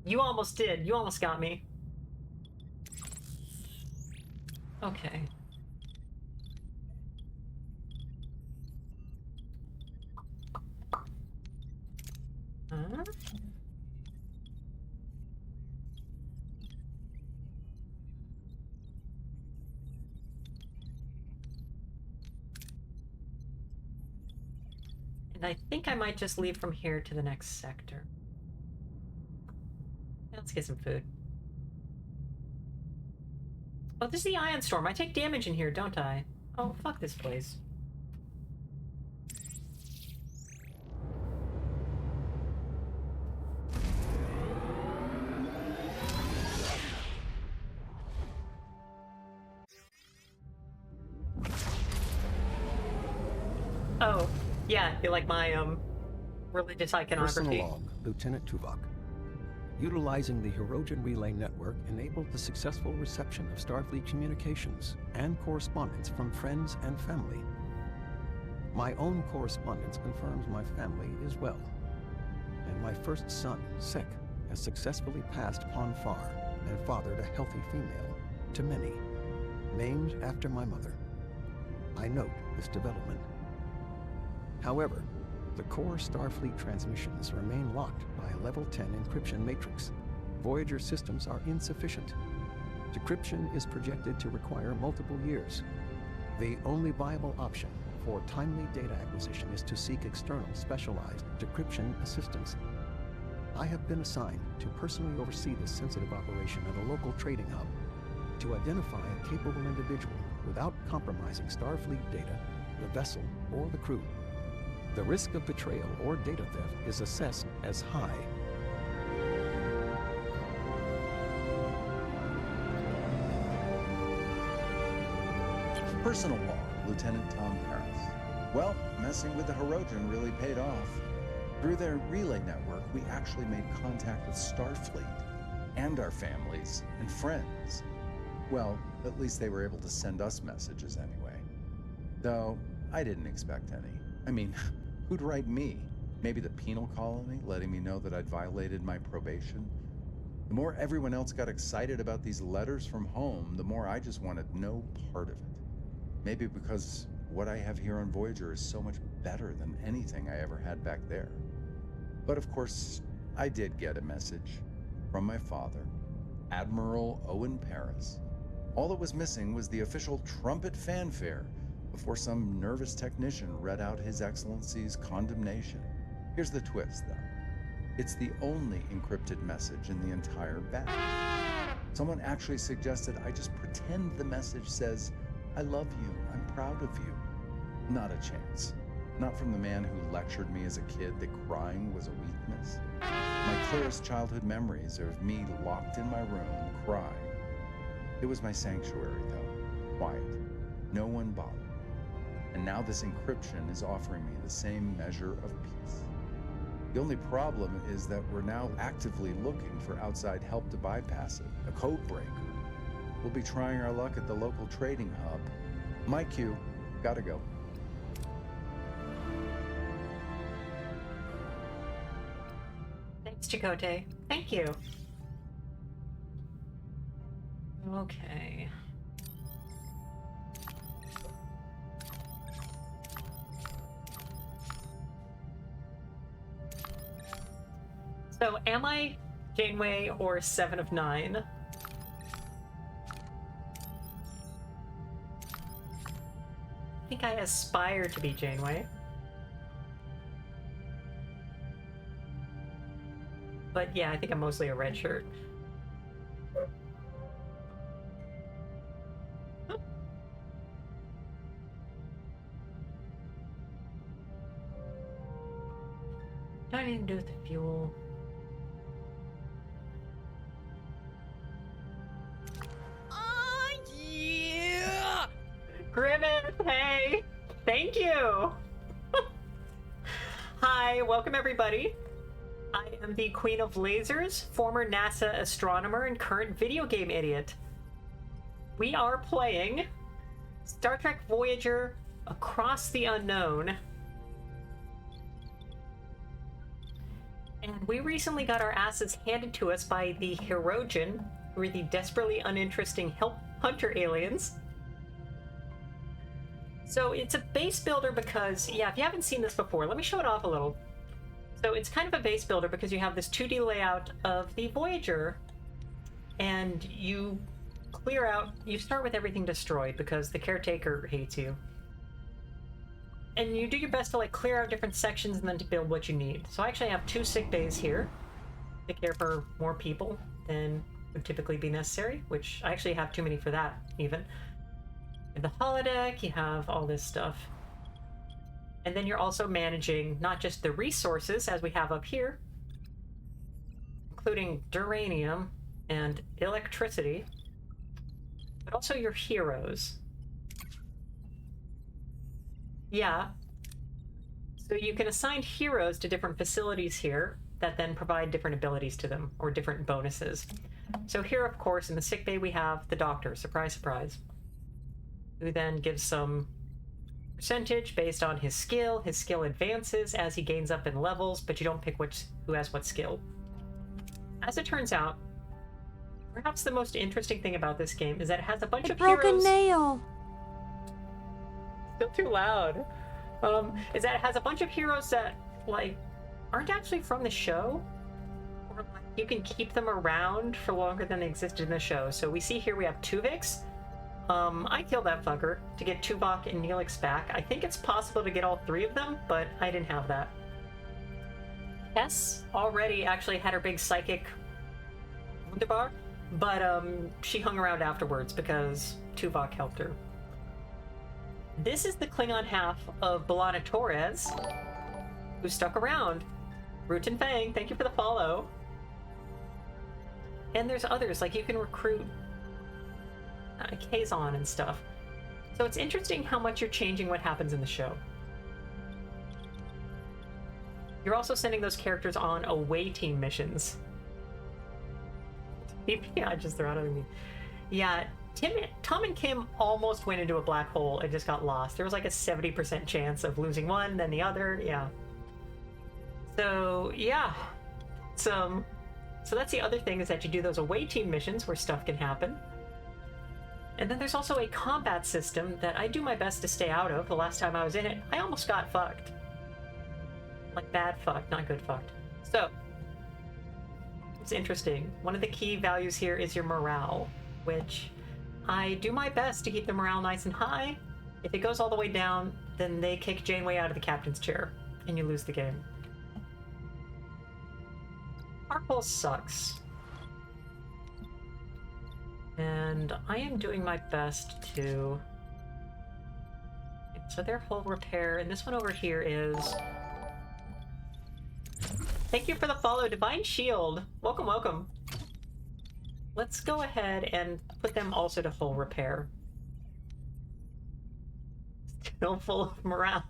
You almost did. You almost got me. Okay. Huh? And I think I might just leave from here to the next sector. Let's get some food. Oh, this is the ion storm. I take damage in here, don't I? Oh, fuck this place. Oh, yeah, you like my, religious iconography. Personal log, Lieutenant Tuvok. Utilizing the Hirogen Relay Network enabled the successful reception of Starfleet communications and correspondence from friends and family. My own correspondence confirms my family is well, and my first son, Sek, has successfully passed Pon Farr and fathered a healthy female, to many, named after my mother. I note this development. However, the core Starfleet transmissions remain locked by a level 10 encryption matrix. Voyager systems are insufficient. Decryption is projected to require multiple years. The only viable option for timely data acquisition is to seek external, specialized decryption assistance. I have been assigned to personally oversee this sensitive operation at a local trading hub to identify a capable individual without compromising Starfleet data, the vessel, or the crew. The risk of betrayal or data theft is assessed as high. Personal log, Lieutenant Tom Paris. Well, messing with the Hirogen really paid off. Through their relay network, we actually made contact with Starfleet and our families and friends. Well, at least they were able to send us messages anyway. Though, I didn't expect any. I mean, who'd write me? Maybe the penal colony, letting me know that I'd violated my probation? The more everyone else got excited about these letters from home, the more I just wanted no part of it. Maybe because what I have here on Voyager is so much better than anything I ever had back there. But of course, I did get a message from my father, Admiral Owen Paris. All that was missing was the official trumpet fanfare before some nervous technician read out His Excellency's condemnation. Here's the twist, though. It's the only encrypted message in the entire batch. Someone actually suggested I just pretend the message says, "I love you, I'm proud of you." Not a chance. Not from the man who lectured me as a kid that crying was a weakness. My clearest childhood memories are of me locked in my room, crying. It was my sanctuary, though. Quiet. No one bothered. And now this encryption is offering me the same measure of peace. The only problem is that we're now actively looking for outside help to bypass it, a code breaker. We'll be trying our luck at the local trading hub. My cue. Gotta go. Thanks, Chakotay. Thank you. Okay. So, am I Janeway or 7 of 9? I think I aspire to be Janeway. But yeah, I think I'm mostly a red shirt. Don't even do with the fuel. Oh, yeah! Grimace, hey! Thank you! Hi, welcome everybody. I am the Queen of Lasers, former NASA astronomer and current video game idiot. We are playing Star Trek Voyager Across the Unknown. And we recently got our asses handed to us by the Hirogen, who are the desperately uninteresting help hunter aliens. So it's a base builder because, yeah, if you haven't seen this before, let me show it off a little. So it's kind of a base builder because you have this 2D layout of the Voyager, and you clear out, you start with everything destroyed because the caretaker hates you. And you do your best to like clear out different sections and then to build what you need. So I actually have 2 sick bays here to care for more people than would typically be necessary, which I actually have too many for that even. In the holodeck, you have all this stuff. And then you're also managing not just the resources, as we have up here, including duranium and electricity, but also your heroes. Yeah. So you can assign heroes to different facilities here that then provide different abilities to them, or different bonuses. So here, of course, in the sick bay, we have the doctor, surprise, surprise, who then gives some percentage based on his skill. His skill advances as he gains up in levels, but you don't pick who has what skill. As it turns out, perhaps the most interesting thing about this game is that it has a bunch of Broken heroes. nail. Still too loud. Is that it has a bunch of heroes that like aren't actually from the show, or like you can keep them around for longer than they existed in the show. So we see here we have Tuvix, I killed that fucker to get Tuvok and Neelix back. I think it's possible to get all 3 of them, but I didn't have that. Tess already actually had her big psychic wunderbar, but she hung around afterwards because Tuvok helped her. This is the Klingon half of B'Elanna Torres, who stuck around. Rutan Fang, thank you for the follow. And there's others, like you can recruit Kazon and stuff. So it's interesting how much you're changing what happens in the show. You're also sending those characters on away team missions. Yeah, I just threw out of me. Yeah, Tom and Kim almost went into a black hole and just got lost. There was like a 70% chance of losing one, then the other. Yeah. So yeah, so that's the other thing, is that you do those away team missions where stuff can happen. And then there's also a combat system that I do my best to stay out of. The last time I was in it, I almost got fucked. Like bad fucked, not good fucked. So, it's interesting. One of the key values here is your morale, which I do my best to keep the morale nice and high. If it goes all the way down, then they kick Janeway out of the captain's chair, and you lose the game. Harpole sucks. And I am doing my best to... So their hull repair, and this one over here is... Thank you for the follow, Divine Shield. Welcome, welcome. Let's go ahead and put them also to hull repair. Still full of morale.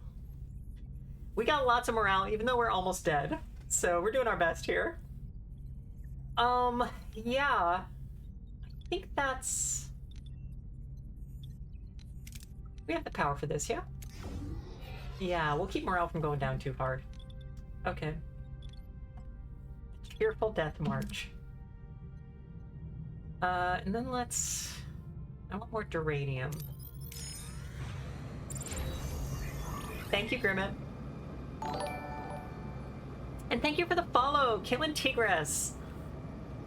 We got lots of morale, even though we're almost dead. So we're doing our best here. Yeah. I think that's... We have the power for this, yeah? Yeah, we'll keep morale from going down too hard. Okay. Cheerful Death March. And then let's... I want more duranium. Thank you, Grimmet. And thank you for the follow, Killin' Tigress.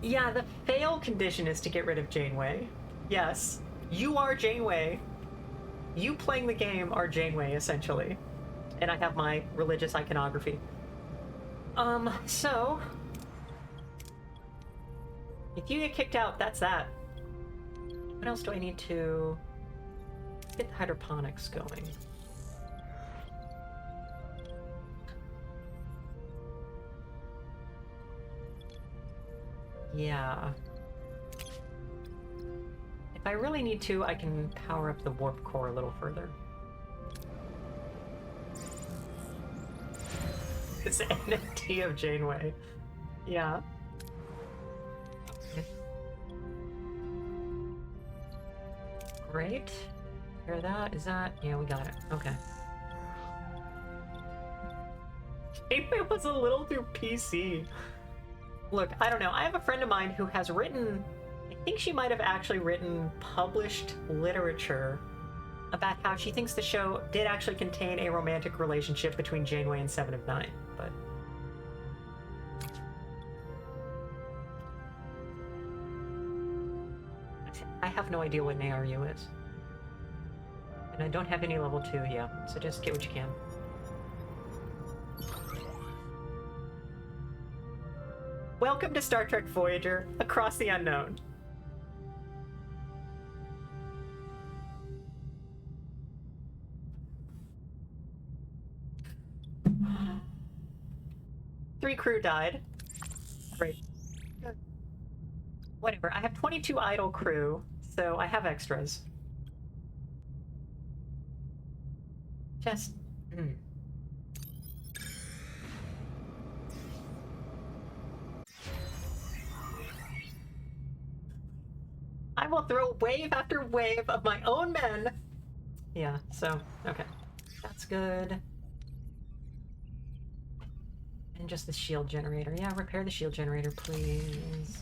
Yeah, the fail condition is to get rid of Janeway. Yes, you are Janeway. You playing the game are Janeway, essentially. And I have my religious iconography. So... If you get kicked out, that's that. What else do I need to... get the hydroponics going? Yeah. If I really need to, I can power up the warp core a little further. It's an NFT of Janeway. Yeah. Great. Hear that? Is that? Yeah, we got it. Okay. Janeway was a little too PC. Look, I don't know. I have a friend of mine who has written, I think she might have actually written published literature about how she thinks the show did actually contain a romantic relationship between Janeway and Seven of Nine, but... I have no idea what an ARU is. And I don't have any level 2, yeah, so just get what you can. Welcome to Star Trek Voyager, Across the Unknown. Three crew died. Great. Good. Whatever, I have 22 idle crew, so I have extras. Just... I will throw wave after wave of my own men. Yeah, so, okay. That's good. And just the shield generator. Yeah, repair the shield generator, please.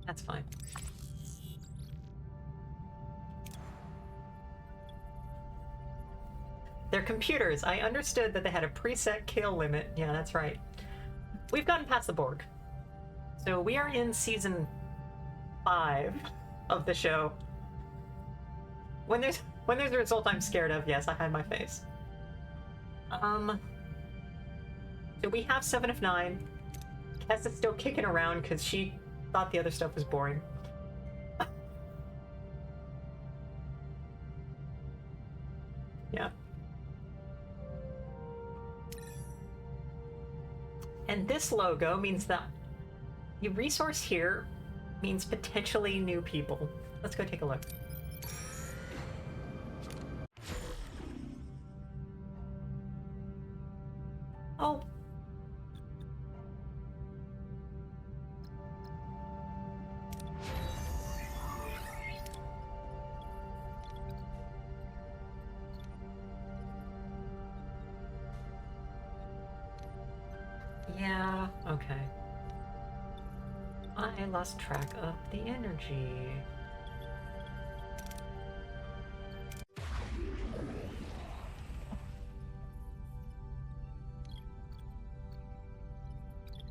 That's fine. They're computers. I understood that they had a preset kill limit. Yeah, that's right. We've gotten past the Borg. So we are in season 5 of the show. When there's a result I'm scared of, yes, I hide my face. So we have 7 of 9. Kess is still kicking around because she thought the other stuff was boring. Yeah. And this logo means that the resource here means potentially new people. Let's go take a look. Oh. Yeah, okay. I lost track of the energy.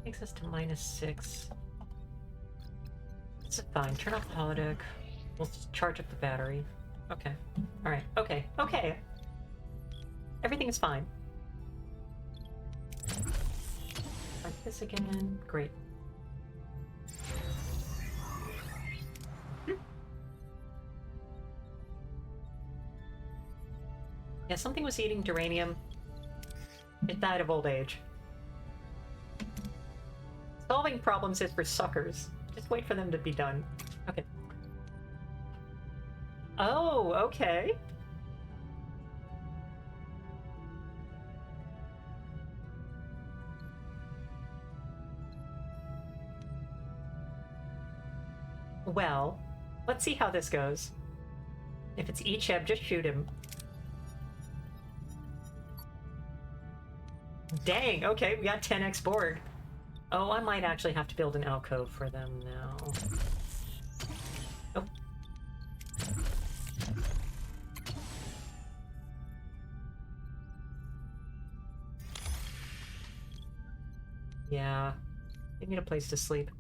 Takes us to -6. It's fine. Turn off the holodeck. We'll charge up the battery. Okay. Alright. Okay. Okay. Everything is fine. Like this again. Great. Yeah, something was eating duranium. It died of old age. Solving problems is for suckers. Just wait for them to be done. Okay. Oh, okay. Well, let's see how this goes. If it's Icheb, just shoot him. Dang, okay, we got 10x Borg. Oh, I might actually have to build an alcove for them now. Oh. Yeah, they need a place to sleep.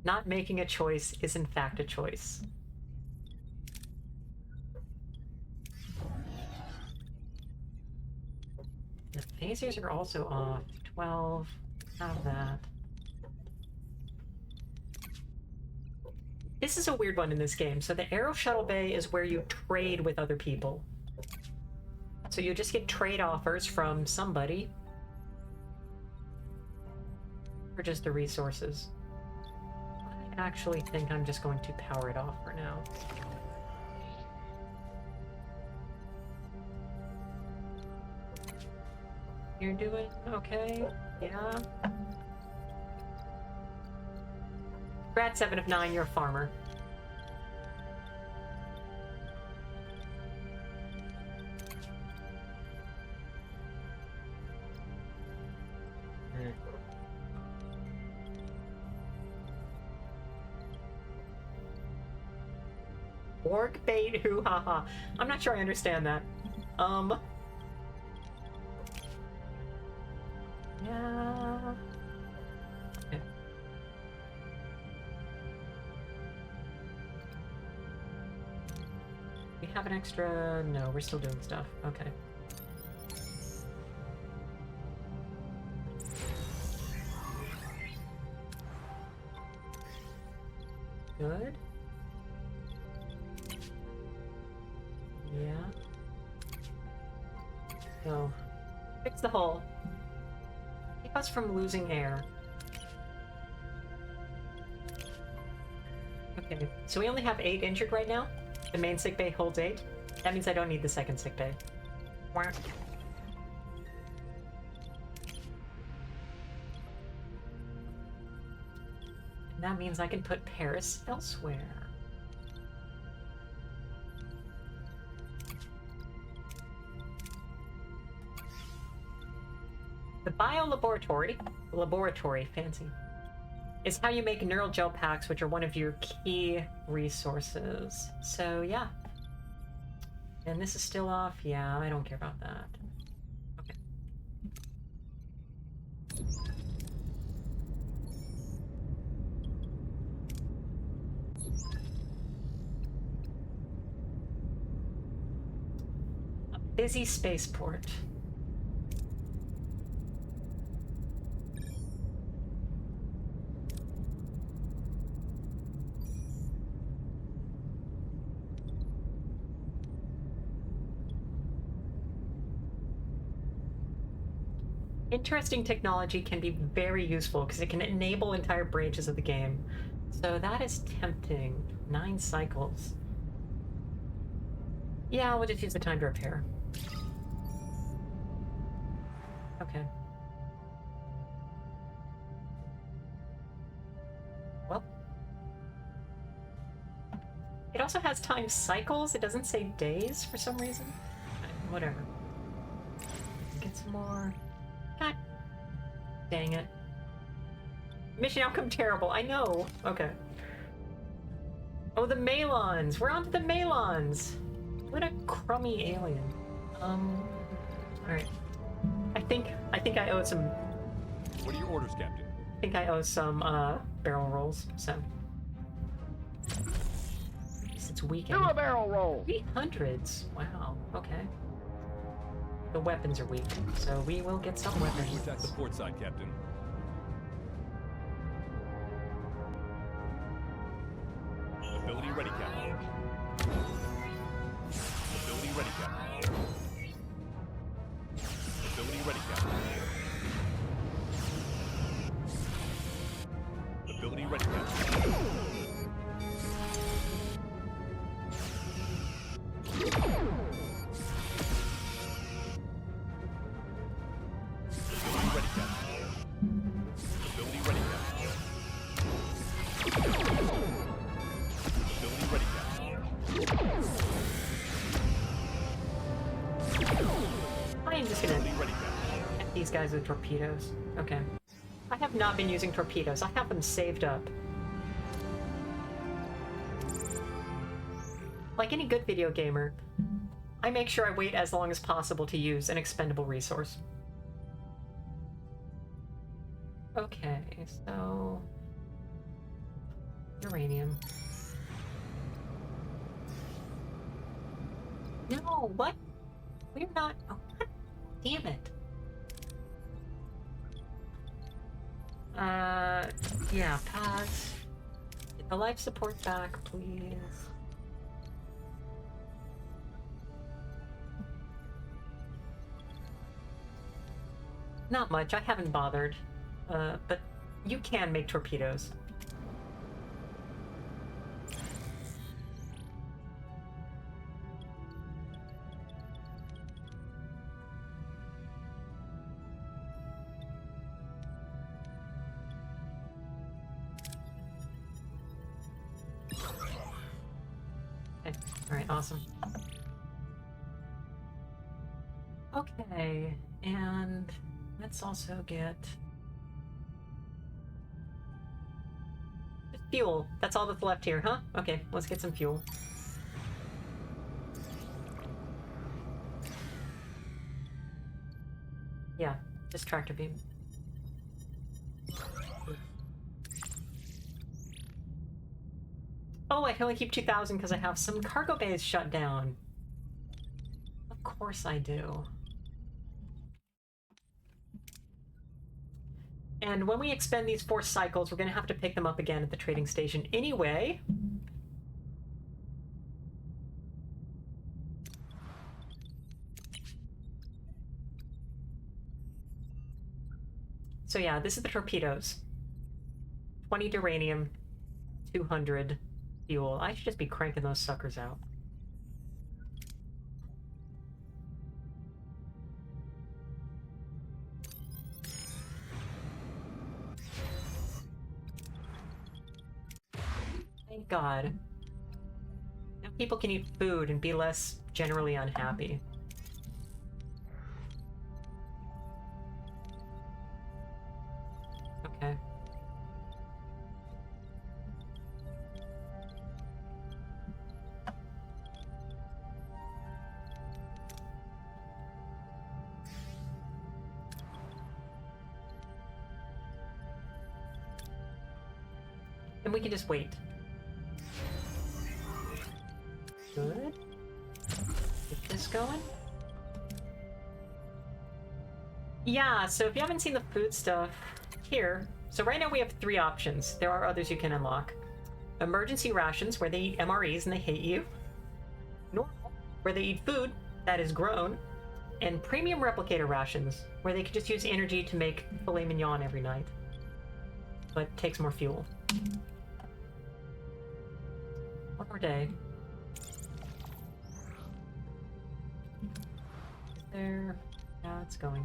Not making a choice is in fact a choice. The phasers are also off. 12. Have that. This is a weird one in this game. So the Aero Shuttle Bay is where you trade with other people. So you just get trade offers from somebody for just the resources. I actually think I'm just going to power it off for now. You're doing okay? Yeah? Grad 7 of 9, you're a farmer. Orc bait, hoo ha ha. I'm not sure I understand that. Yeah. Okay. We have an extra... No, we're still doing stuff. Okay. Good. Yeah. Go. Fix the hole. Keep us from losing air. Okay, so we only have 8 injured right now. The main sick bay holds 8. That means I don't need the second sick bay. Wah. And that means I can put Paris elsewhere. The laboratory, fancy, is how you make neural gel packs, which are one of your key resources. So yeah, And this is still off? Yeah, I don't care about that. Okay. A busy spaceport. Interesting technology can be very useful because it can enable entire branches of the game. So that is tempting. 9 cycles. Yeah, we'll just use the time to repair. Okay. Well. It also has time cycles. It doesn't say days for some reason. Whatever. Let's get some more. God dang it. Mission outcome terrible. I know. Okay. Oh, the Malons. We're on to the Malons. What a crummy alien. Alright. I think I owe some... What are your orders, Captain? I think I owe some, barrel rolls, so... At least it's weakened. Do a barrel roll. 300s. Wow. Okay. The weapons are weak, so we will get some weapons. To attack the port side, Captain. Ability ready, Captain. Ability ready, Captain. Ability ready, Captain. Ability ready, Captain. Ability ready, Captain. Ability ready, Captain. Ability ready, Captain. I am just gonna Ability ready, Captain. hit these guys with torpedoes. Okay. I have not been using torpedoes. I have them saved up. Like any good video gamer, I make sure I wait as long as possible to use an expendable resource. Okay, so... uranium. No, what? We're not... oh, what? Damn it. Yeah, pause. Get the life support back, please. Not much, I haven't bothered. But you can make torpedoes. Okay, alright, awesome. Okay, and let's also get... fuel. That's all that's left here, huh? Okay, let's get some fuel. Yeah, just tractor beam. Oh, I can only keep 2,000 because I have some cargo bays shut down. Of course I do. And when we expend these 4 cycles, we're going to have to pick them up again at the trading station anyway. So yeah, this is the torpedoes. 20 uranium, 200 fuel. I should just be cranking those suckers out. Thank God. Now people can eat food and be less generally unhappy. Okay. And we can just wait. Good. Get this going. Yeah, so if you haven't seen the food stuff, here. So right now we have 3 options. There are others you can unlock. Emergency rations, where they eat MREs and they hate you. Normal, where they eat food that is grown. And premium replicator rations, where they can just use energy to make filet mignon every night. But takes more fuel. One more day. Is there... No, it's going.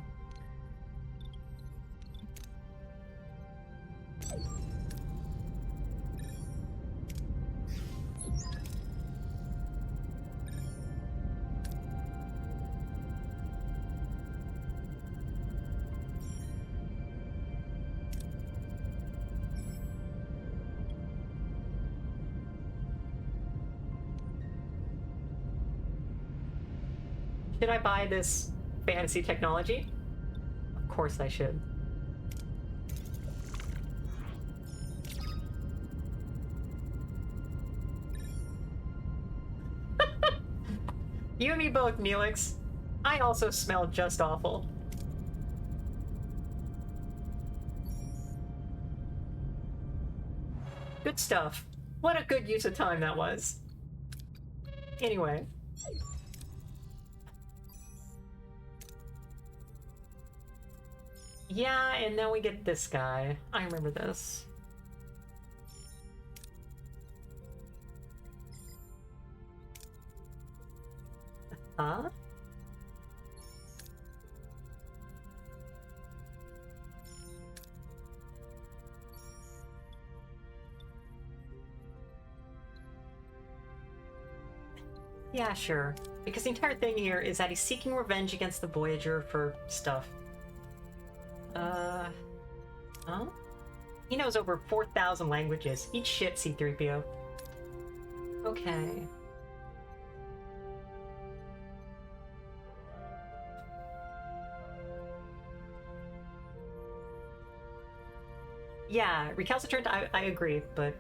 Should I buy this fantasy technology? Of course I should. You and me both, Neelix. I also smell just awful. Good stuff. What a good use of time that was. Anyway. Yeah, and now we get this guy. I remember this. Huh? Yeah, sure. Because the entire thing here is that he's seeking revenge against the Voyager for stuff. Huh? He knows over 4,000 languages. Eat shit, C-3PO. Okay. Yeah, recalcitrant, I agree, but...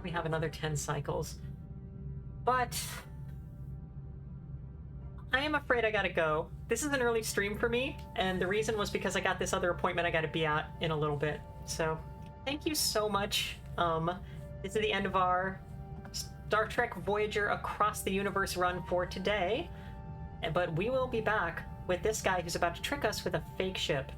we have another 10 cycles. But I am afraid I gotta go. This is an early stream for me, and the reason was because I got this other appointment I gotta be at in a little bit. So thank you so much. This is the end of our Star Trek Voyager Across the Universe run for today. But we will be back with this guy who's about to trick us with a fake ship.